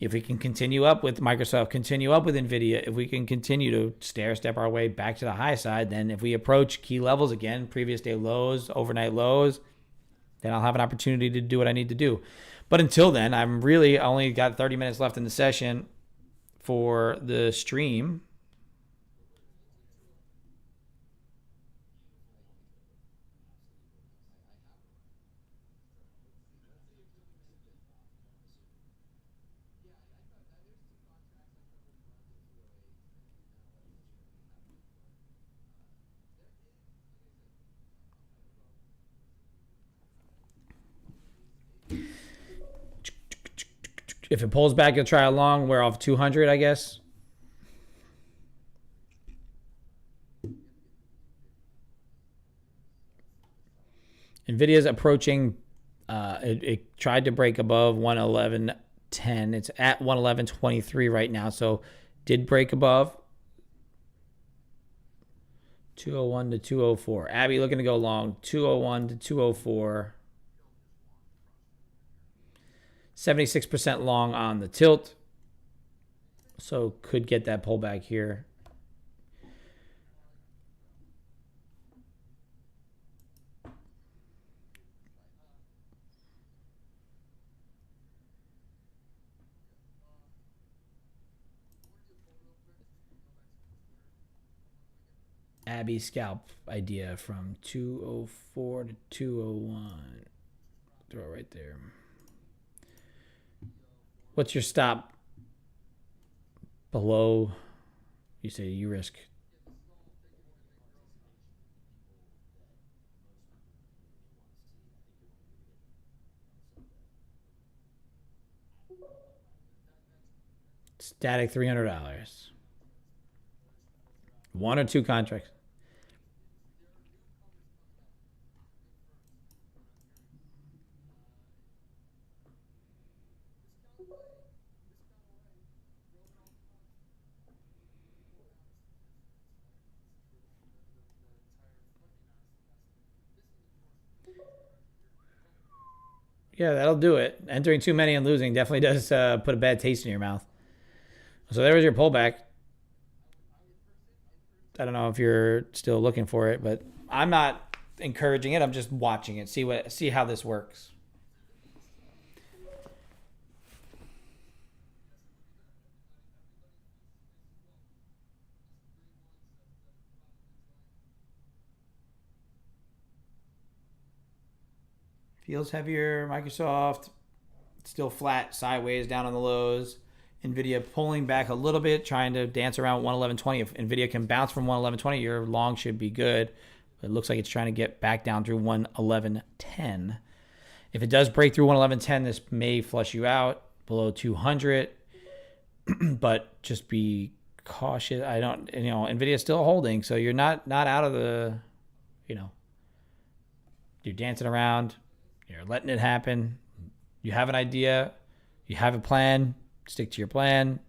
If we can continue up with Microsoft, continue up with NVIDIA, if we can continue to stair step our way back to the high side, then if we approach key levels again, previous day lows, overnight lows, then I'll have an opportunity to do what I need to do. But until then, I only got 30 minutes left in the session for the stream. If it pulls back, you'll try a long. We're off 200, I guess. NVIDIA's approaching. It tried to break above 111.10. It's at 111.23 right now. So did break above 201 to 204. Abby looking to go long. 201 to 204. 76% long on the tilt. So could get that pullback here. Abby scalp idea from 204 to 201. Throw it right there. What's your stop below? You say you risk. Static $300. One or two contracts. Yeah, that'll do it. Entering too many and losing definitely does put a bad taste in your mouth. So there was your pullback. I don't know if you're still looking for it, but I'm not encouraging it. I'm just watching it. See how this works. Feels heavier. Microsoft still flat, sideways, down on the lows. NVIDIA pulling back a little bit, trying to dance around 111.20. If NVIDIA can bounce from 111.20, your long should be good. It looks like it's trying to get back down through 111.10. If it does break through 111.10, this may flush you out below 200, but just be cautious. NVIDIA is still holding, so you're not out of the, you're dancing around, you're letting it happen. You have an idea, you have a plan, stick to your plan.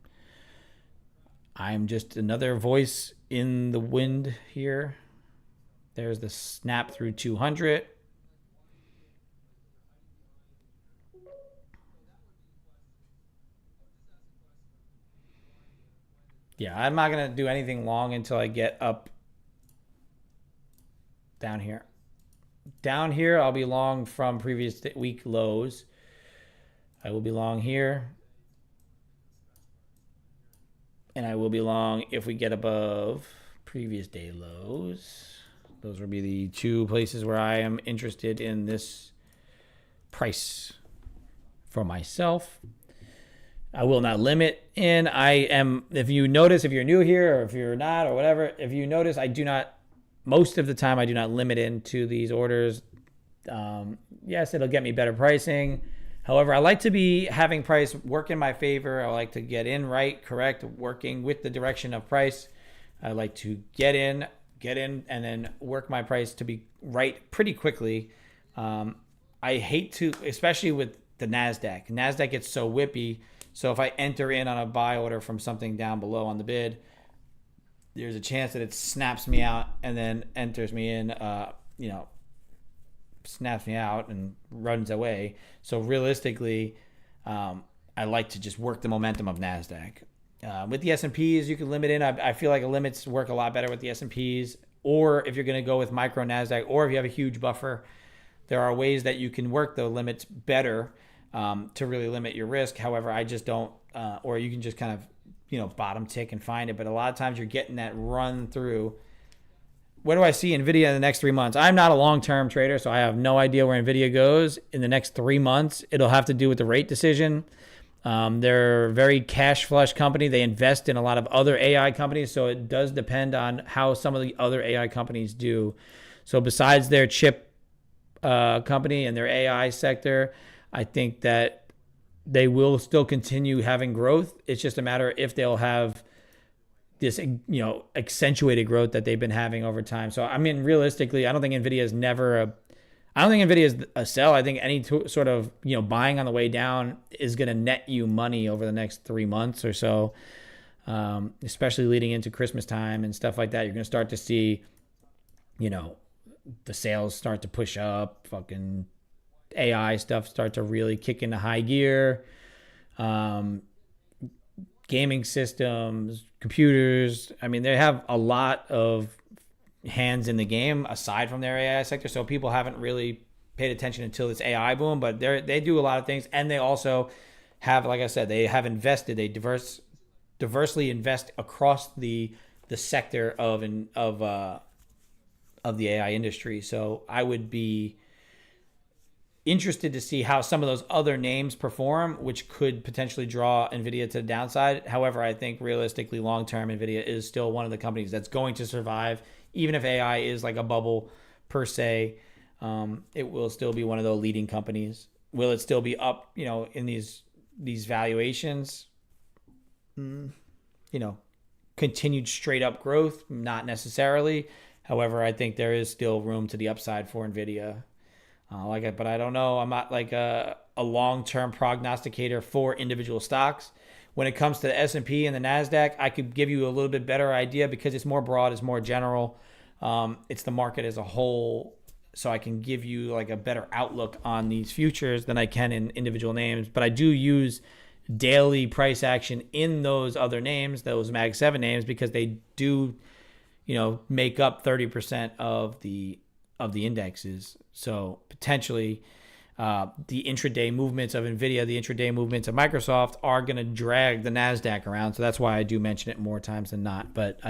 I'm just another voice in the wind here. There's the snap through 200. Yeah, I'm not going to do anything long until I get up down here. Down here, I'll be long from previous week lows. I will be long here. And I will be long if we get above previous day lows. Those will be the two places where I am interested in this price for myself. I will not limit in. If you notice, if you're new here or if you're not or whatever, if you notice, most of the time, I do not limit into these orders. Yes, it'll get me better pricing. However, I like to be having price work in my favor. I like to get in right, correct, working with the direction of price. I like to get in, and then work my price to be right pretty quickly. I hate to, especially with the NASDAQ. NASDAQ gets so whippy. So if I enter in on a buy order from something down below on the bid, there's a chance that it snaps me out and then enters me in, snaps me out and runs away. So realistically, I like to just work the momentum of NASDAQ. With the S&Ps, you can limit in. I feel like limits work a lot better with the S&Ps. Or if you're going to go with micro NASDAQ, or if you have a huge buffer, there are ways that you can work the limits better to really limit your risk. However, I just don't, or you can just kind of, bottom tick and find it. But a lot of times you're getting that run through. Where do I see NVIDIA in the next 3 months? I'm not a long-term trader, so I have no idea where NVIDIA goes in the next 3 months. It'll have to do with the rate decision. They're a very cash flush company. They invest in a lot of other AI companies, so it does depend on how some of the other AI companies do. So besides their chip company and their AI sector, I think that they will still continue having growth. It's just a matter if they'll have this, accentuated growth that they've been having over time. So, realistically, I don't think NVIDIA is a sell. I think any sort of, buying on the way down is going to net you money over the next 3 months or so, especially leading into Christmas time and stuff like that. You're going to start to see, the sales start to push up, fucking AI stuff start to really kick into high gear. Gaming systems, computers. They have a lot of hands in the game aside from their AI sector. So people haven't really paid attention until this AI boom, but they do a lot of things. And they also have, like I said, they have invested, they diversely invest across the sector of the AI industry. So I would be interested to see how some of those other names perform, which could potentially draw NVIDIA to the downside. However, I think realistically, long-term, NVIDIA is still one of the companies that's going to survive. Even if AI is like a bubble per se, it will still be one of the leading companies. Will it still be up, in these valuations? Continued straight up growth? Not necessarily. However, I think there is still room to the upside for NVIDIA. But I don't know. I'm not like a long-term prognosticator for individual stocks. When it comes to the S&P and the NASDAQ, I could give you a little bit better idea because it's more broad, it's more general. It's the market as a whole. So I can give you like a better outlook on these futures than I can in individual names. But I do use daily price action in those other names, those Mag 7 names, because they do, make up 30% of the indexes. So potentially the intraday movements of NVIDIA, the intraday movements of Microsoft are going to drag the NASDAQ around. So that's why I do mention it more times than not. But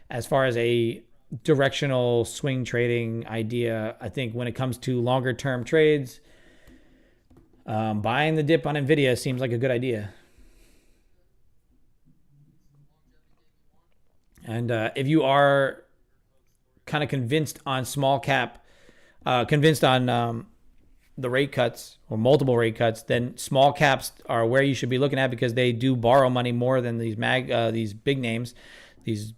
as far as a directional swing trading idea, I think when it comes to longer term trades, buying the dip on NVIDIA seems like a good idea. And if you are kind of convinced on small cap, convinced on the rate cuts or multiple rate cuts, then small caps are where you should be looking at, because they do borrow money more than these big names, these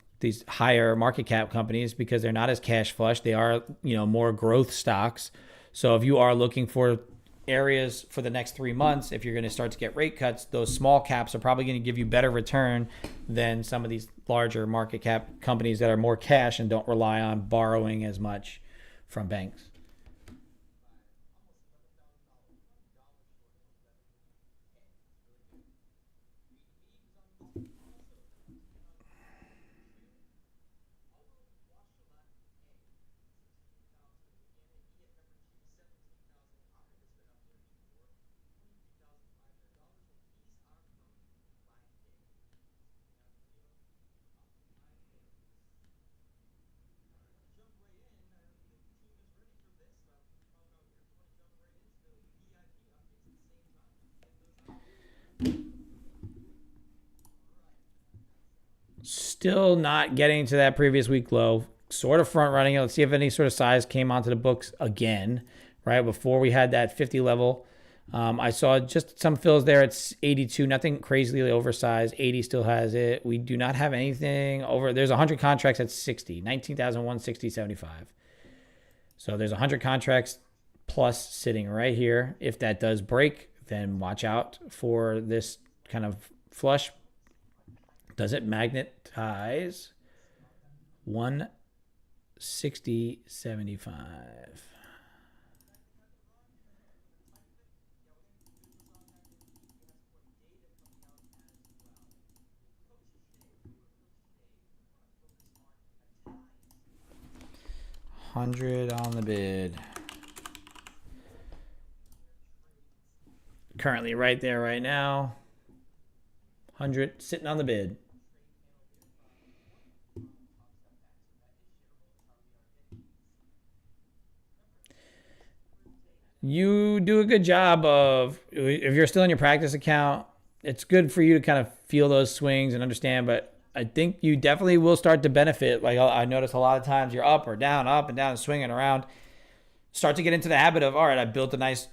higher market cap companies, because they're not as cash flush. They are, more growth stocks. So if you are looking for areas for the next 3 months, if you're going to start to get rate cuts, those small caps are probably going to give you better return than some of these larger market cap companies that are more cash and don't rely on borrowing as much from banks. Still not getting to that previous week low, sort of front running it. Let's see if any sort of size came onto the books again, right? Before we had that 50 level. I saw just some fills there at 82, nothing crazily oversized. 80 still has it. We do not have anything over. There's 100 contracts at 60, 19,160.75. So there's 100 contracts plus sitting right here. If that does break, then watch out for this kind of flush. Does it magnetize? 160.75. $100 on the bid. Currently right there right now. 100 sitting on the bid. You do a good job of, if you're still in your practice account, it's good for you to kind of feel those swings and understand, but I think you definitely will start to benefit. Like I notice a lot of times you're up and down, swinging around. Start to get into the habit of, all right, I built a nice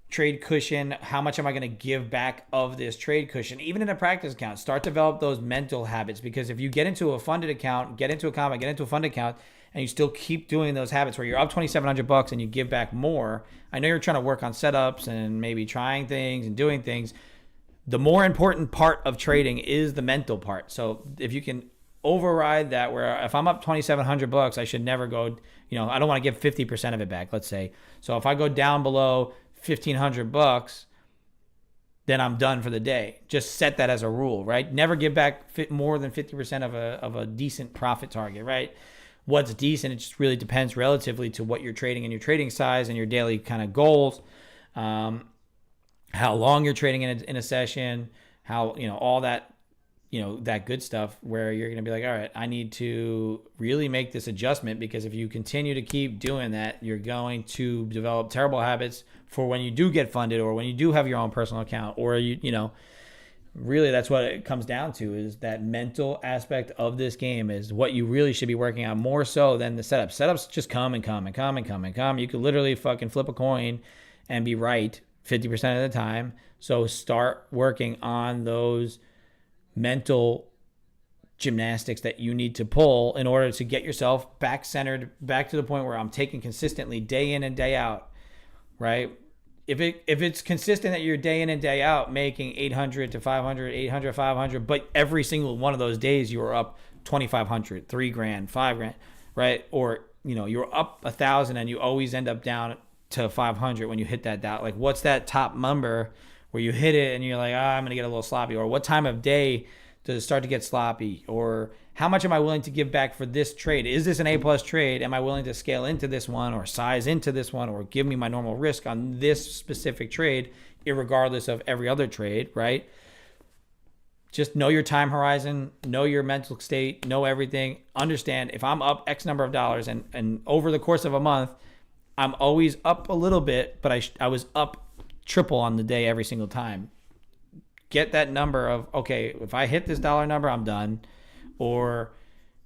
trade cushion. How much am I going to give back of this trade cushion? Even in a practice account, start to develop those mental habits, because if you get into a funded account, get into a combat, get into a funded account, and you still keep doing those habits where you're up $2,700 and you give back more. I know you're trying to work on setups and maybe trying things and doing things. The more important part of trading is the mental part. So if you can override that, where if I'm up $2,700, I should never go, I don't want to give 50% of it back, let's say. So if I go down below $1,500, then I'm done for the day. Just set that as a rule, right? Never give back more than 50% of a decent profit target, right? What's decent, it just really depends relatively to what you're trading and your trading size and your daily kind of goals, how long you're trading in a session, how, all that, that good stuff, where you're going to be like, all right, I need to really make this adjustment, because if you continue to keep doing that, you're going to develop terrible habits for when you do get funded, or when you do have your own personal account, or really that's what it comes down to, is that mental aspect of this game is what you really should be working on, more so than the setups. Setups just come and come and come and come and come. You could literally fucking flip a coin and be right 50% of the time. So start working on those mental gymnastics that you need to pull in order to get yourself back centered, back to the point where I'm taking consistently day in and day out, right? If it's consistent that you're day in and day out making 800 to 500, 800, 500, but every single one of those days you are up 2,500, $3,000, $5,000, right? Or, you're up 1,000 and you always end up down to 500 when you hit that down. Like, what's that top number where you hit it and you're like, I'm going to get a little sloppy? Or what time of day does it start to get sloppy? Or how much am I willing to give back for this trade? Is this an A+ trade? Am I willing to scale into this one, or size into this one, or give me my normal risk on this specific trade, irregardless of every other trade, right? Just know your time horizon, know your mental state, know everything. Understand, if I'm up X number of dollars and over the course of a month, I'm always up a little bit, but I was up triple on the day every single time. Get that number of, okay, if I hit this dollar number, I'm done. Or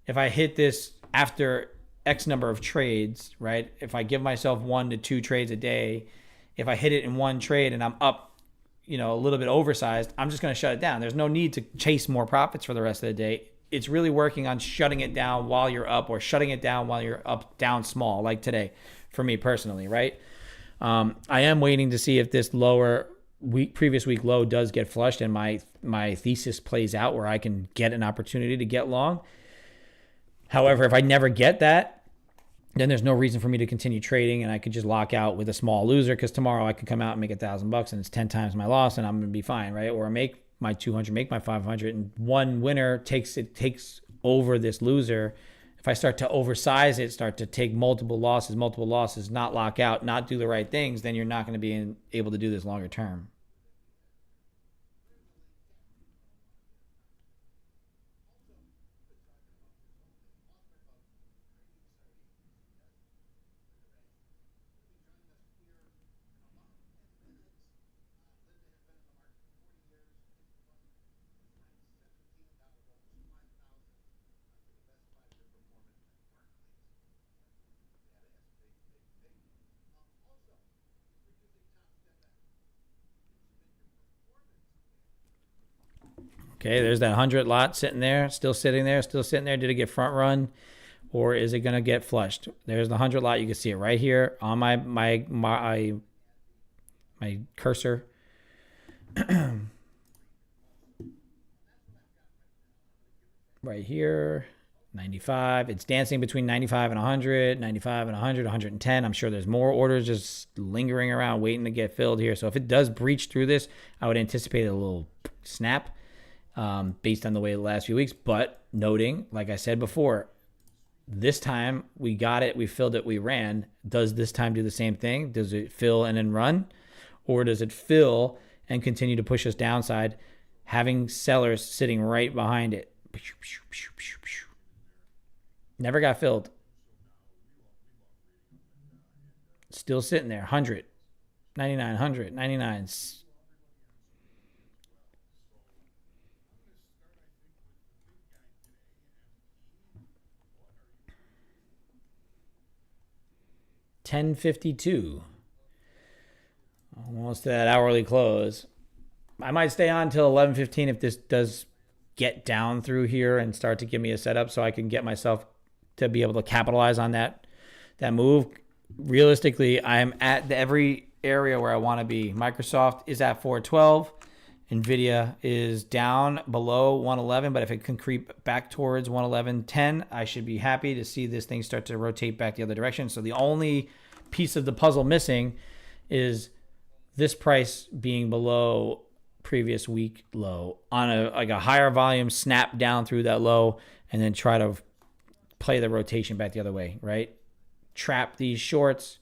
if I hit this after X number of trades, right? If I give myself 1 to 2 trades a day, if I hit it in one trade and I'm up, a little bit oversized, I'm just going to shut it down. There's no need to chase more profits for the rest of the day. It's really working on shutting it down while you're up, or shutting it down while you're up down small, like today for me personally, right? I am waiting to see if this previous week low does get flushed and my thesis plays out where I can get an opportunity to get long. However, if I never get that, then there's no reason for me to continue trading, and I could just lock out with a small loser, because tomorrow I could come out and make $1,000 and it's 10 times my loss and I'm going to be fine, right? Or make my 200, make my 500, and one winner takes over this loser. If I start to oversize it, start to take multiple losses, not lock out, not do the right things, then you're not going to be able to do this longer term. Okay, there's that 100 lot sitting there, still sitting there. Did it get front run, or is it going to get flushed? There's the 100 lot. You can see it right here on my cursor. Right here, 95. It's dancing between 95 and 100, 95 and 100, 110. I'm sure there's more orders just lingering around waiting to get filled here. So if it does breach through this, I would anticipate a little snap. Based on the way the last few weeks, but noting, like I said before, this time we got it, we filled it, we ran. Does this time do the same thing? Does it fill and then run? Or does it fill and continue to push us downside, having sellers sitting right behind it? Never got filled. Still sitting there, 100, 99, 100, 99. $10.52, almost to that hourly close. I might stay on until 11:15 if this does get down through here and start to give me a setup, so I can get myself to be able to capitalize on that move. Realistically, I'm at every area where I want to be. Microsoft is at 412. NVIDIA is down below 111, but if it can creep back towards 111.10, I should be happy to see this thing start to rotate back the other direction. So the only piece of the puzzle missing is this price being below previous week low on a higher volume, snap down through that low, and then try to play the rotation back the other way, right? Trap these shorts,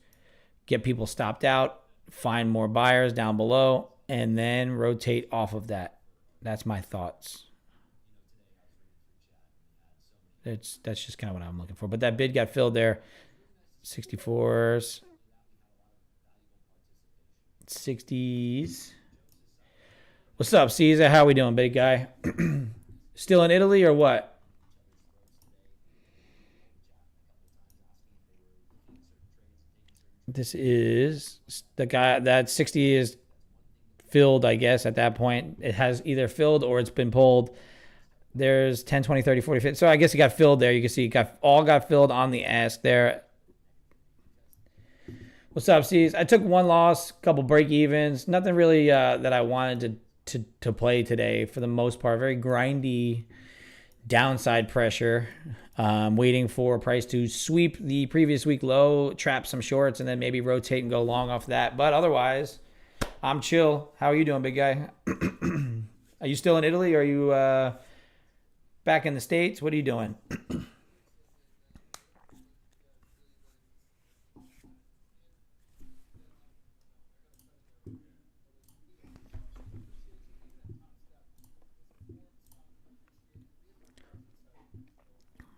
get people stopped out, find more buyers down below, and then rotate off of that. That's my thoughts. That's just kind of what I'm looking for. But that bid got filled there. 64s. 60s. What's up, Caesar? How we doing, big guy? Still in Italy or what? This is the guy. That 60 is filled, I guess, at that point. It has either filled or it's been pulled. There's 10, 20, 30, 40, 50. So I guess it got filled there. You can see it got filled on the ask there. What's up, C's? I took one loss, couple break evens. Nothing really that I wanted to play today for the most part. Very grindy downside pressure. Waiting for a price to sweep the previous week low, trap some shorts, and then maybe rotate and go long off that. But otherwise, I'm chill. How are you doing, big guy? Are you still in Italy? Or are you back in the States? What are you doing?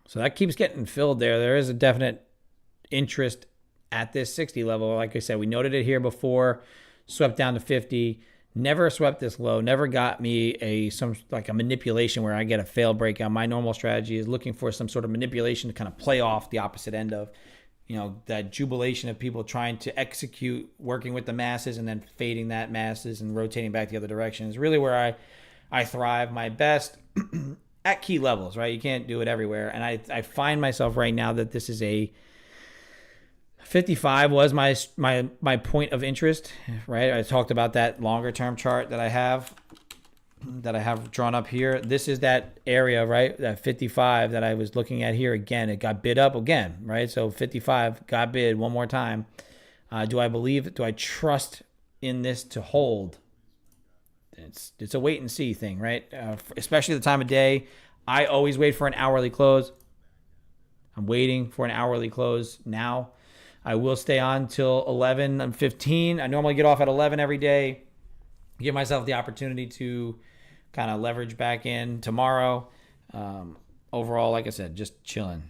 So that keeps getting filled there. There is a definite interest at this 60 level. Like I said, we noted it here before, swept down to 50. Never swept this low, never got me a manipulation where I get a fail breakout. My normal strategy is looking for some sort of manipulation to kind of play off the opposite end of, that jubilation of people trying to execute, working with the masses and then fading that masses and rotating back the other direction is really where I thrive my best at key levels, right? You can't do it everywhere. And I find myself right now that this is a 55 was my point of interest, right? I talked about that longer term chart that I have drawn up here. This is that area, right? That 55 that I was looking at here again. It got bid up again, right? So 55 got bid one more time. Do I trust in this to hold? It's a wait and see thing, right? Especially the time of day. I always wait for an hourly close. I'm waiting for an hourly close now. I will stay on till 11 and 15. I normally get off at 11 every day. Give myself the opportunity to kind of leverage back in tomorrow. Overall, like I said, just chilling.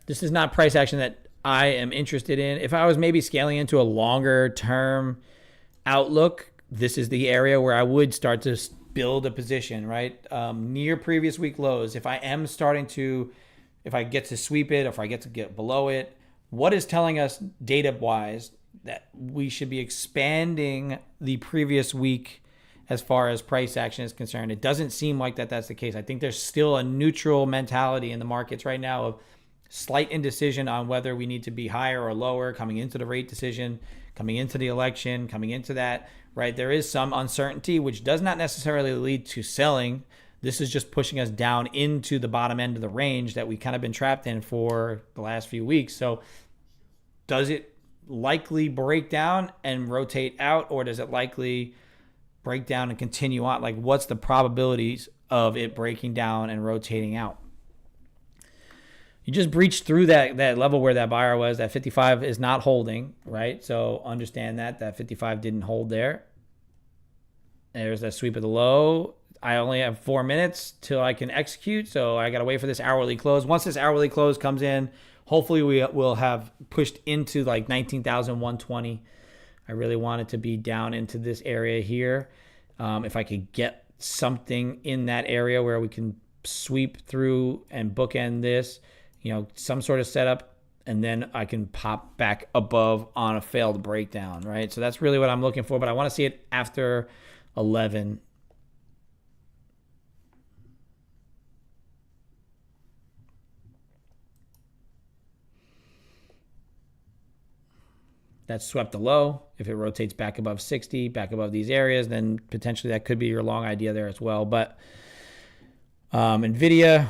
This is not price action that I am interested in. If I was maybe scaling into a longer term outlook, this is the area where I would start to build a position, right? Near previous week lows. If I get to sweep it, or if I get to get below it, what is telling us data wise that we should be expanding the previous week as far as price action is concerned? It doesn't seem like that's the case. I think there's still a neutral mentality in the markets right now of slight indecision on whether we need to be higher or lower coming into the rate decision, coming into the election, coming into that, right? There is some uncertainty, which does not necessarily lead to selling. This is just pushing us down into the bottom end of the range that we kind of been trapped in for the last few weeks. So does it likely break down and rotate out, or does it likely break down and continue on? Like, what's the probabilities of it breaking down and rotating out? You just breached through that level where that buyer was. That 55 is not holding, right? So understand that 55 didn't hold there. There's that sweep of the low. I only have 4 minutes till I can execute, so I got to wait for this hourly close. Once this hourly close comes in, hopefully we will have pushed into like 19,120. I really want it to be down into this area here. If I could get something in that area where we can sweep through and bookend this, some sort of setup, and then I can pop back above on a failed breakdown, right? So that's really what I'm looking for, but I want to see it after 11. That's swept the low. If it rotates back above 60, back above these areas, then potentially that could be your long idea there as well. But NVIDIA,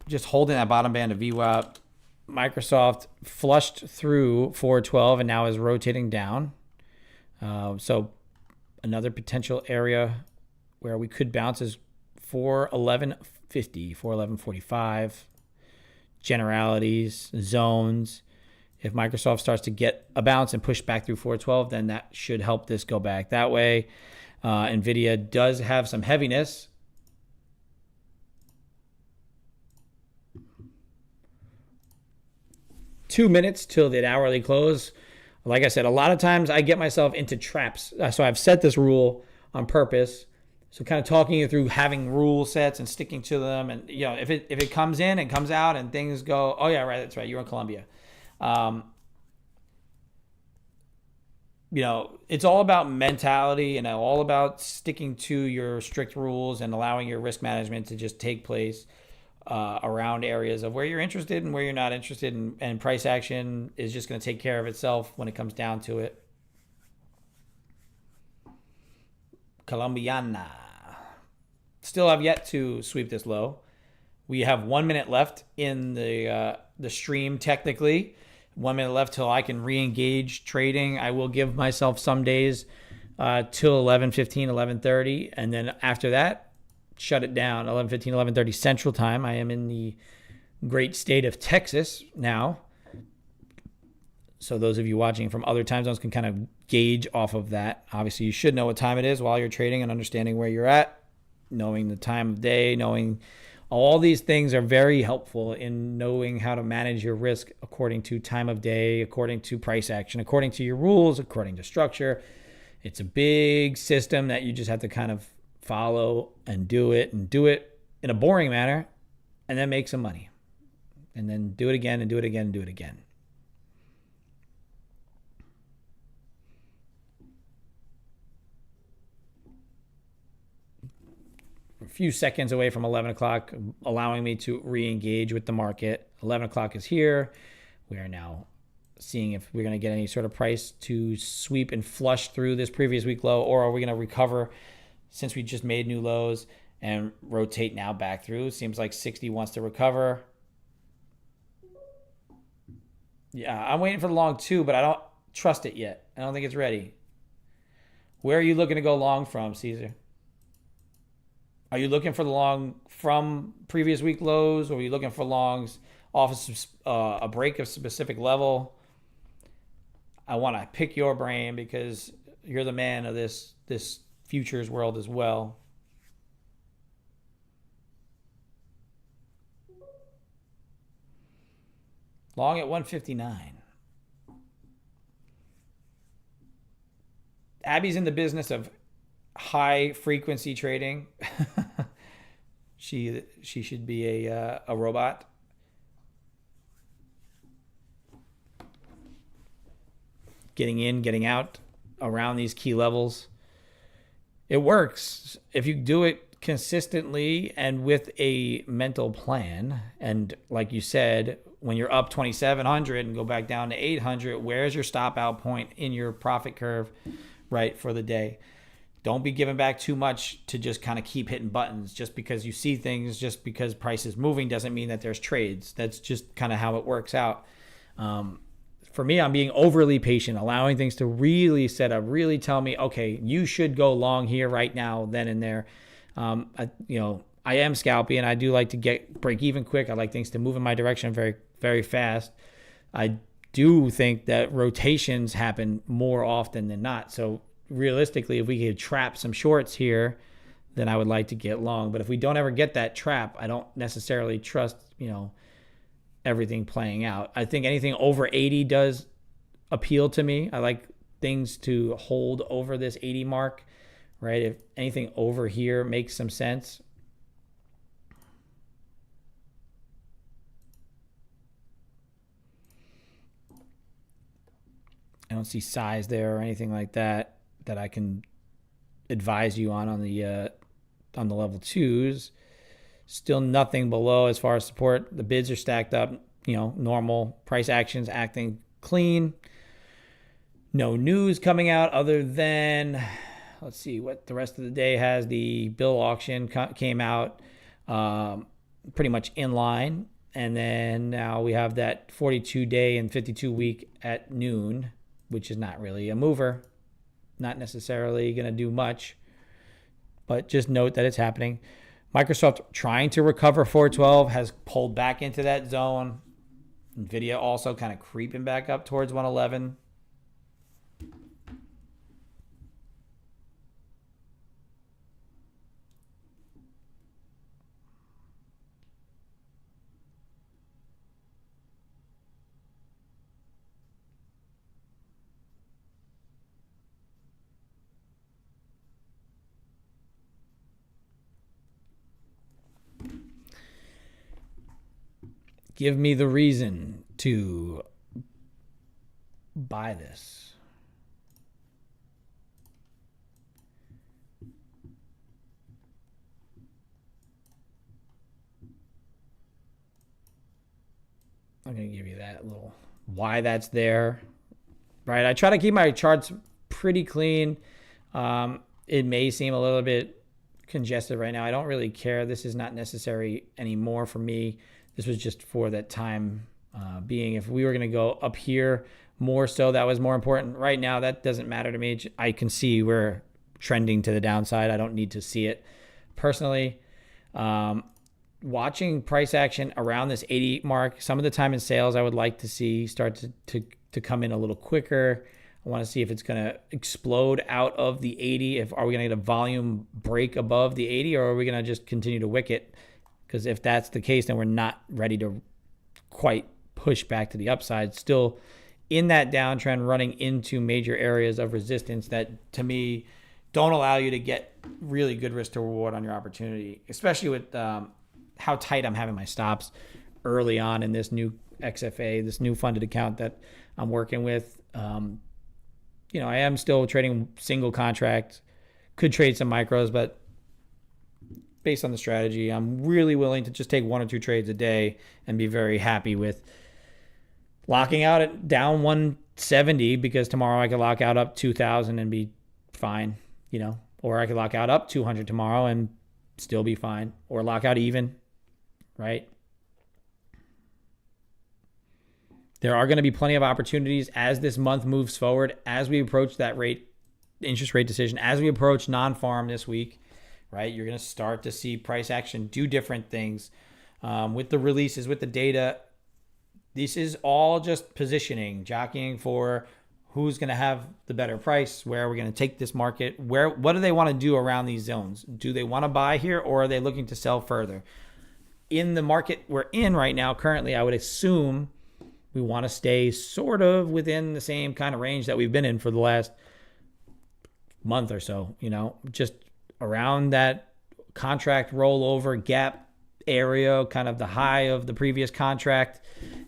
just holding that bottom band of VWAP. Microsoft flushed through 412 and now is rotating down. So another potential area where we could bounce is 411.50, 411.45, generalities, zones. If Microsoft starts to get a bounce and push back through 412, then that should help this go back that way. NVIDIA does have some heaviness. Two minutes till the hourly close. Like I said, a lot of times I get myself into traps. So I've set this rule on purpose. So kind of talking you through having rule sets and sticking to them. And, if it comes in and comes out and things go, oh, yeah, right, that's right, you're in Colombia. It's all about mentality and all about sticking to your strict rules and allowing your risk management to just take place around areas of where you're interested and where you're not interested, and price action is just going to take care of itself when it comes down to it. Colombiana. Still have yet to sweep this low. We have 1 minute left in the stream technically. 1 minute left till I can re-engage trading. I will give myself some days till 11:15, 11:30, and then after that, shut it down. 11:15, 11:30 Central Time. I am in the great state of Texas now. So those of you watching from other time zones can kind of gauge off of that. Obviously, you should know what time it is while you're trading and understanding where you're at. knowing the time of day, knowing all these things are very helpful in knowing how to manage your risk according to time of day, according to price action, according to your rules, according to structure. It's a big system that you just have to kind of follow and do it in a boring manner, and then make some money. And then do it again and do it again and do it again. A few seconds away from 11 o'clock, allowing me to re-engage with the market. 11 o'clock is here. We are now seeing if we're going to get any sort of price to sweep and flush through this previous week low, or are we going to recover since we just made new lows and rotate now back through. Seems like 60 wants to recover. Yeah, I'm waiting for the long too, but I don't trust it yet. I don't think it's ready. Where are you looking to go long from, Caesar? Are you looking for the long from previous week lows, or are you looking for longs off a break of specific level? I want to pick your brain because you're the man of this futures world as well. Long at 159. Abby's in the business of high frequency trading. She should be a robot. Getting in, getting out around these key levels. It works if you do it consistently and with a mental plan. And like you said, when you're up 2,700 and go back down to 800, where's your stop out point in your profit curve, right, for the day? Don't be giving back too much to just kind of keep hitting buttons. Just because you see things, just because price is moving doesn't mean that there's trades. That's just kind of how it works out. For me, I'm being overly patient, allowing things to really set up, really tell me, okay, you should go long here right now, then and there. I am scalpy, and I do like to break even quick. I like things to move in my direction very, very fast. I do think that rotations happen more often than not. So realistically, if we could trap some shorts here, then I would like to get long. But if we don't ever get that trap, I don't necessarily trust, everything playing out. I think anything over 80 does appeal to me. I like things to hold over this 80 mark, right? If anything over here makes some sense. I don't see size there or anything like that I can advise you on the level twos. Still nothing below as far as support. The bids are stacked up, normal price actions acting clean. No news coming out other than, let's see what the rest of the day has. The bill auction came out pretty much in line. And then now we have that 42-day and 52-week at noon, which is not really a mover. Not necessarily going to do much, but just note that it's happening. Microsoft trying to recover 412 has pulled back into that zone. Nvidia also kind of creeping back up towards 111. Give me the reason to buy this. I'm going to give you that little why that's there. Right? I try to keep my charts pretty clean. It may seem a little bit congested right now. I don't really care. This is not necessary anymore for me. This was just for that time being. If we were going to go up here more so, that was more important. Right now, that doesn't matter to me. I can see we're trending to the downside. I don't need to see it. Personally, watching price action around this 80 mark, some of the time in sales, I would like to see start to come in a little quicker. I want to see if it's going to explode out of the 80. Are we going to get a volume break above the 80, or are we going to just continue to wick it? Because if that's the case, then we're not ready to quite push back to the upside. Still in that downtrend, running into major areas of resistance that, to me, don't allow you to get really good risk to reward on your opportunity, especially with how tight I'm having my stops early on in this new XFA, this new funded account that I'm working with. I am still trading single contract, could trade some micros, but based on the strategy, I'm really willing to just take 1 or 2 trades a day and be very happy with locking out at down 170, because tomorrow I could lock out up 2,000 and be fine, or I could lock out up 200 tomorrow and still be fine, or lock out even, right? There are going to be plenty of opportunities as this month moves forward, as we approach that interest rate decision, as we approach non-farm this week, right? You're going to start to see price action do different things with the releases, with the data. This is all just positioning, jockeying for who's going to have the better price, where are we going to take this market, what do they want to do around these zones? Do they want to buy here, or are they looking to sell further? In the market we're in right now, currently, I would assume we want to stay sort of within the same kind of range that we've been in for the last month or so, just around that contract rollover gap area, kind of the high of the previous contract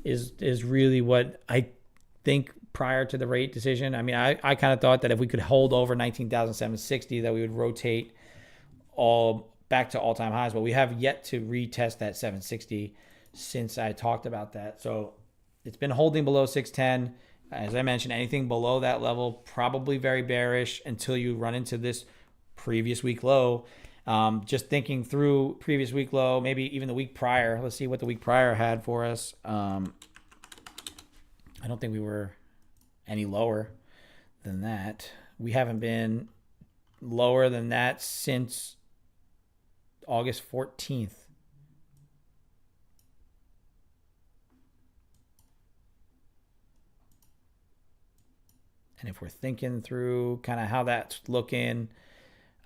is really what I think prior to the rate decision. I mean, I kind of thought that if we could hold over 19,760, that we would rotate all back to all-time highs, but we have yet to retest that 760 since I talked about that. So it's been holding below 610. As I mentioned, anything below that level, probably very bearish until you run into this previous week low. Just thinking through previous week low, maybe even the week prior. Let's see what the week prior had for us. I don't think we were any lower than that. We haven't been lower than that since August 14th. And if we're thinking through kind of how that's looking,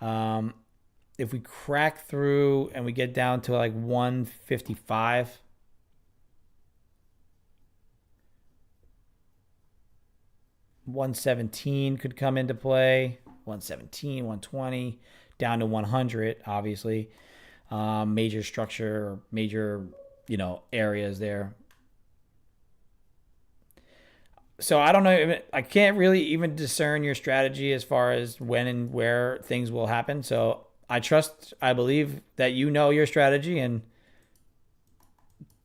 if we crack through and we get down to like 155, $117 could come into play. 117, 120, down to 100, obviously. Major structure, major, areas there. So I don't know. I can't really even discern your strategy as far as when and where things will happen. So I believe that you know your strategy, and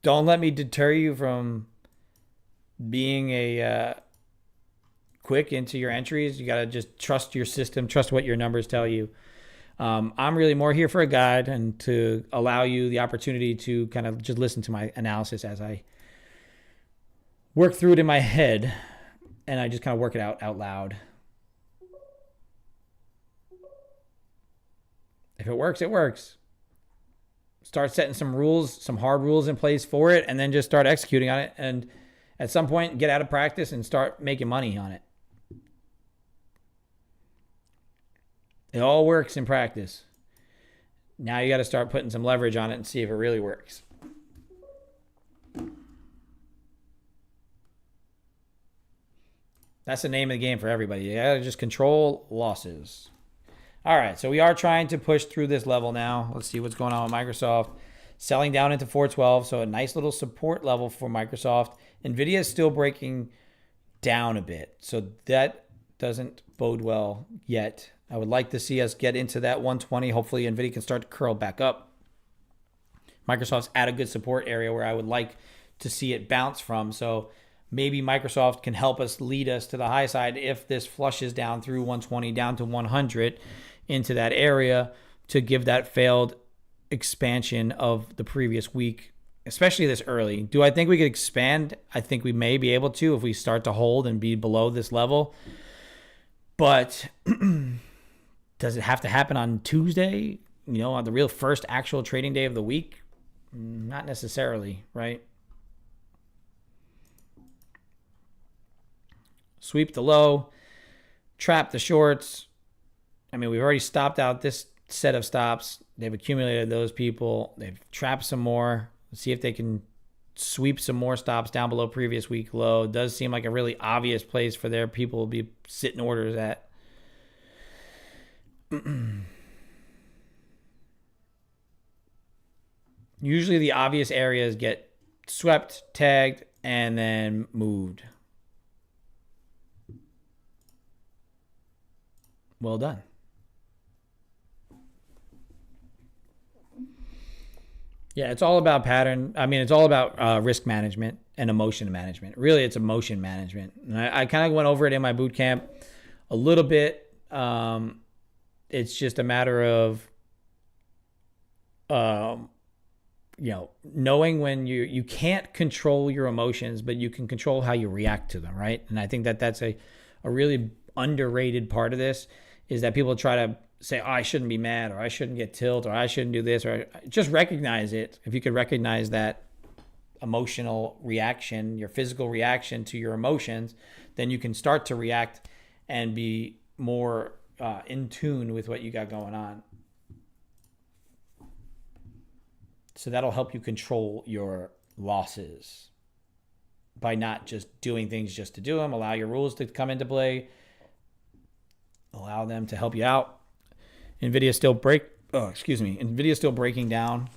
don't let me deter you from being a quick into your entries. You got to just trust your system, trust what your numbers tell you. I'm really more here for a guide and to allow you the opportunity to kind of just listen to my analysis as I work through it in my head, and I just kind of work it out loud. If it works, it works. Start setting some rules, some hard rules in place for it, and then just start executing on it. And at some point, get out of practice and start making money on it. It all works in practice. Now you got to start putting some leverage on it and see if it really works. That's the name of the game for everybody. You got to just control losses. All right, so we are trying to push through this level now. Let's see what's going on with Microsoft. Selling down into 412, so a nice little support level for Microsoft. NVIDIA is still breaking down a bit, so that doesn't bode well yet. I would like to see us get into that 120. Hopefully, NVIDIA can start to curl back up. Microsoft's at a good support area where I would like to see it bounce from, so maybe Microsoft can help us, lead us to the high side if this flushes down through 120, down to 100 into that area to give that failed expansion of the previous week, especially this early. Do I think we could expand? I think we may be able to if we start to hold and be below this level. But does it have to happen on Tuesday? On the real first actual trading day of the week? Not necessarily, right? Sweep the low. trap the shorts. I mean, we've already stopped out this set of stops. They've accumulated those people. They've trapped some more. Let's see if they can sweep some more stops down below previous week low. It does seem like a really obvious place for their people to be sitting orders at. Usually the obvious areas get swept, tagged, and then moved. Well done. Yeah, it's all about pattern. I mean, it's all about risk management and emotion management. Really, it's emotion management. And I kind of went over it in my boot camp a little bit. It's just a matter of, knowing when you can't control your emotions, but you can control how you react to them, right? And I think that's a really underrated part of this, is that people try to say, oh, I shouldn't be mad, or I shouldn't get tilt, or I shouldn't do this, or just recognize it. If you could recognize that emotional reaction, your physical reaction to your emotions, then you can start to react and be more in tune with what you got going on. So that'll help you control your losses by not just doing things just to do them. Allow your rules to come into play. Allow them to help you out. NVIDIA still breaking down.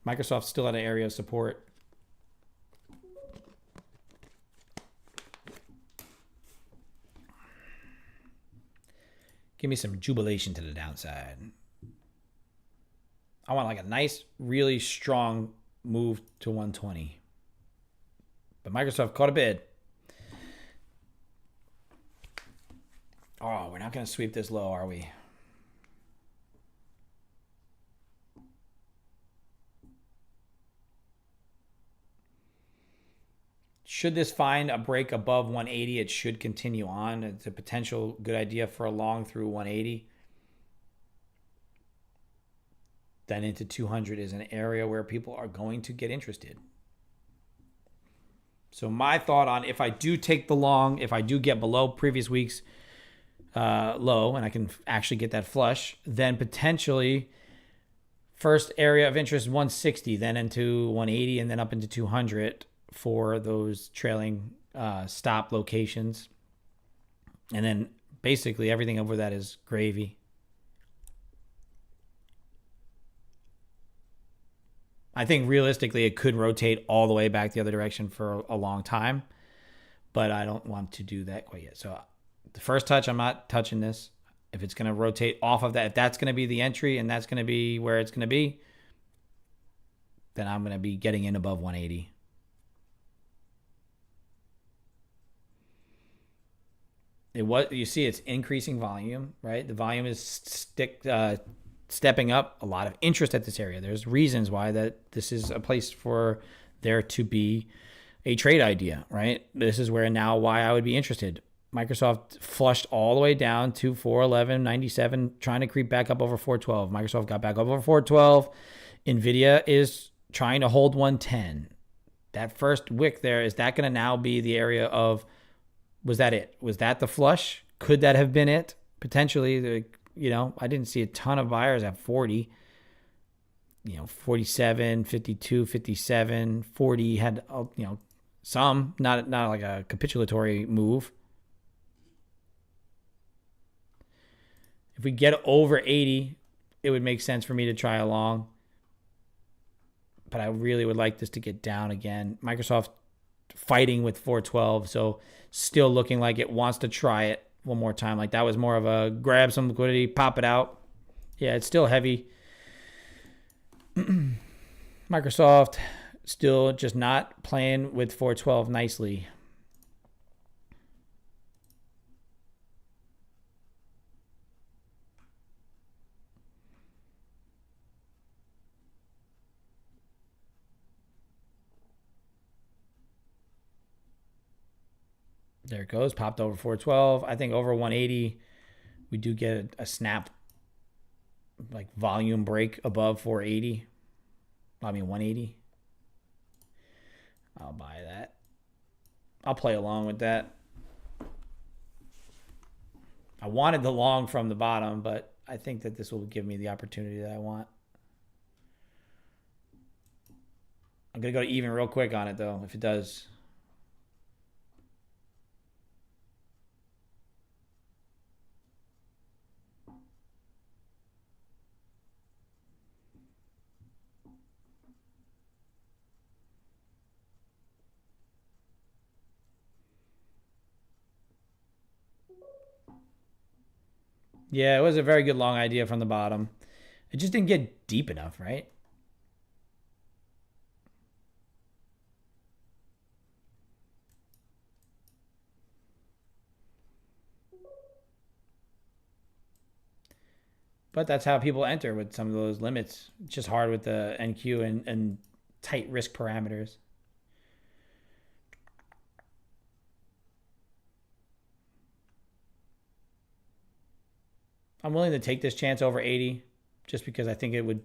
Microsoft's still at an area of support. Give me some jubilation to the downside. I want like a nice, really strong move to 120. But Microsoft caught a bid. Oh, we're not going to sweep this low, are we? Should this find a break above 180, it should continue on. It's a potential good idea for a long through 180. Then into 200 is an area where people are going to get interested. So my thought on, if I do take the long, if I do get below previous week's low, and I can actually get that flush, then potentially first area of interest 160, then into 180, and then up into 200 for those trailing stop locations. And then basically everything over that is gravy. I think realistically it could rotate all the way back the other direction for a long time, but I don't want to do that quite yet. So the first touch, I'm not touching this. If it's going to rotate off of that, if that's going to be the entry and that's going to be where it's going to be, then I'm going to be getting in above 180. You see it's increasing volume, right? The volume is stepping up. A lot of interest at this area. There's reasons why that this is a place for there to be a trade idea, right? This is where now why I would be interested. Microsoft flushed all the way down to 411.97, trying to creep back up over 412. Microsoft got back up over 412. NVIDIA is trying to hold 110. That first wick there, is that going to now be the area of, was that it? Was that the flush? Could that have been it? Potentially, I didn't see a ton of buyers at 40. 47, 52, 57, 40 had, some, not like a capitulatory move. If we get over 80, it would make sense for me to try a long. But I really would like this to get down again. Microsoft fighting with 412, so still looking like it wants to try it one more time. Like that was more of a grab some liquidity, pop it out. Yeah, it's still heavy. Microsoft still just not playing with 412 nicely. There it goes. Popped over 412. I think over 180, we do get a snap, like volume break above 480. 180. I'll buy that. I'll play along with that. I wanted the long from the bottom, but I think that this will give me the opportunity that I want. I'm going to go to even real quick on it, though, if it does. Yeah, it was a very good long idea from the bottom. It just didn't get deep enough, right? But that's how people enter with some of those limits. It's just hard with the NQ and tight risk parameters. I'm willing to take this chance over 80 just because I think it would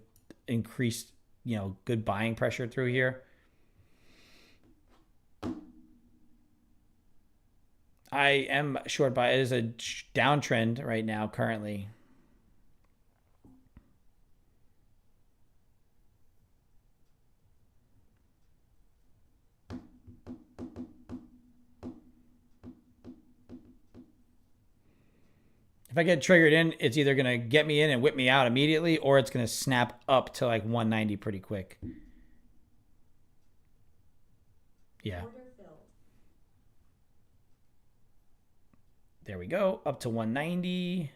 increase, good buying pressure through here. I am short buy. It is a downtrend right now currently. If I get triggered in, it's either going to get me in and whip me out immediately, or it's going to snap up to like 190 pretty quick. Yeah. There we go. Up to 190.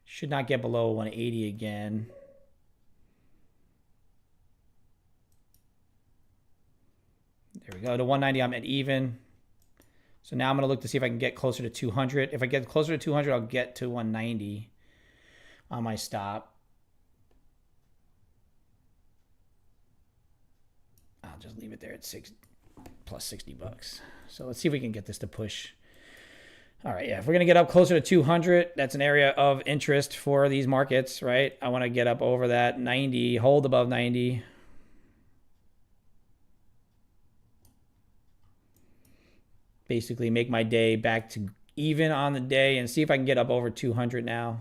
Should not get below 180 again. There we go. To 190, I'm at even. So now I'm going to look to see if I can get closer to 200. If I get closer to 200, I'll get to 190 on my stop. I'll just leave it there at plus 60 bucks. So let's see if we can get this to push. All right, yeah, if we're going to get up closer to 200, that's an area of interest for these markets, right? I want to get up over that 90, hold above 90. Basically make my day back to even on the day and see if I can get up over 200 now.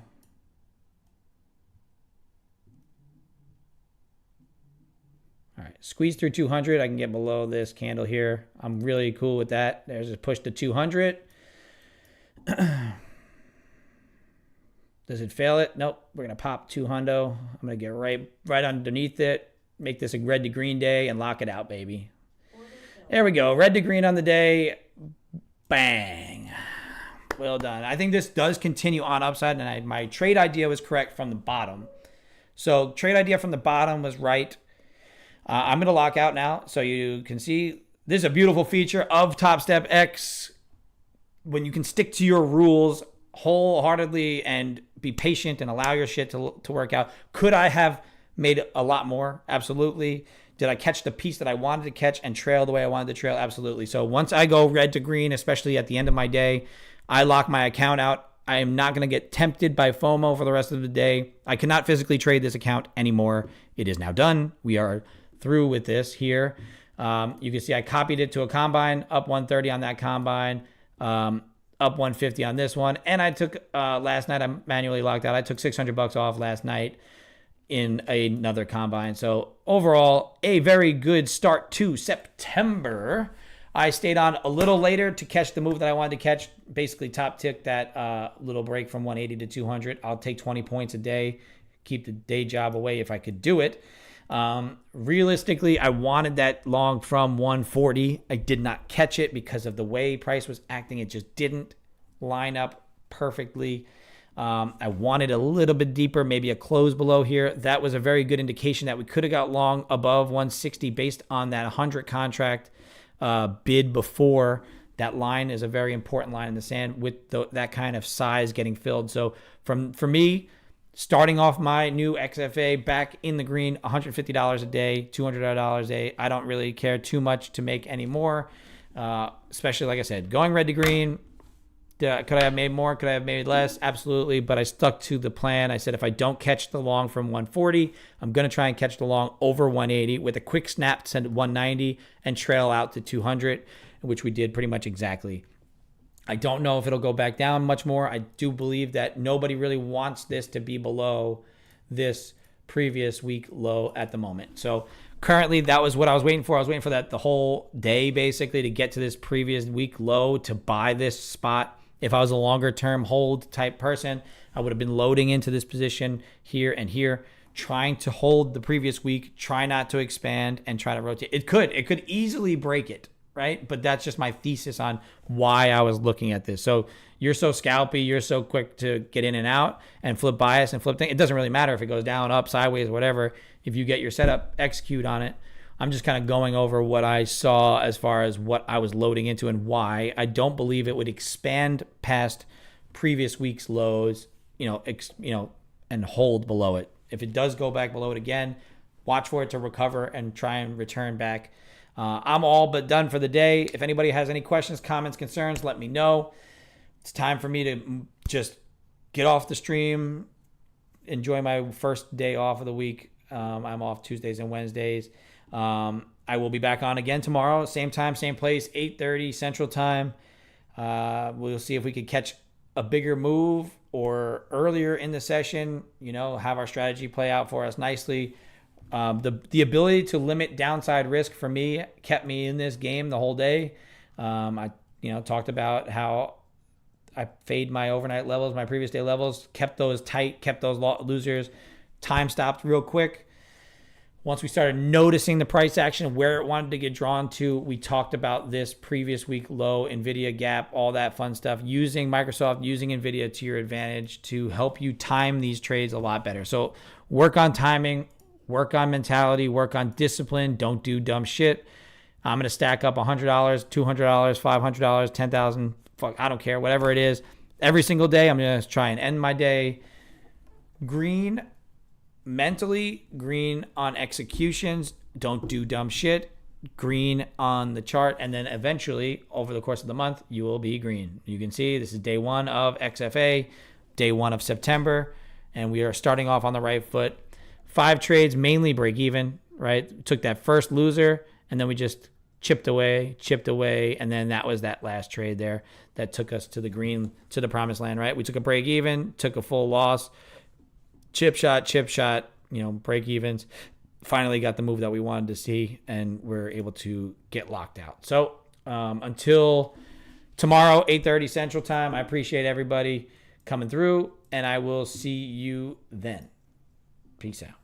All right, squeeze through 200. I can get below this candle here. I'm really cool with that. There's a push to 200. Does it fail it? Nope. We're going to pop 200. I'm going to get right underneath it, make this a red to green day, and lock it out, baby. There we go. Red to green on the day. Bang. Well done. I think this does continue on upside, and my trade idea was correct from the bottom. So trade idea from the bottom was right. I'm going to lock out now so you can see. This is a beautiful feature of Top Step X. When you can stick to your rules wholeheartedly and be patient and allow your shit to work out. Could I have made a lot more? Absolutely. Did I catch the piece that I wanted to catch and trail the way I wanted to trail? Absolutely. So once I go red to green, especially at the end of my day, I lock my account out. I am not going to get tempted by FOMO for the rest of the day. I cannot physically trade this account anymore. It is now done. We are through with this here. You can see I copied it to a combine, up 130 on that combine, up 150 on this one. And I took, last night I manually locked out. I took 600 bucks off last night in another combine. So overall, a very good start to September. I stayed on a little later to catch the move that I wanted to catch. Basically top tick that little break from 180 to 200. I'll take 20 points a day, keep the day job away if I could do it. Realistically, I wanted that long from 140. I did not catch it because of the way price was acting. It just didn't line up perfectly. I wanted a little bit deeper, maybe a close below here. That was a very good indication that we could have got long above 160 based on that 100 contract bid before. That line is a very important line in the sand with that kind of size getting filled. So for me, starting off my new XFA back in the green, $150 a day, $200 a day. I don't really care too much to make any more, especially like I said, going red to green. Could I have made more? Could I have made less? Absolutely. But I stuck to the plan. I said, if I don't catch the long from 140, I'm going to try and catch the long over 180 with a quick snap to send it 190 and trail out to 200, which we did pretty much exactly. I don't know if it'll go back down much more. I do believe that nobody really wants this to be below this previous week low at the moment. So currently, that was what I was waiting for. I was waiting for that the whole day, basically, to get to this previous week low to buy this spot. If I was a longer term hold type person, I would have been loading into this position here and here, trying to hold the previous week, try not to expand, and try to rotate. It could easily break it, right? But that's just my thesis on why I was looking at this. So you're so scalpy, you're so quick to get in and out and flip bias and flip thing. It doesn't really matter if it goes down, up, sideways, whatever. If you get your setup, execute on it. I'm just kind of going over what I saw as far as what I was loading into and why. I don't believe it would expand past previous week's lows, and hold below it. If it does go back below it again, watch for it to recover and try and return back. I'm all but done for the day. If anybody has any questions, comments, concerns, let me know. It's time for me to just get off the stream, enjoy my first day off of the week. I'm off Tuesdays and Wednesdays. I will be back on again tomorrow, same time, same place, 8:30 Central Time. We'll see if we could catch a bigger move or earlier in the session, have our strategy play out for us nicely. The ability to limit downside risk for me kept me in this game the whole day. I talked about how I fade my overnight levels, my previous day levels, kept those tight, kept those losers. Time stopped real quick. Once we started noticing the price action, where it wanted to get drawn to, we talked about this previous week low, NVIDIA gap, all that fun stuff, using Microsoft, using NVIDIA to your advantage to help you time these trades a lot better. So work on timing, work on mentality, work on discipline. Don't do dumb shit. I'm going to stack up $100, $200, $500, $10,000. Fuck, I don't care, whatever it is. Every single day, I'm going to try and end my day green mentally, green on executions. Don't do dumb shit. Green on the chart. And then eventually, over the course of the month, you will be green. You can see this is day one of XFA, day one of September, and we are starting off on the right foot. 5 trades, mainly break even, right? Took that first loser, and then we just chipped away, and then that was that last trade there that took us to the green, to the promised land, right? We took a break even, took a full loss, chip shot, break evens. Finally got the move that we wanted to see, and we're able to get locked out. So until tomorrow, 8:30 Central Time, I appreciate everybody coming through, and I will see you then. Peace out.